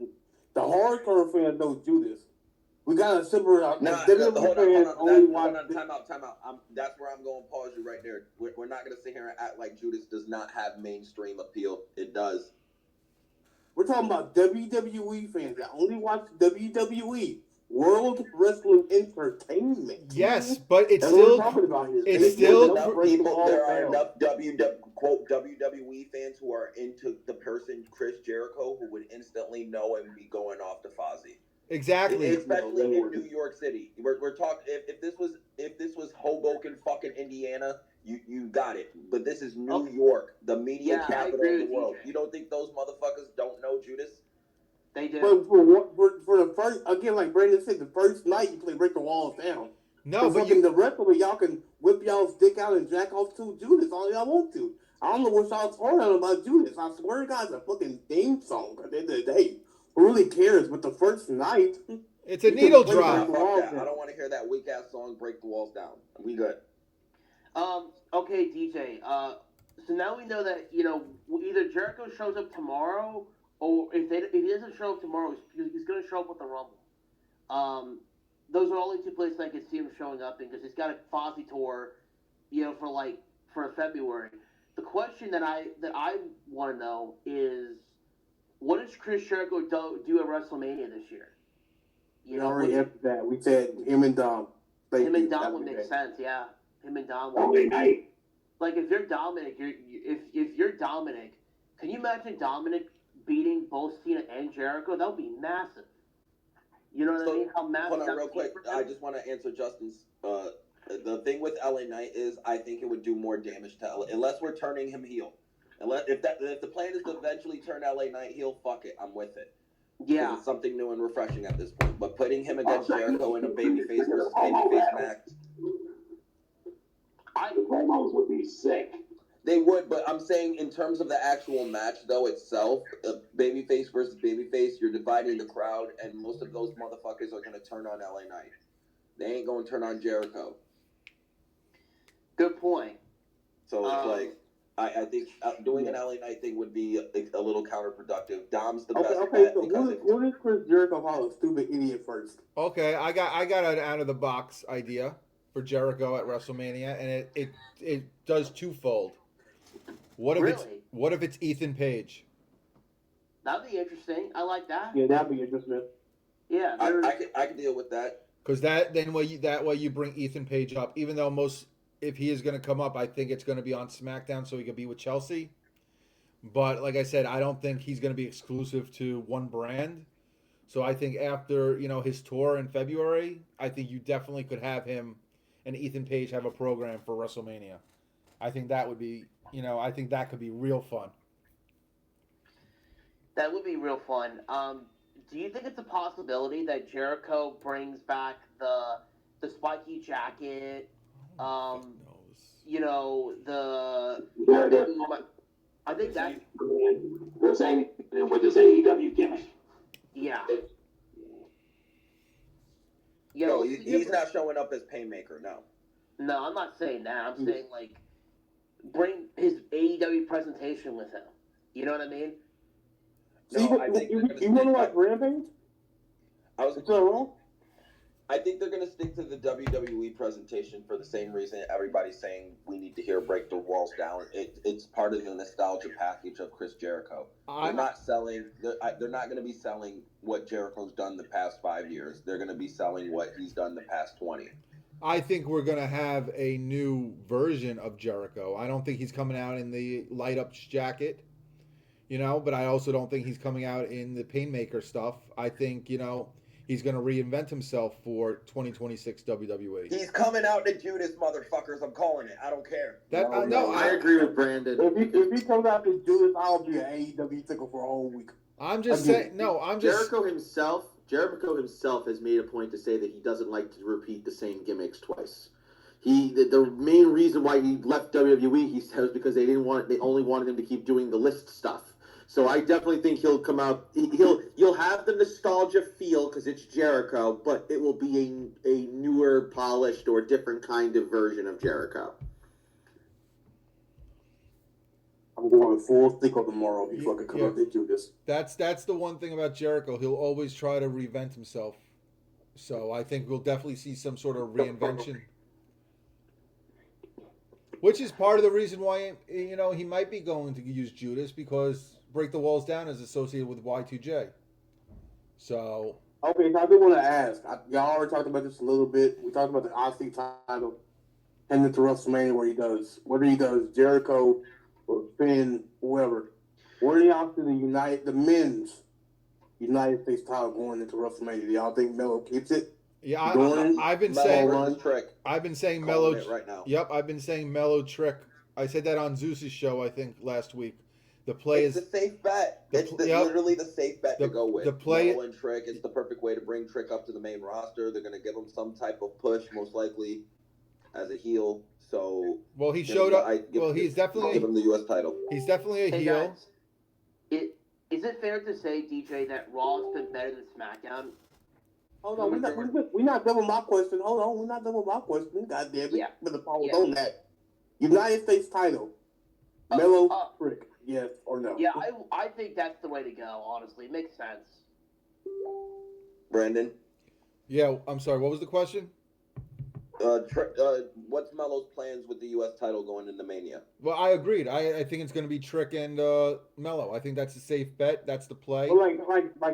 The hardcore fans know Judas. We gotta separate out. Nah, WWE fans only watch. time out. That's where I'm going to pause you right there. We're not going to sit here and act like Judas does not have mainstream appeal. It does. We're talking about WWE fans that only watch WWE, World Wrestling Entertainment. Yes, but it's That's what we're still talking about here. it's They still know break the walls There are down. enough WWE fans who are into the person Chris Jericho who would instantly know and be going off to Fozzy. exactly. Especially in New York City. We're talking if this was Hoboken, fucking Indiana, you got it. But this is New York, the media Yeah, I capital agree of the with world. DJ. You don't think those motherfuckers don't know Judas? They do. But for the first, again, like Brandon said, the first night you play break the walls down. No, but the rest of it, y'all can whip y'all's dick out and jack off to Judas all y'all want to. I don't know what y'all talking about Judas. I swear to God, it's a fucking theme song at the end of the day. Who really cares? But the first night, it's a needle play drop. Break the Walls I Down. don't want to hear that weak ass song "Break the Walls Down." We good. Okay, DJ. So now we know that either Jericho shows up tomorrow, or if he doesn't show up tomorrow, he's going to show up with the Rumble. Those are only two places I could see him showing up in because he's got a Fozzy tour, for February. The question that I want to know is, what does Chris Jericho do at WrestleMania this year? We already answered that. We said him and Dom. Him and Dom would make sense, yeah. Him and Dom would. Monday night. Like if you're Dominic, if you're Dominic, can you imagine Dominic beating both Cena and Jericho? That would be massive. You know what I mean? How massive? Hold on, that real would be quick. for him? I just want to answer Justin's. The thing with LA Knight is, I think it would do more damage to LA unless we're turning him heel. If the plan is to eventually turn LA Knight heel, fuck it, I'm with it. Yeah. It's something new and refreshing at this point. But putting him against Jericho in a babyface versus babyface match, The promos would be sick. they would. But I'm saying in terms of the actual match though itself, babyface versus babyface, you're dividing the crowd, and most of those motherfuckers are gonna turn on LA Knight. They ain't gonna turn on Jericho. Good point. So it's like, I think doing an LA Knight thing would be a little counterproductive. Dom's the best Okay, bet so because who did Chris Jericho call a stupid idiot first? Okay, I got an out of the box idea for Jericho at WrestleMania, and it does twofold. What if it's Ethan Page? That'd be interesting. I like that. Yeah, that'd be interesting. Yeah. I can deal with that. Because that way you bring Ethan Page up, even though if he is going to come up, I think it's going to be on SmackDown so he could be with Chelsea. But like I said, I don't think he's going to be exclusive to one brand. So I think after his tour in February, I think you definitely could have him and Ethan Page have a program for WrestleMania. I think that would be I think that could be real fun. That would be real fun. Do you think it's a possibility that Jericho brings back the spiky jacket? I think that. The same with this AEW gimmick. Yeah. No, he's not showing up as Painmaker. No. No, I'm not saying that. I'm saying bring his AEW presentation with him. You know what I mean? No, I think you want to watch Rampage? I think they're going to stick to the WWE presentation for the same reason everybody's saying we need to hear Break the Walls Down. It's part of the nostalgia package of Chris Jericho. They're not going to be selling what Jericho's done the past 5 years. They're going to be selling what he's done the past 20. I think we're going to have a new version of Jericho. I don't think he's coming out in the light up jacket. But I also don't think he's coming out in the Painmaker stuff. I think, he's going to reinvent himself for 2026 WWE. He's coming out to Judas, motherfuckers. I'm calling it. I don't care. I agree with Brandon. If he comes out to Judas, I'll be an AEW tickle for a whole week. I'm just saying. No, I'm just. Jericho himself has made a point to say that he doesn't like to repeat the same gimmicks twice. The main reason why he left WWE, he said, was because they only wanted him to keep doing the list stuff. So I definitely think he'll come out. You'll have the nostalgia feel because it's Jericho, but it will be a newer, polished, or different kind of version of Jericho. I'm going full thickle tomorrow before I can come up to Judas. That's the one thing about Jericho. He'll always try to reinvent himself. So I think we'll definitely see some sort of reinvention. Which is part of the reason why, he might be going to use Judas, because Break the Walls Down is associated with Y2J. So. Okay, so I do want to ask. Y'all already talked about this a little bit. We talked about the IC title heading to WrestleMania whether he does Jericho or Finn, whoever. Where do y'all see the men's United States title going into WrestleMania? Do y'all think Melo keeps it? Yeah, I've been saying Melo right now. Yep, I've been saying Melo Trick. I said that on Zeus's show, I think, last week. The play is the safe bet. It's literally the safe bet to go with. The play Melo and Trick. It's the perfect way to bring Trick up to the main roster. They're going to give him some type of push, most likely as a heel. So he showed up. He's definitely give him the U.S. title. He's definitely a heel. Guys, is it fair to say, DJ, that Raw's been better than SmackDown? Hold on, we're not done with my question. Hold on, we're not done with my question. God damn it. Yeah. But the pause on that. United States title. Melo, Trick. Yes or no? Yeah, I think that's the way to go, honestly. It makes sense. Brandon? Yeah, I'm sorry. What was the question? What's Melo's plans with the U.S. title going into Mania? Well, I agreed. I think it's going to be Trick and Melo. I think that's a safe bet. That's the play. Well,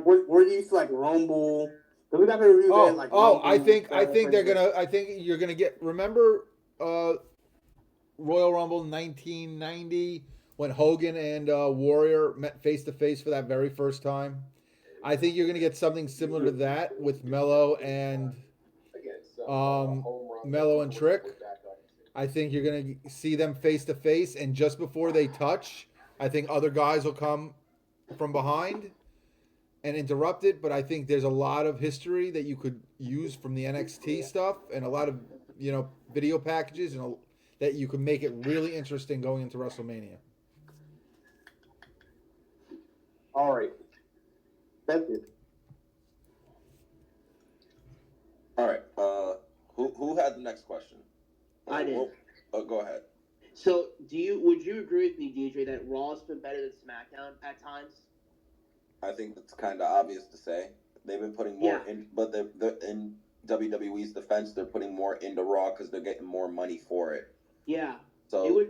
where do you see Rumble? We got to review that. Rumble, I think they're gonna. I think you're gonna get. Remember, Royal Rumble 1990 when Hogan and Warrior met face to face for that very first time. I think you're gonna get something similar to that with Melo and Trick. I think you're going to see them face to face, and just before they touch, I think other guys will come from behind and interrupt it. But I think there's a lot of history that you could use from the NXT stuff, and a lot of video packages, and that you could make it really interesting going into WrestleMania. All right, that's it. All right. Who had the next question? I did. Go ahead. So, would you agree with me, DJ, that Raw's been better than SmackDown at times? I think that's kind of obvious to say. They've been putting more in, but in WWE's defense, they're putting more into Raw because they're getting more money for it. Yeah. So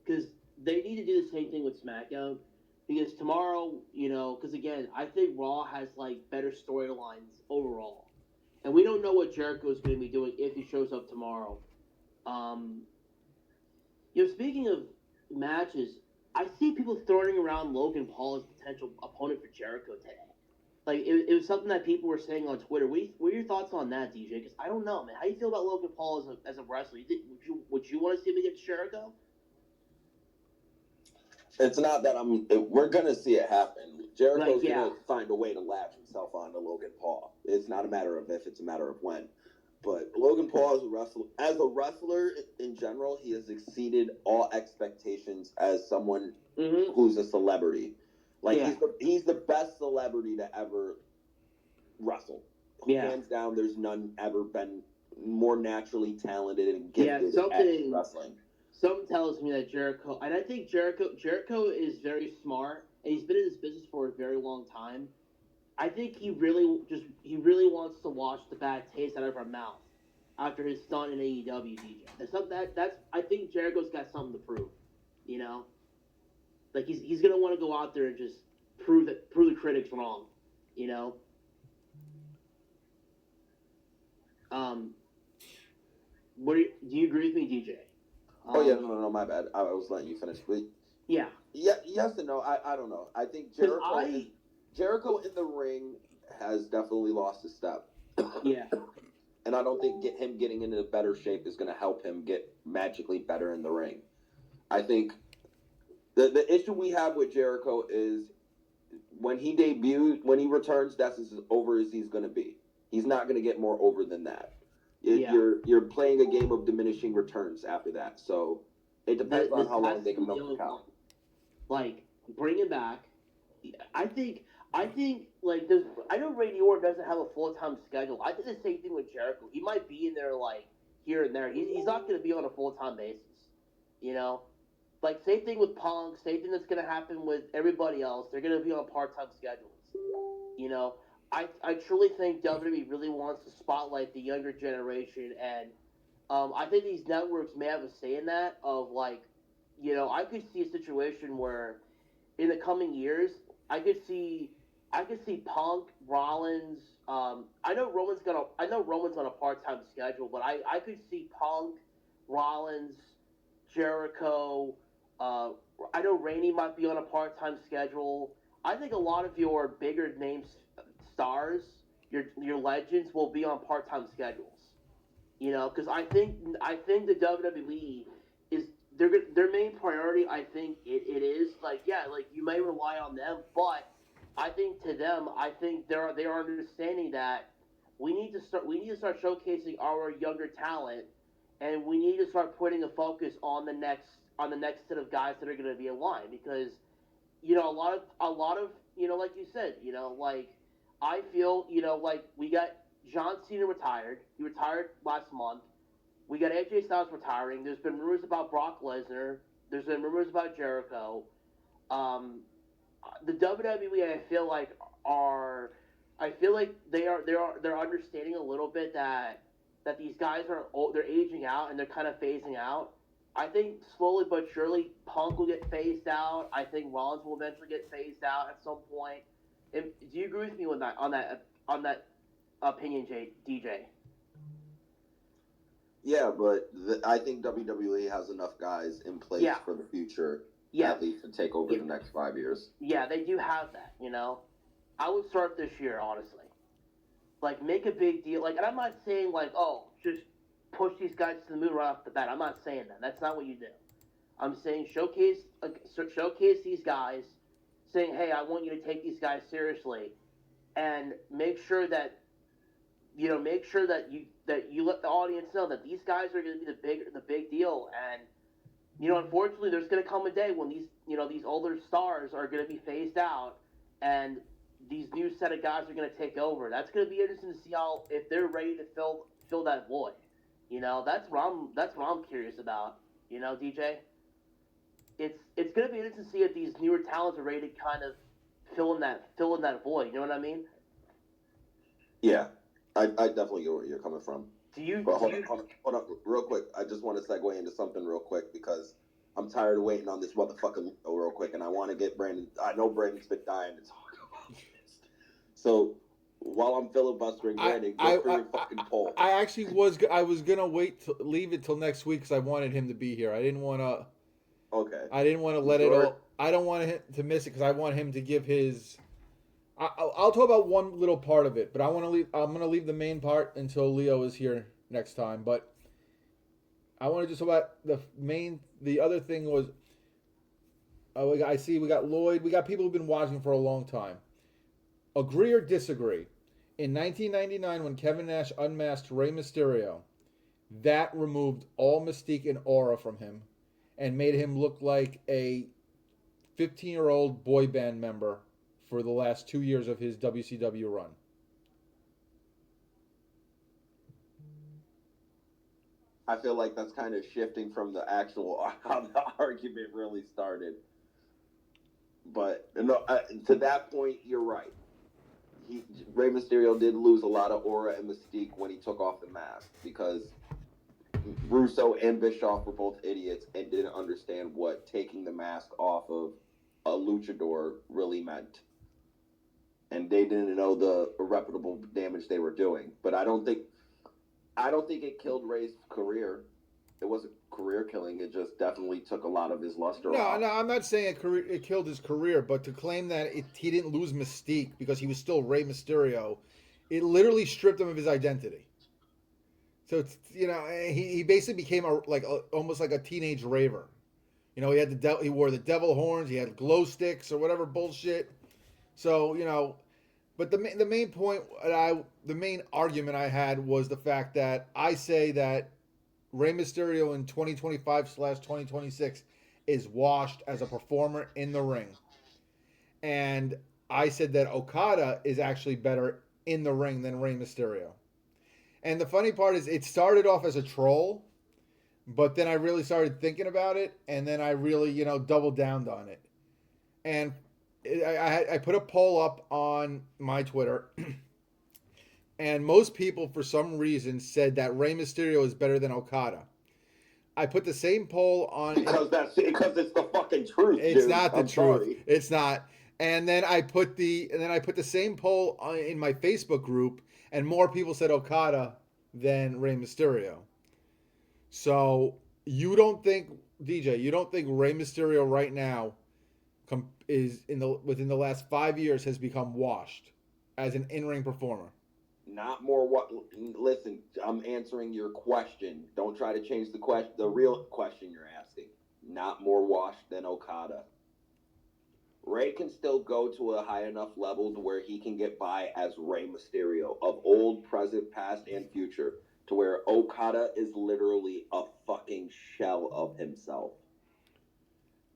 because they need to do the same thing with SmackDown. Because tomorrow, because again, I think Raw has better storylines overall. And we don't know what Jericho is going to be doing if he shows up tomorrow. Speaking of matches, I see people throwing around Logan Paul as potential opponent for Jericho today. It was something that people were saying on Twitter. What are your thoughts on that, DJ? Because I don't know, man. How do you feel about Logan Paul as a wrestler? Would you want to see him against Jericho? It's not that we're going to see it happen. Jericho's going to find a way to latch himself onto Logan Paul. It's not a matter of if, it's a matter of when. But Logan Paul as a wrestler in general, he has exceeded all expectations as someone who's a celebrity. He's the best celebrity to ever wrestle. Yeah. Hands down, there's none ever been more naturally talented and gifted at wrestling. Something tells me that Jericho, and I think Jericho is very smart, and he's been in this business for a very long time. I think he really wants to wash the bad taste out of our mouth after his stunt in AEW, DJ. I think Jericho's got something to prove, he's gonna want to go out there and just prove the critics wrong, Do you agree with me, DJ? No, my bad. I was letting you finish. Yeah. Yeah, yes and no. I don't know. I think Jericho in the ring has definitely lost a step. Yeah. And I don't think him getting into better shape is going to help him get magically better in the ring. I think the issue we have with Jericho is when he debuts, when he returns, that's as over as he's going to be. He's not going to get more over than that. Yeah. You're playing a game of diminishing returns after that. So it depends on how long they can milk the cow. Like, bring him back. I think like this. I know Randy Orton doesn't have a full time schedule. I think the same thing with Jericho. He might be in there like here and there. He's not going to be on a full time basis. You know, like same thing with Punk. Same thing that's going to happen with everybody else. They're going to be on part time schedules. You know, I truly think WWE really wants to spotlight the younger generation, and I think these networks may have a say in that. Of like, you know, I could see a situation where in the coming years, I could see Punk, Rollins. I know Roman's on a part time schedule, but I could see Punk, Rollins, Jericho. Uh, I know Rainey might be on a part time schedule. I think a lot of your bigger names stars, your legends, will be on part time schedules. You know, because I think the WWE is their main priority. I think it is like, yeah, like you may rely on them, but I think to them, I think they are understanding that we need to start showcasing our younger talent, and we need to start putting a focus on the next set of guys that are going to be in line, because you know a lot of you know, like you said, you know, like I feel, you know, like we got John Cena retired. He retired last month. We got AJ Styles retiring. There's been rumors about Brock Lesnar. There's been rumors about Jericho. Um, the WWE, are, I feel like they're understanding a little bit that these guys are old, they're aging out and they're kind of phasing out. I think slowly but surely Punk will get phased out. I think Rollins will eventually get phased out at some point. Do you agree with me with that on that opinion, DJ? Yeah, but I think WWE has enough guys in place Yeah. for the future, Yeah. at least to take over the next 5 years. Yeah, they do have that. You know, I would start this year, honestly. Like, make a big deal. Like, and I'm not saying like, oh, just push these guys to the moon right off the bat. I'm not saying that. That's not what you do. I'm saying showcase these guys, saying, hey, I want you to take these guys seriously, and make sure that you let the audience know that these guys are going to be the big deal. And you know, unfortunately, there's going to come a day when these older stars are going to be phased out, and these new set of guys are going to take over. That's going to be interesting to see how, if they're ready to fill that void. You know, that's what I'm curious about. You know, DJ, it's going to be interesting to see if these newer talents are ready to kind of fill in that void. You know what I mean? Yeah, I definitely get where you're coming from. But hold you on, real quick. I just want to segue into something real quick because I'm tired of waiting on this motherfucker real quick, and I want to get Brandon. I know Brandon's been dying to talk about this. So while I'm filibustering, Brandon, go for your fucking poll. I was gonna leave it till next week because I wanted him to be here. I didn't want to. Okay. I didn't want to let it all. I don't want him to miss it because I want him to give his. I'll talk about one little part of it, but I'm gonna leave the main part until Leo is here next time. But I want to just talk about the other thing was. I see. We got Lloyd. We got people who've been watching for a long time. Agree or disagree? In 1999, when Kevin Nash unmasked Rey Mysterio, that removed all mystique and aura from him, and made him look like a 15-year-old boy band member for the last 2 years of his WCW run. I feel like that's kind of shifting from the actual how the argument really started. But no, to that point, you're right. Rey Mysterio did lose a lot of aura and mystique when he took off the mask because Russo and Bischoff were both idiots and didn't understand what taking the mask off of a luchador really meant. And they didn't know the irreparable damage they were doing. But I don't think it killed Rey's career. It wasn't career killing. It just definitely took a lot of his luster No, off. no, I'm not saying it killed his career, but to claim that he didn't lose mystique because he was still Rey Mysterio, it literally stripped him of his identity. So it's he basically became almost like a teenage raver. He had he wore the devil horns, he had glow sticks or whatever bullshit. So but the main point the main argument I had was the fact that I say that Rey Mysterio in 2025/2026 is washed as a performer in the ring. And I said that Okada is actually better in the ring than Rey Mysterio. And the funny part is it started off as a troll, but then I really started thinking about it, and then I really, doubled down on it. And I put a poll up on my Twitter, and most people, for some reason, said that Rey Mysterio is better than Okada. I put the same poll on because it's the fucking truth. It's dude. not the I'm truth. Sorry. It's not. And then I put the same poll in my Facebook group, and more people said Okada than Rey Mysterio. So you don't think DJ? You don't think Rey Mysterio right now within the last 5 years has become washed as an in-ring performer? Not more what? Listen, I'm answering your question. Don't try to change the question. The real question you're asking. Not more washed than Okada. Rey can still go to a high enough level to where he can get by as Rey Mysterio of old, present, past, and future, to where Okada is literally a fucking shell of himself.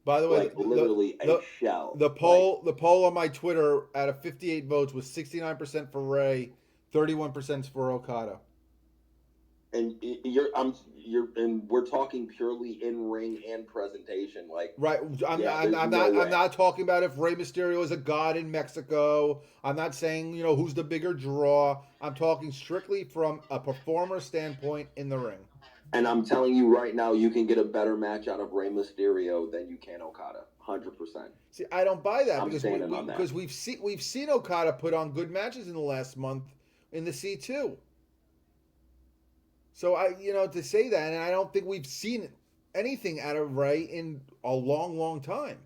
By the way, like literally a shell. The poll on my Twitter out of 58 votes was 69% for Rey, 31% for Okada. And and we're talking purely in ring and presentation, like right. I'm not talking about if Rey Mysterio is a god in Mexico. I'm not saying who's the bigger draw. I'm talking strictly from a performer standpoint in the ring. And I'm telling you right now, you can get a better match out of Rey Mysterio than you can Okada, 100%. See, I don't buy that because we've seen Okada put on good matches in the last month in the C2. So to say that, and I don't think we've seen anything out of Rey in a long, long time.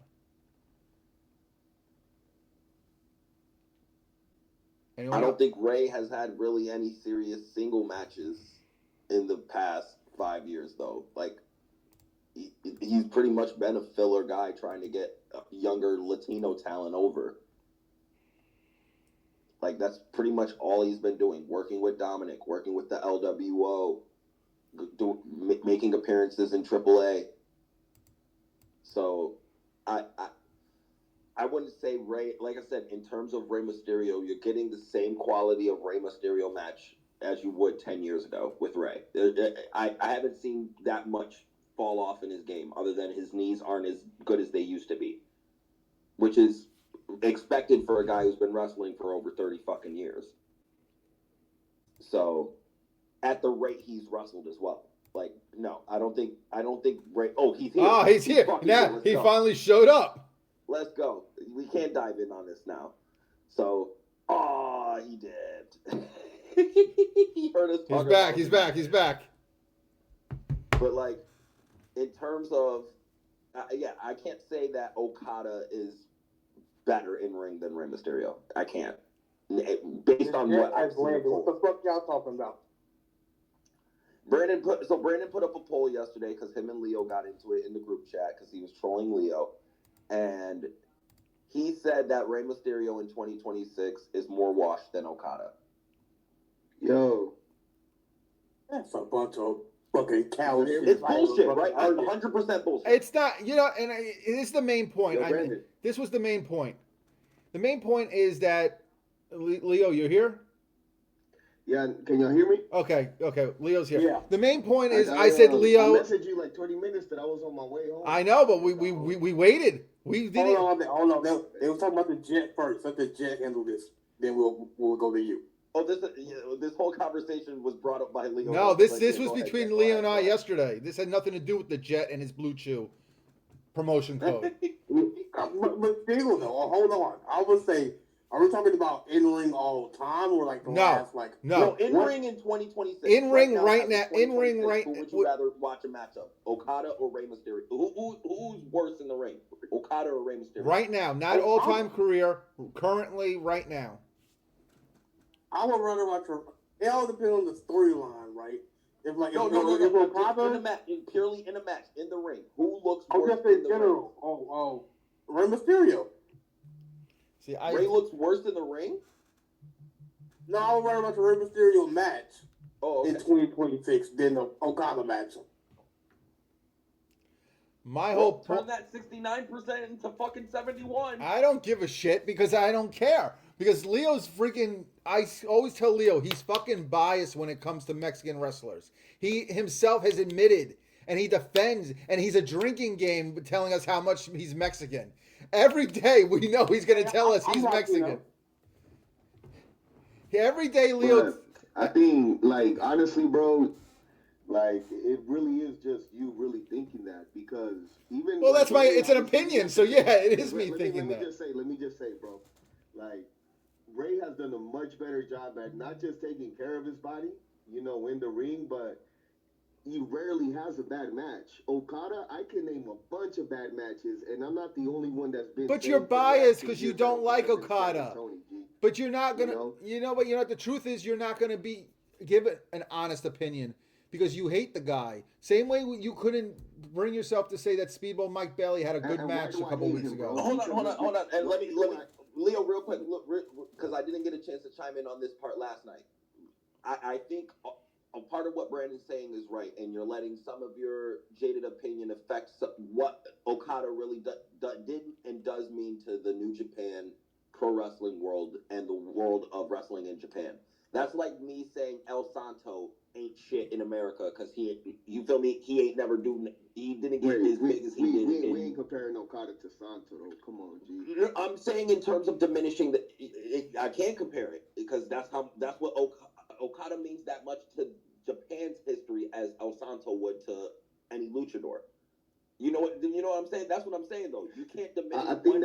I don't think Rey has had really any serious single matches in the past 5 years, though. Like, he's pretty much been a filler guy trying to get younger Latino talent over. Like, that's pretty much all he's been doing. Working with Dominic, working with the LWO, making appearances in AAA. So, I wouldn't say Rey, like I said, in terms of Rey Mysterio, you're getting the same quality of Rey Mysterio match as you would 10 years ago with Rey. I haven't seen that much fall off in his game, other than his knees aren't as good as they used to be, which is expected for a guy who's been wrestling for over 30 fucking years. So, at the rate he's wrestled as well. Like, no, I don't think Rey. Oh, he's here. Oh, he's here now. He finally showed up. Let's go. We can't dive in on this now. So, he did. He heard us. He's back. But like, in terms of, I can't say that Okada is better in ring than Rey Mysterio. I can't. Based on what I've seen. What the fuck y'all talking about? Brandon put up a poll yesterday because him and Leo got into it in the group chat because he was trolling Leo, and he said that Rey Mysterio in 2026 is more washed than Okada. Yo, that's a bunch of fucking cowards. It's bullshit, right? 100% bullshit. It's not, and it is the main point. This was the main point. The main point is that, Leo, you're here? Yeah, can y'all hear me? Okay, Leo's here. Yeah. The main point is, I said, Leo. I messaged you like 20 minutes that I was on my way home. I know, but we waited. We didn't. Hold on. They were talking about the jet first. Let the jet handle this. Then we'll go to you. Oh, this whole conversation was brought up by Leo. No, this was between Leo and I yesterday. This had nothing to do with the jet and his Blue Chew promotion code. But still, though, hold on. I would say Are we talking about in ring all time or like the last like? No, in ring in 2026. In ring right now. as of In ring 2026, right. Who would you rather watch a matchup? Okada or Rey Mysterio? Who's worse in the ring? Okada or Rey Mysterio? Right now, not all time career. Currently, right now. I would rather watch. It all depends on the storyline, right? If like no. If Okada, in a match, purely in a match, in the ring, who looks I'll worse just say in the general. Rey Mysterio. See, Rey looks worse in the ring. No, I would rather watch a Rey Mysterio match in 2026 than the Okada match. My whole turn that 69% into fucking 71. I don't give a shit because I don't care. Because Leo's freaking. I always tell Leo he's fucking biased when it comes to Mexican wrestlers. He himself has admitted and he defends, and he's a drinking game telling us how much he's Mexican. Every day we know he's going to tell us he's Mexican. Every day, Leo. But I think, like, honestly, bro, like, it really is just you really thinking that, because even. Well, like, that's it's an opinion, so yeah, it is me thinking that. Let me just say, bro, like, Ray has done a much better job at not just taking care of his body, you know, in the ring, but he rarely has a bad match. Okada, I can name a bunch of bad matches, and I'm not the only one that's been. But you're biased because you don't like Okada. But you're not gonna, but you know what? The truth is, you're not gonna give it an honest opinion because you hate the guy. Same way you couldn't bring yourself to say that Speedball Mike Bailey had a good match a couple weeks ago. Hold on, and let me, Leo, real quick, because I didn't get a chance to chime in on this part last night. I think a part of what Brandon's saying is right, and you're letting some of your jaded opinion affect what Okada really did and does mean to the New Japan pro wrestling world and the world of wrestling in Japan. That's like me saying El Santo ain't shit in America because you feel me? He didn't get as big as he did. We ain't comparing Okada to Santo, though. Come on, G. I'm saying in terms of diminishing I can't compare it because that's what Okada means that much to Japan's history as El Santo would to any luchador. You know what I'm saying? That's what I'm saying, though. You can't diminish. I think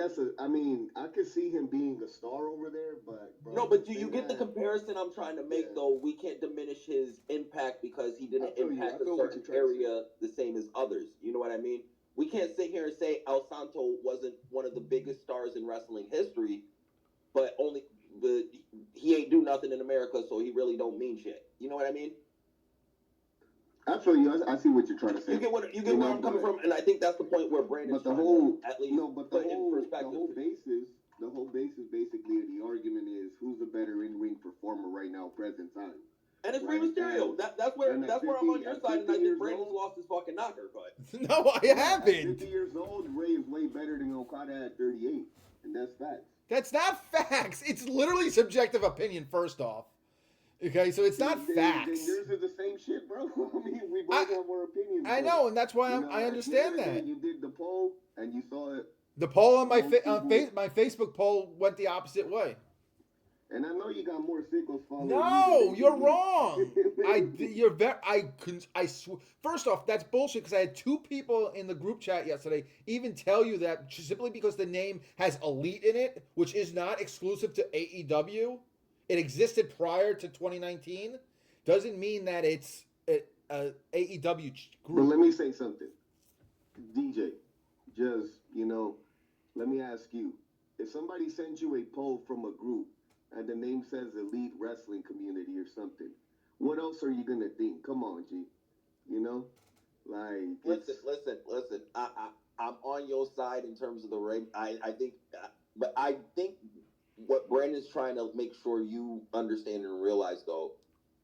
I could see him being a star over there, but bro, no. But do you get the comparison I'm trying to make? Yeah. Though we can't diminish his impact because he didn't impact a certain area the same as others. You know what I mean? We can't sit here and say El Santo wasn't one of the biggest stars in wrestling history, but he ain't do nothing in America, so he really don't mean shit. You know what I mean? I feel you. I see what you're trying to say. You get where I'm coming from, and I think that's the point where Brandon's the whole basis basically the argument is who's a better in-ring performer right now, present time. And it's Rey Mysterio. That's where I'm on your side, and I think Brandon's lost his fucking knocker. But no, I haven't. At 50 years old, Ray is way better than Okada at 38, and that's facts. That's not facts. It's literally subjective opinion. First off. Okay, so it's not facts. Then yours is the same shit, bro. I mean, we both have our opinions. I know, and that's why I understand that. You did the poll, and you saw it. The poll on my my Facebook poll went the opposite way. And I know you got more sickles following. No, you're wrong. First off, that's bullshit because I had two people in the group chat yesterday even tell you that simply because the name has Elite in it, which is not exclusive to AEW. It existed prior to 2019. Doesn't mean that it's a AEW group. But let me say something. DJ, just, let me ask you. If somebody sends you a poll from a group and the name says Elite Wrestling Community or something, what else are you going to think? Come on, G. Listen. I'm on your side in terms of the Ray. I think what Brandon's trying to make sure you understand and realize, though,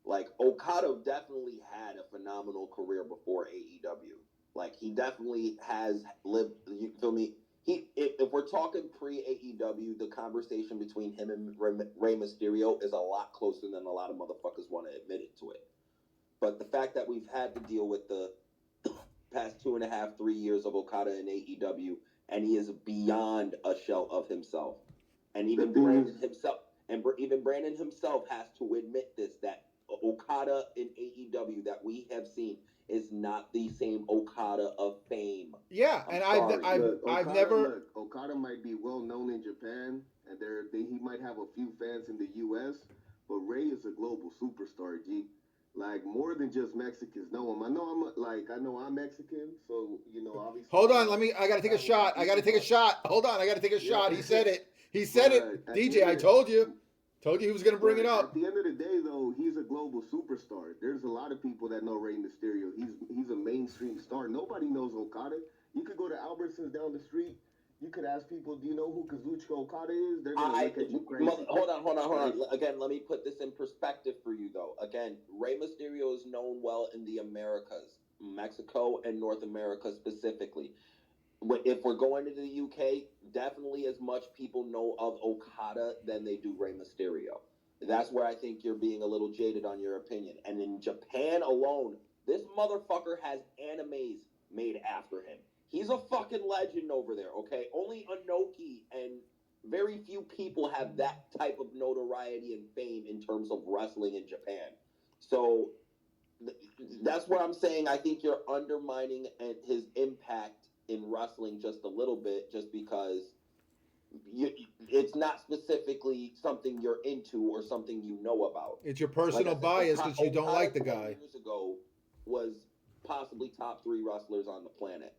like, Okada definitely had a phenomenal career before AEW. Like, he definitely has lived, you feel me? If we're talking pre-AEW, the conversation between him and Rey Mysterio is a lot closer than a lot of motherfuckers want to admit it to it. But the fact that we've had to deal with the past 2.5, 3 years of Okada in AEW, and he is beyond a shell of himself. And even Brandon himself has to admit this, that Okada in AEW that we have seen is not the same Okada of fame. Yeah, I've never. Okada might be well known in Japan and he might have a few fans in the U.S., but Ray is a global superstar. G, like more than just Mexicans know him. I know I'm Mexican, so obviously. Hold on, I gotta take a shot. I gotta take a shot. Hold on, I gotta take a shot. He said it. He said it. DJ, I told you. Told you he was gonna bring it up. At the end of the day, though, he's a global superstar. There's a lot of people that know Rey Mysterio. He's a mainstream star. Nobody knows Okada. You could go to Albertsons down the street. You could ask people, do you know who Kazuchika Okada is? They're gonna look at you crazy. Hold on. Again, let me put this in perspective for you, though. Again, Rey Mysterio is known well in the Americas, Mexico and North America specifically. If we're going to the UK, definitely as much people know of Okada than they do Rey Mysterio. That's where I think you're being a little jaded on your opinion. And in Japan alone, this motherfucker has animes made after him. He's a fucking legend over there, okay? Only Inoki and very few people have that type of notoriety and fame in terms of wrestling in Japan. So that's where I'm saying I think you're undermining his impact in wrestling just a little bit, just because it's not specifically something you're into or something you know about. It's your personal bias because you don't like the guy. 20 years ago was possibly top 3 wrestlers on the planet.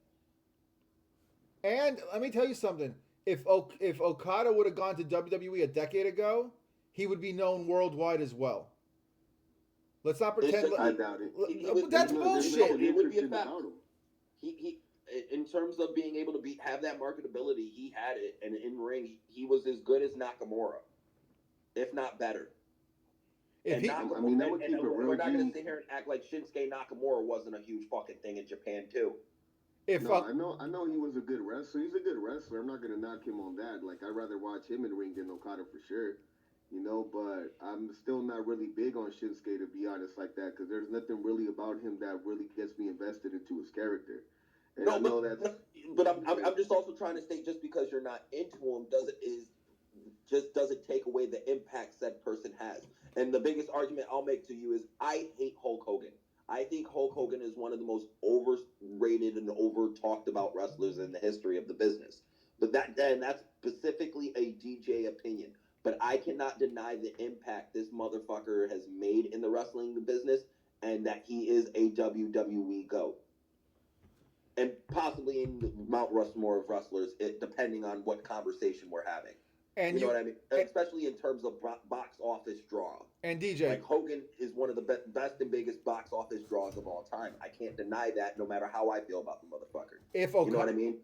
And let me tell you something. If Okada would have gone to WWE a decade ago, he would be known worldwide as well. Let's not pretend. I doubt it. That's bullshit. It would be a fact. He in terms of being able to have that marketability, he had it, and in ring, he was as good as Nakamura, if not better. We're not going to sit here and act like Shinsuke Nakamura wasn't a huge fucking thing in Japan too. I know he was a good wrestler. He's a good wrestler. I'm not gonna knock him on that. Like, I'd rather watch him in ring than Okada for sure. But I'm still not really big on Shinsuke, to be honest, like that, because there's nothing really about him that really gets me invested into his character. And but I'm just also trying to state, just because you're not into him doesn't take away the impact said person has. And the biggest argument I'll make to you is I hate Hulk Hogan. I think Hulk Hogan is one of the most overrated and over talked about wrestlers in the history of the business. But that's specifically a DJ opinion. But I cannot deny the impact this motherfucker has made in the wrestling business, and that he is a WWE GOAT. And possibly in the Mount Rushmore of wrestlers, depending on what conversation we're having. And you know what I mean? Especially in terms of box office draw. And DJ. Like, Hogan is one of the best and biggest box office draws of all time. I can't deny that, no matter how I feel about the motherfucker. You know what I mean?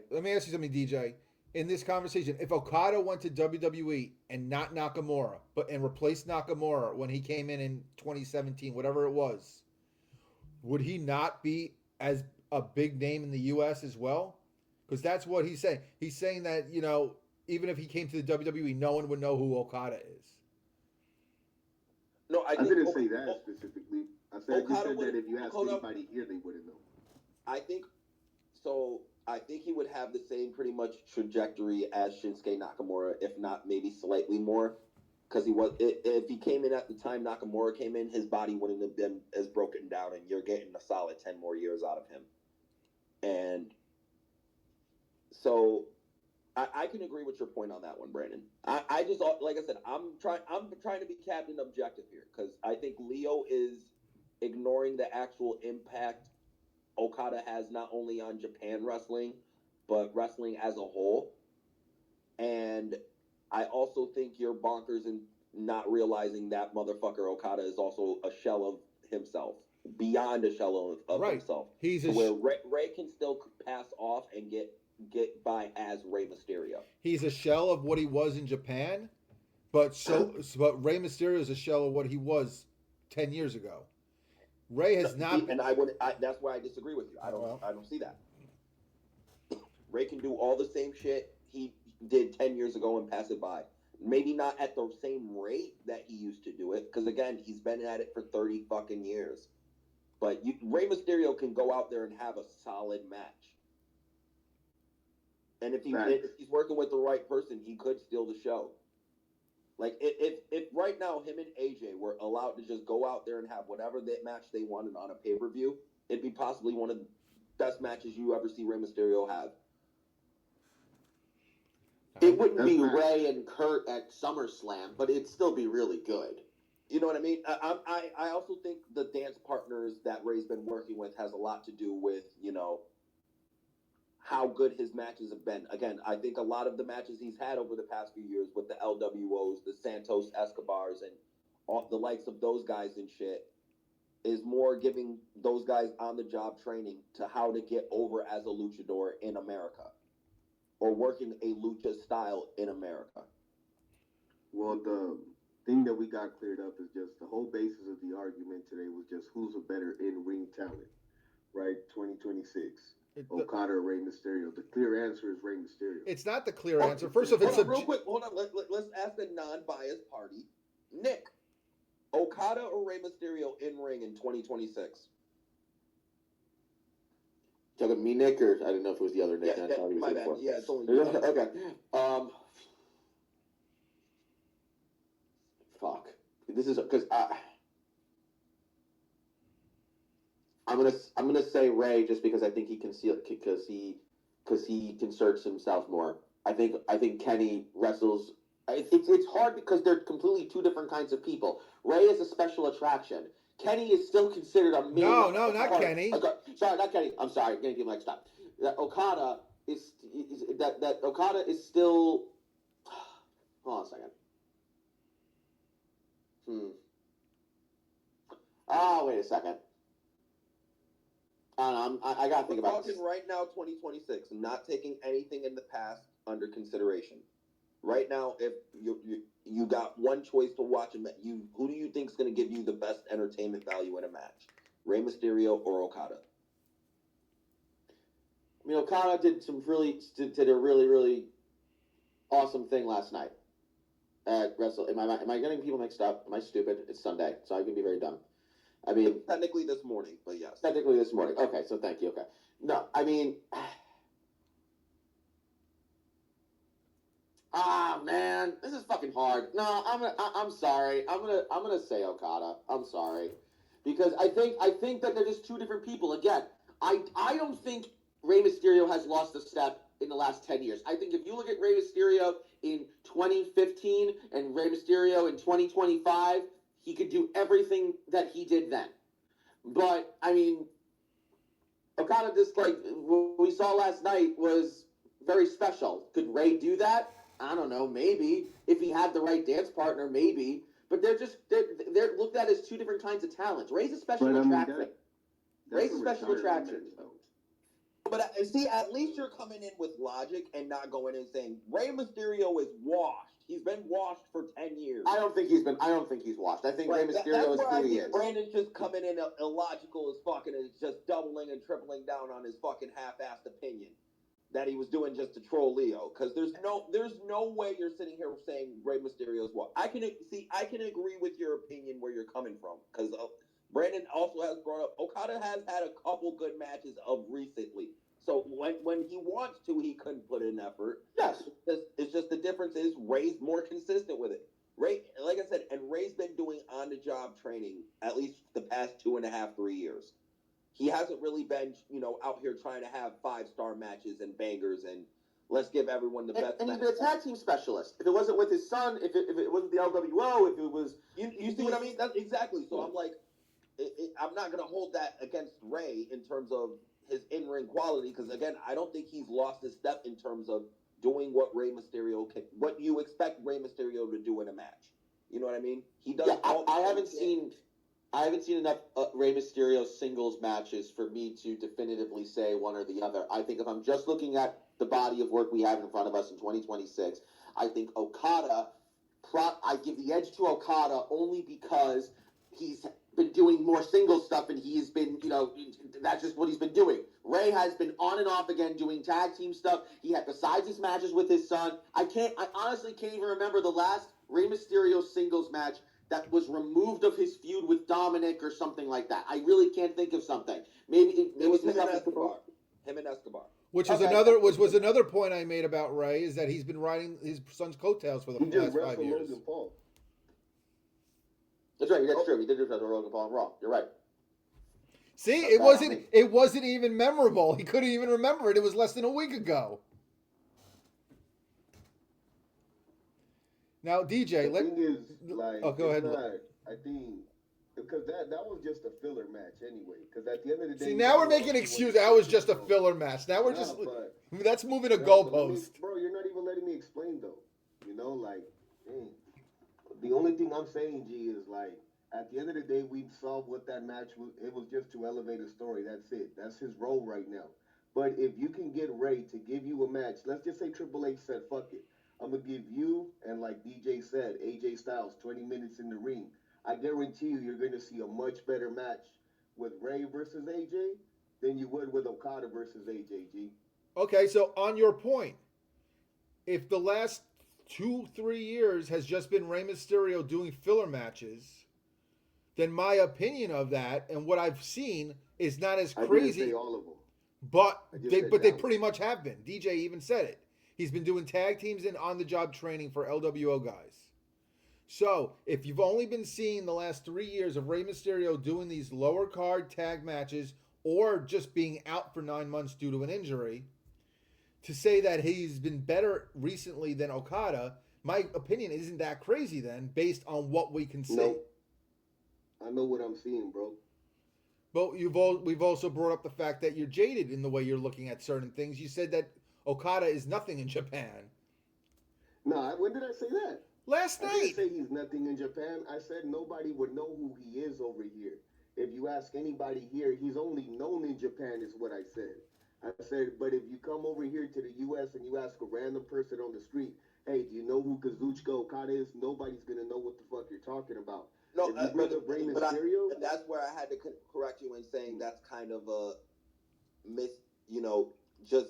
Let me ask you something, DJ. In this conversation, if Okada went to WWE and not Nakamura, and replaced Nakamura when he came in 2017, whatever it was, would he not be as a big name in the U.S. as well? Because that's what he's saying. He's saying that, even if he came to the WWE, no one would know who Okada is. No, I didn't say that specifically. I said that if you asked anybody here, they wouldn't know. I think he would have the same pretty much trajectory as Shinsuke Nakamura, if not maybe slightly more. Because if he came in at the time Nakamura came in, his body wouldn't have been as broken down, and you're getting a solid 10 more years out of him. And so I can agree with your point on that one, Brandon. I just, like I said, I'm trying to be captain objective here, because I think Leo is ignoring the actual impact Okada has not only on Japan wrestling, but wrestling as a whole. And I also think you're bonkers in not realizing that motherfucker Okada is also a shell of himself, beyond a shell of himself. Where Ray can still pass off and get by as Rey Mysterio. He's a shell of what he was in Japan, but Rey Mysterio is a shell of what he was 10 years ago. Ray has not, and that's why I disagree with you. I don't see that. Ray can do all the same shit he did 10 years ago and pass it by. Maybe not at the same rate that he used to do it, because again, he's been at it for 30 fucking years. But Rey Mysterio can go out there and have a solid match. And if he's working with the right person, he could steal the show. Like, if right now him and AJ were allowed to just go out there and have whatever that match they wanted on a pay-per-view, it'd be possibly one of the best matches you ever see Rey Mysterio have. It wouldn't That's be not- Ray and Kurt at SummerSlam, but it'd still be really good. You know what I mean? I also think the dance partners that Ray's been working with has a lot to do with, you know, how good his matches have been. Again, I think a lot of the matches he's had over the past few years with the LWOs, the Santos Escobars, and all the likes of those guys and shit is more giving those guys on the job training to how to get over as a luchador in America or working a lucha style in America. Well, the thing that we got cleared up is just the whole basis of the argument today was just who's a better in-ring talent, right? 2026. Okada or Rey Mysterio. The clear answer is Rey Mysterio. It's not the clear answer. First off, it's Hold on, real quick. Hold on. Let's ask a non-biased party. Nick, Okada or Rey Mysterio in ring in 2026? Talking me, Nick, or I didn't know if it was the other Nick. Yeah, I thought he was my in bad. for. Yeah, it's only you. Okay. Fuck. This is because I'm gonna say Ray just because I think he because he concerts himself more. I think Kenny wrestles. It's hard because they're completely two different kinds of people. Ray is a special attraction. Kenny is still considered a main. No, not Kenny. Sorry, not Kenny. I'm sorry, I'm gonna get mixed up. That Okada is that Okada is still. Hold on a second. Wait a second. I don't know. I gotta think We're about this. talking right now, 2026, not taking anything in the past under consideration. Right now, if you got one choice to watch a match, who do you think is going to give you the best entertainment value in a match? Rey Mysterio or Okada? I mean, Okada did a really awesome thing last night at Wrestle. Am I getting people mixed up? Am I stupid? It's Sunday, so I can be very dumb. I mean, technically this morning, but yes. Technically this morning. Okay, so thank you. Okay. No, I mean, man, this is fucking hard. No, I'm sorry. I'm gonna say Okada. I'm sorry, because I think that they're just two different people. Again, I don't think Rey Mysterio has lost a step in the last 10 years. I think if you look at Rey Mysterio in 2015 and Rey Mysterio in 2025, he could do everything that he did then. But I mean, Okada just like what we saw last night was very special. Could Rey do that? I don't know, maybe. If he had the right dance partner, maybe. But they're looked at as two different kinds of talents. Rey's a special attraction. Rey's a special attraction. But see, at least you're coming in with logic and not going in saying Rey Mysterio is washed. He's been washed for 10 years. I don't think he's washed. I think Rey Mysterio is who he is. Brandon's just coming in illogical as fucking and just doubling and tripling down on his fucking half-assed opinion that he was doing just to troll Leo. Because there's no way you're sitting here saying Rey Mysterio is what. I can agree with your opinion where you're coming from. Because Brandon also has brought up Okada has had a couple good matches of recently. So when he wants to, he couldn't put in effort. Yes. It's just the difference is Ray's more consistent with it. Ray, like I said, and Ray's been doing on-the-job training at least the past 2.5, 3 years. He hasn't really been, out here trying to have 5-star matches and bangers and let's give everyone the best. And he's been a tag team specialist. If it wasn't with his son, if it wasn't the LWO, if it was... You see what I mean? That's exactly. So I'm like, I'm not going to hold that against Ray in terms of his in-ring quality, because again, I don't think he's lost a step in terms of doing what what you expect Rey Mysterio to do in a match. You know what I mean? He does. Yeah, I haven't seen enough Rey Mysterio singles matches for me to definitively say one or the other. I think if I'm just looking at the body of work we have in front of us in 2026, I think Okada. I give the edge to Okada only because he's been doing more single stuff and he's been, that's just what he's been doing. Ray has been on and off again doing tag team stuff. He had, besides his matches with his son, I honestly can't even remember the last Rey Mysterio singles match that was removed of his feud with Dominic or something like that. I really can't think of something. Maybe it was him and Escobar. Which is another point I made about Ray is that he's been riding his son's coattails for the last 5 years. Logan Paul. That's right. That's true. He did wrestle Logan Paul and Raw. You're right. See, it wasn't even memorable. He couldn't even remember it. It was less than a week ago. Now, DJ, The let thing is, like, oh, go it's ahead. not. I think because that was just a filler match anyway. Because at the end of the day, See, you now we're gotta making also excuse. That understand, was just a bro. filler match. Now we're Nah, just but that's moving a no, but let me, goalpost. bro. You're not even letting me explain though. You know, like, dang. The only thing I'm saying, G, is like at the end of the day, we saw what that match was. It was just to elevate a story. That's it. That's his role right now. But if you can get Ray to give you a match, let's just say Triple H said, "Fuck it, I'm gonna give you," and like DJ said, AJ Styles 20 minutes in the ring. I guarantee you, you're gonna see a much better match with Ray versus AJ than you would with Okada versus AJ. G. Okay, so on your point, if the last 2-3 years has just been Rey Mysterio doing filler matches, then my opinion of that and what I've seen is not as I didn't say crazy. all of them. But I just they said but they that pretty one. much have been. DJ even said it. He's been doing tag teams and on the job training for LWO guys. So if you've only been seeing the last 3 years of Rey Mysterio doing these lower card tag matches or just being out for 9 months due to an injury, to say that he's been better recently than Okada, my opinion isn't that crazy then, based on what we can see. No, I know what I'm seeing, bro. But we've also brought up the fact that you're jaded in the way you're looking at certain things. You said that Okada is nothing in Japan. No, when did I say that? Last I didn't night. say he's nothing in Japan. I said nobody would know who he is over here. If you ask anybody here, he's only known in Japan, is what I said. I said, but if you come over here to the U.S. and you ask a random person on the street, hey, do you know who Kazuchika Okada is? Nobody's going to know what the fuck you're talking about. No, If you bring up Rey Mysterio, and that's where I had to correct you in saying that's kind of a you know, just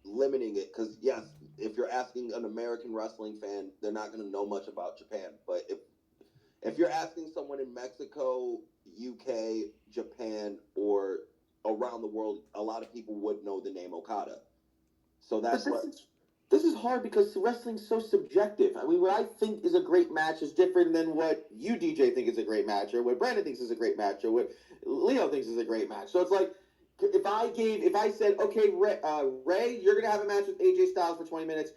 limiting it. Because yes, if you're asking an American wrestling fan, they're not going to know much about Japan. But if you're asking someone in Mexico, UK, Japan, or around the world, a lot of people would know the name Okada. So that's what. This is hard because wrestling's so subjective. I mean, what I think is a great match is different than what you, DJ, think is a great match, or what Brandon thinks is a great match, or what Leo thinks is a great match. So it's like, if I said, okay, Ray, you're gonna have a match with AJ Styles for 20 minutes.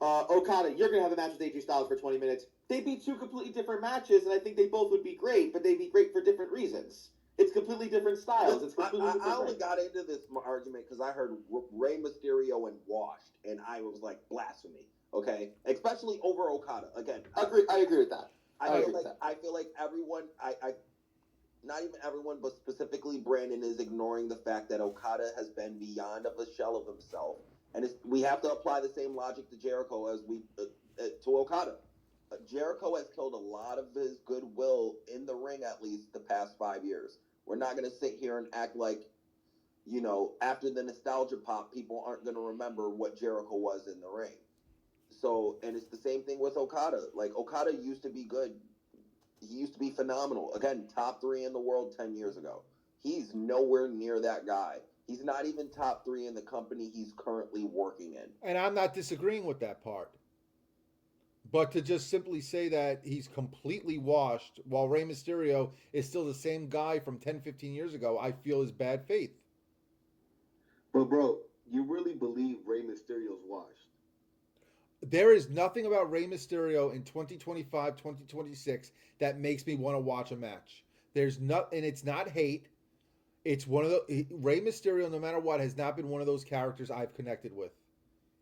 Okada, you're gonna have a match with AJ Styles for 20 minutes. They'd be two completely different matches, and I think they both would be great, but they'd be great for different reasons. It's completely different styles. It's completely different. I only got into this argument because I heard Rey Mysterio and Washed, and I was like, blasphemy. Okay, especially over Okada. Again, I agree with that. I feel like everyone, not even everyone, but specifically Brandon is ignoring the fact that Okada has been beyond of a shell of himself, and we have to apply the same logic to Jericho as we to Okada. Jericho has killed a lot of his goodwill in the ring, at least the past 5 years. We're not going to sit here and act like, you know, after the nostalgia pop, people aren't going to remember what Jericho was in the ring. So, and it's the same thing with Okada. Like, Okada used to be good. He used to be phenomenal. Again, top 3 in the world 10 years ago. He's nowhere near that guy. He's not even top 3 in the company he's currently working in. And I'm not disagreeing with that part. But to just simply say that he's completely washed while Rey Mysterio is still the same guy from 10, 15 years ago, I feel is bad faith. but bro, you really believe Rey Mysterio's washed? There is nothing about Rey Mysterio in 2025, 2026 that makes me want to watch a match. There's not, and it's not hate. It's one of the Rey Mysterio, no matter what, has not been one of those characters I've connected with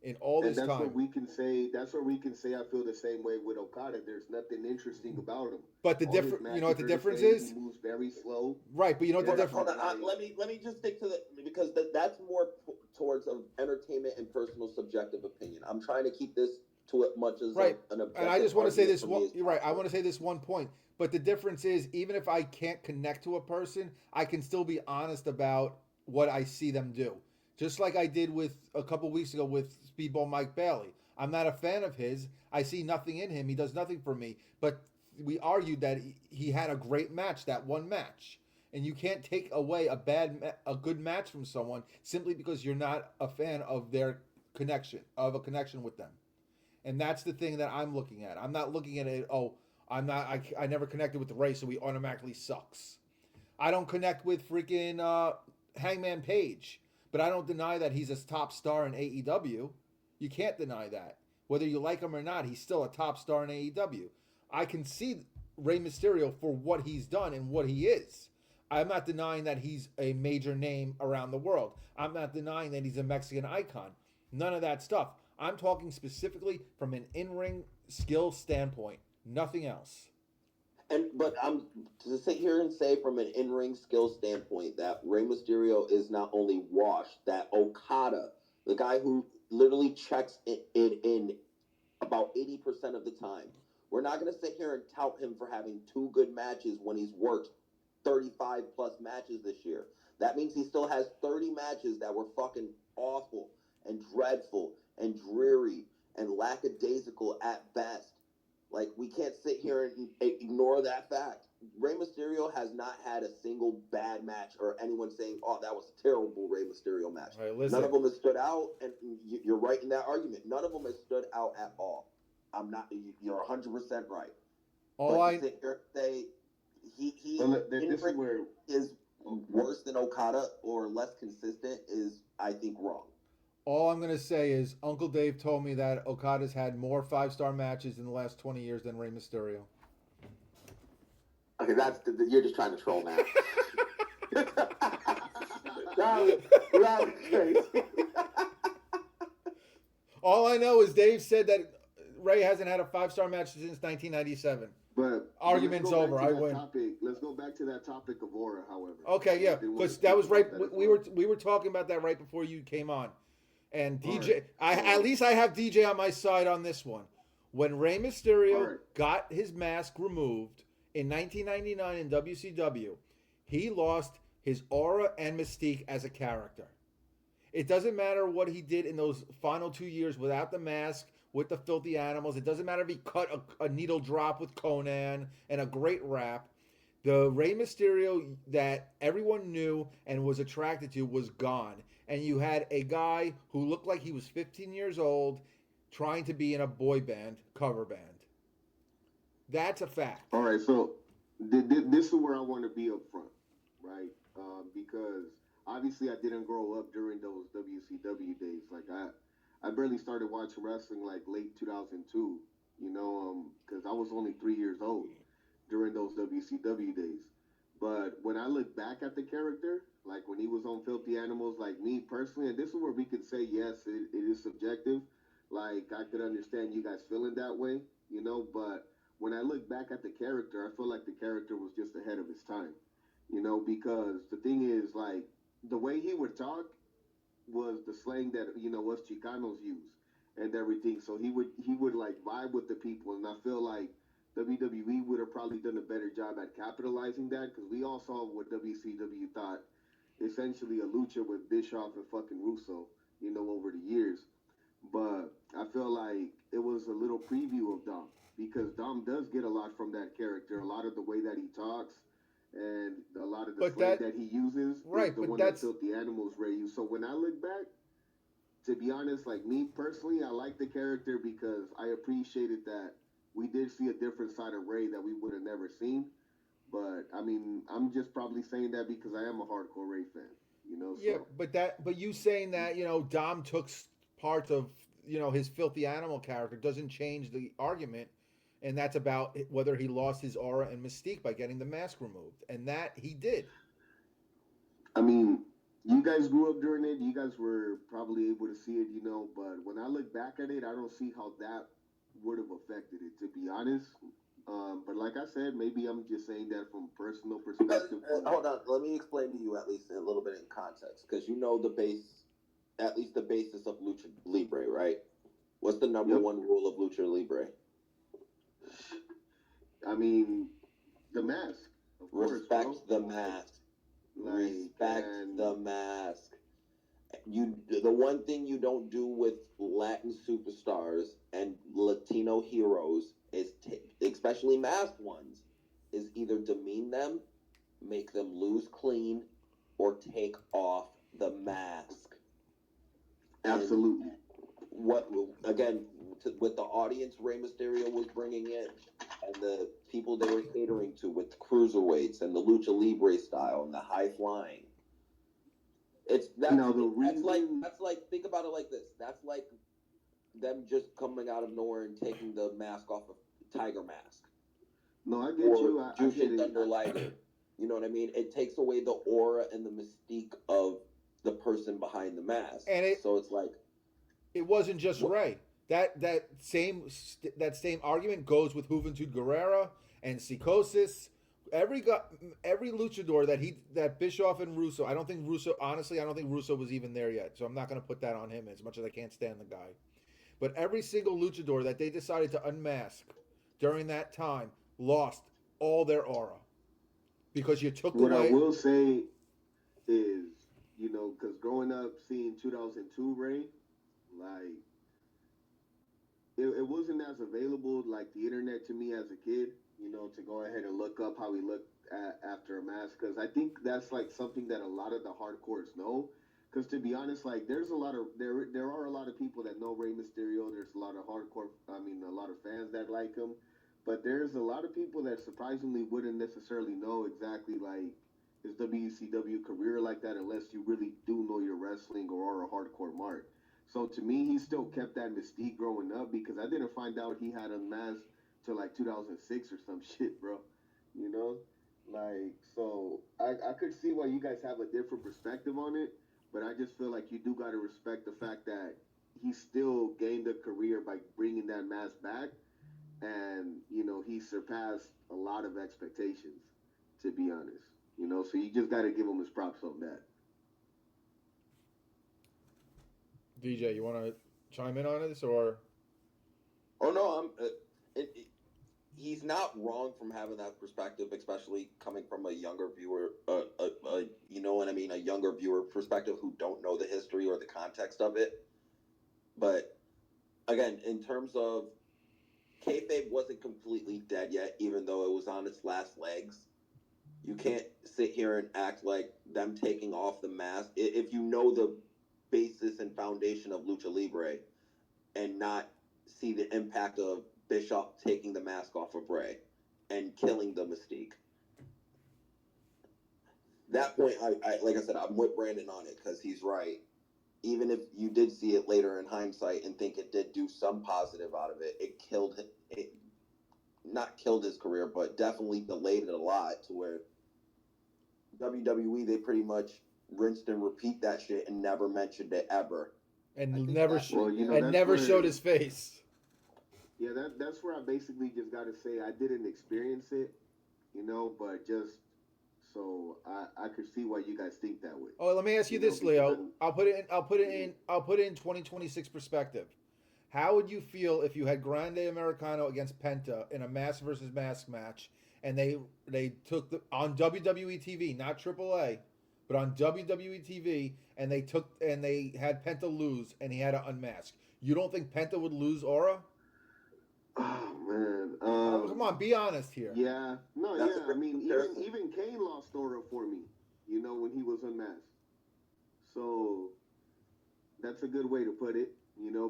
in all this And that's time. what we can say. That's what we can say. I feel the same way with Okada. There's nothing interesting about him. But the All his difference, you matches know what the are difference same. is? He moves very slow. Right, but you know what the difference. Hold on, let me just stick to because that's more towards entertainment and personal subjective opinion. I'm trying to keep this to as much as right. an objective. And I just want to say argument this for me one. as You're right. I possible. want to say this one point. But the difference is, even if I can't connect to a person, I can still be honest about what I see them do. Just like I did with a couple weeks ago with Speedball Mike Bailey. I'm not a fan of his. I see nothing in him. He does nothing for me. But we argued that he had a great match, that one match. And you can't take away a good match from someone simply because you're not a fan of their connection, of a connection with them. And that's the thing that I'm looking at. I'm not looking at it, I never connected with the race, so he automatically sucks. I don't connect with freaking Hangman Page, but I don't deny that he's a top star in AEW. You can't deny that. Whether you like him or not, he's still a top star in AEW. I can see Rey Mysterio for what he's done and what he is. I'm not denying that he's a major name around the world. I'm not denying that he's a Mexican icon. None of that stuff. I'm talking specifically from an in-ring skill standpoint. Nothing else. But I'm to sit here and say from an in-ring skill standpoint that Rey Mysterio is not only washed, that Okada, the guy who literally checks in about 80% of the time, we're not going to sit here and tout him for having 2 good matches when he's worked 35 plus matches this year. That means he still has 30 matches that were fucking awful and dreadful and dreary and lackadaisical at best. Like, we can't sit here and ignore that fact. Rey Mysterio has not had a single bad match or anyone saying, oh, that was a terrible Rey Mysterio match. Right, none of them has stood out, and you're right in that argument. None of them has stood out at all. You're 100% right. All but I to sit here and say he Well, this is where is worse than Okada or less consistent is, I think, wrong. All I'm going to say is Uncle Dave told me that Okada's had more 5-star matches in the last 20 years than Rey Mysterio. Okay, you're just trying to troll now. that was crazy. All I know is Dave said that Ray hasn't had a 5-star match since 1997. But Argument's over. I win. Let's go back to that topic of Aura, however. Okay, yeah, because that was right. We were talking about that right before you came on, and DJ. At least I have DJ on my side on this one. When Rey Mysterio got his mask removed in 1999 in WCW, he lost his aura and mystique as a character. It doesn't matter what he did in those final 2 years without the mask, with the filthy animals. It doesn't matter if he cut a needle drop with Conan and a great rap. The Rey Mysterio that everyone knew and was attracted to was gone. And you had a guy who looked like he was 15 years old trying to be in a boy band, cover band. That's a fact. All right, so this is where I want to be up front, right? Because obviously I didn't grow up during those WCW days. Like I barely started watching wrestling like late 2002, because I was only 3 years old during those WCW days. But when I look back at the character, like when he was on Filthy Animals, like me personally, and this is where we could say, yes, it is subjective. Like, I could understand you guys feeling that way, but when I look back at the character, I feel like the character was just ahead of his time, because the thing is, like, the way he would talk was the slang that, us Chicanos use and everything. So he would like vibe with the people, and I feel like WWE would have probably done a better job at capitalizing that, because we all saw what WCW thought, essentially a lucha with Bischoff and fucking Russo, over the years. But I feel like it was a little preview of Dom, because Dom does get a lot from that character, a lot of the way that he talks, and a lot of the slang that he uses, right? Is the one that Filthy Animals Ray used. So when I look back, to be honest, like me personally, I like the character because I appreciated that we did see a different side of Ray that we would have never seen. But I mean, I'm just probably saying that because I am a hardcore Ray fan, Yeah, so. but you saying that Dom took parts of his Filthy Animal character doesn't change the argument, and that's about whether he lost his aura and mystique by getting the mask removed, and that he did. I mean, you guys grew up during it. You guys were probably able to see it, but when I look back at it, I don't see how that would have affected it, to be honest. But like I said, maybe I'm just saying that from personal perspective. Hold on, let me explain to you at least a little bit in context, because at least the basis of Lucha Libre, right? What's the number one rule of Lucha Libre? I mean, the mask. Of Respect course, the mask. Respect the mask. The one thing you don't do with Latin superstars and Latino heroes is, especially masked ones, is either demean them, make them lose clean, or take off the mask. Absolutely. With the audience Rey Mysterio was bringing in, and the people they were catering to with the cruiserweights and the Lucha Libre style and the high flying. That's like think about it like this. That's like them just coming out of nowhere and taking the mask off of Tiger Mask No, I get or you. I get Jushin it. Thunder Liger. You know what I mean? It takes away the aura and the mystique of the person behind the mask. And so it's like, it wasn't just what? Ray. That same argument goes with Juventud Guerrera and Psicosis. Every luchador that Bischoff and Russo. I don't think Russo was even there yet. So I'm not going to put that on him as much as I can't stand the guy. But every single luchador that they decided to unmask during that time lost all their aura because you took What away. I will say is, because growing up seeing 2002 Ray, like, it wasn't as available like the internet to me as a kid, to go ahead and look up how he looked after a mask, because I think that's like something that a lot of the hardcores know. Because to be honest, like there are a lot of people that know Rey Mysterio. There's a lot of a lot of fans that like him, but there's a lot of people that surprisingly wouldn't necessarily know exactly like his WCW career like that unless you really do know your wrestling or are a hardcore mark. So to me, he still kept that mystique growing up because I didn't find out he had unmasked till like 2006 or some shit, bro. You know, like so I could see why you guys have a different perspective on it, but I just feel like you do got to respect the fact that he still gained a career by bringing that mask back, and he surpassed a lot of expectations. To be honest, so you just got to give him his props on that. DJ, you want to chime in on this or? Oh no, he's not wrong from having that perspective, especially coming from a younger viewer. You know what I mean, a younger viewer perspective who don't know the history or the context of it. But again, in terms of kayfabe, wasn't completely dead yet, even though it was on its last legs. You can't sit here and act like them taking off the mask. If you know the basis and foundation of Lucha Libre and not see the impact of Bischoff taking the mask off of Bray and killing the Mystique. That point, I like I said, I'm with Brandon on it because he's right. Even if you did see it later in hindsight and think it did do some positive out of it, it killed it. Not killed his career, but definitely delayed it a lot to where WWE, they pretty much rinsed and repeat that shit and never mentioned it ever. And never showed his face. Yeah, that's where I basically just got to say I didn't experience it, but just so I could see why you guys think that way. Oh, let me ask you this, Leo. I'll put it in 2026 perspective. How would you feel if you had Grande Americano against Penta in a mask versus mask match, and they took on WWE TV, not AAA, but on WWE TV, and they had Penta lose, and he had to unmask? You don't think Penta would lose aura? Oh man, come on, be honest here. Yeah, no, yeah. I mean, even Kane lost aura for me, when he was unmasked. So that's a good way to put it,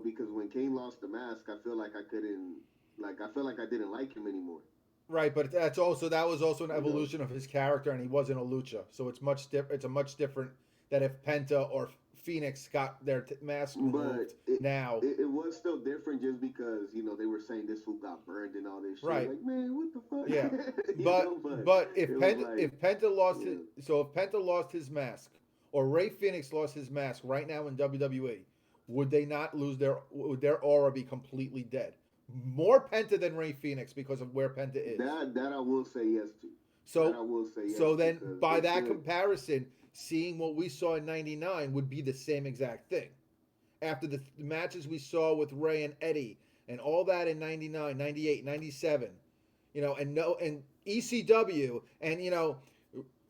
because when Kane lost the mask, I feel like I didn't like him anymore. Right, but that was also an evolution of his character, and he wasn't a lucha, so it's a much different that if Penta or Phoenix got their mask removed now. It was still different just because they were saying this fool got burned and all this shit. Right. Like, man, what the fuck? Yeah, but if Penta lost his mask, or Ray Phoenix lost his mask right now in WWE, would they not lose would their aura be completely dead? More Penta than Ray Phoenix because of where Penta is. That I will say yes to. So that I will say yes. So then, by that comparison, seeing what we saw in '99 would be the same exact thing. After the matches we saw with Ray and Eddie and all that in '99, '98, '97, and ECW and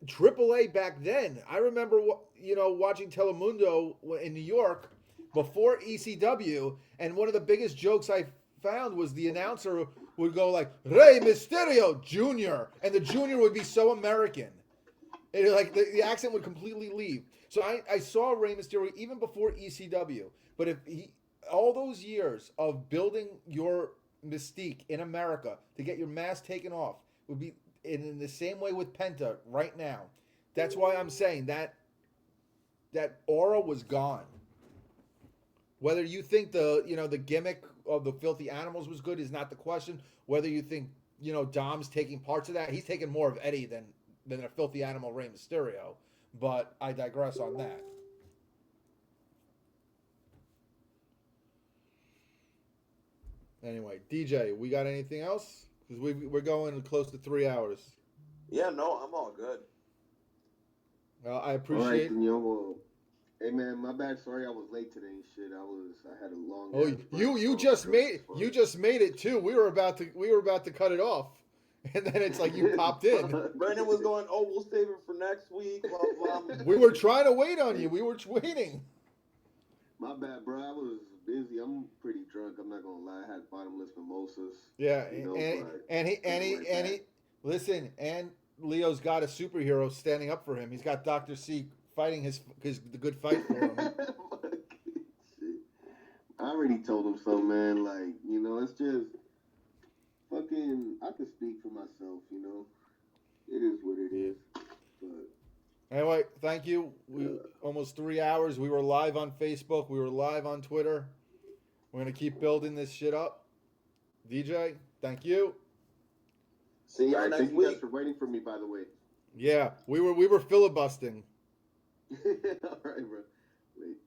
AAA back then. I remember watching Telemundo in New York before ECW, and one of the biggest jokes I found was the announcer would go like Rey Mysterio Jr. and the Jr. would be so American. Like the accent would completely leave. So I saw Rey Mysterio even before ECW. But all those years of building your mystique in America to get your mask taken off would be in the same way with Penta right now. That's why I'm saying that aura was gone. Whether you think the gimmick of the filthy animals was good is not the question. Whether you think Dom's taking parts of that, he's taking more of Eddie than a filthy animal Rey Mysterio. But I digress on that. Anyway, DJ, we got anything else? Because we're going close to 3 hours. Yeah, no, I'm all good. Well, I All right, appreciate. well, hey man, my bad. Sorry, I was late today and shit. I had a long. Oh, you just made it too. We were about to cut it off, and then it's like you popped in. Brandon was going, oh, we'll save it for next week. Blah, blah. We were trying to wait on you. We were waiting. My bad, bro. I was busy. I'm pretty drunk. I'm not gonna lie. I had bottomless mimosas. Yeah, listen, and Leo's got a superhero standing up for him. He's got Dr. C fighting the good fight for him. I already told him so, man. Like, it's just fucking. I can speak for myself. It is what it is. But anyway, thank you. We almost 3 hours. We were live on Facebook. We were live on Twitter. We're gonna keep building this shit up. DJ, thank you. See you next thank you week. guys for waiting for me, by the way. Yeah, we were filibustering. All right, bro. Wait.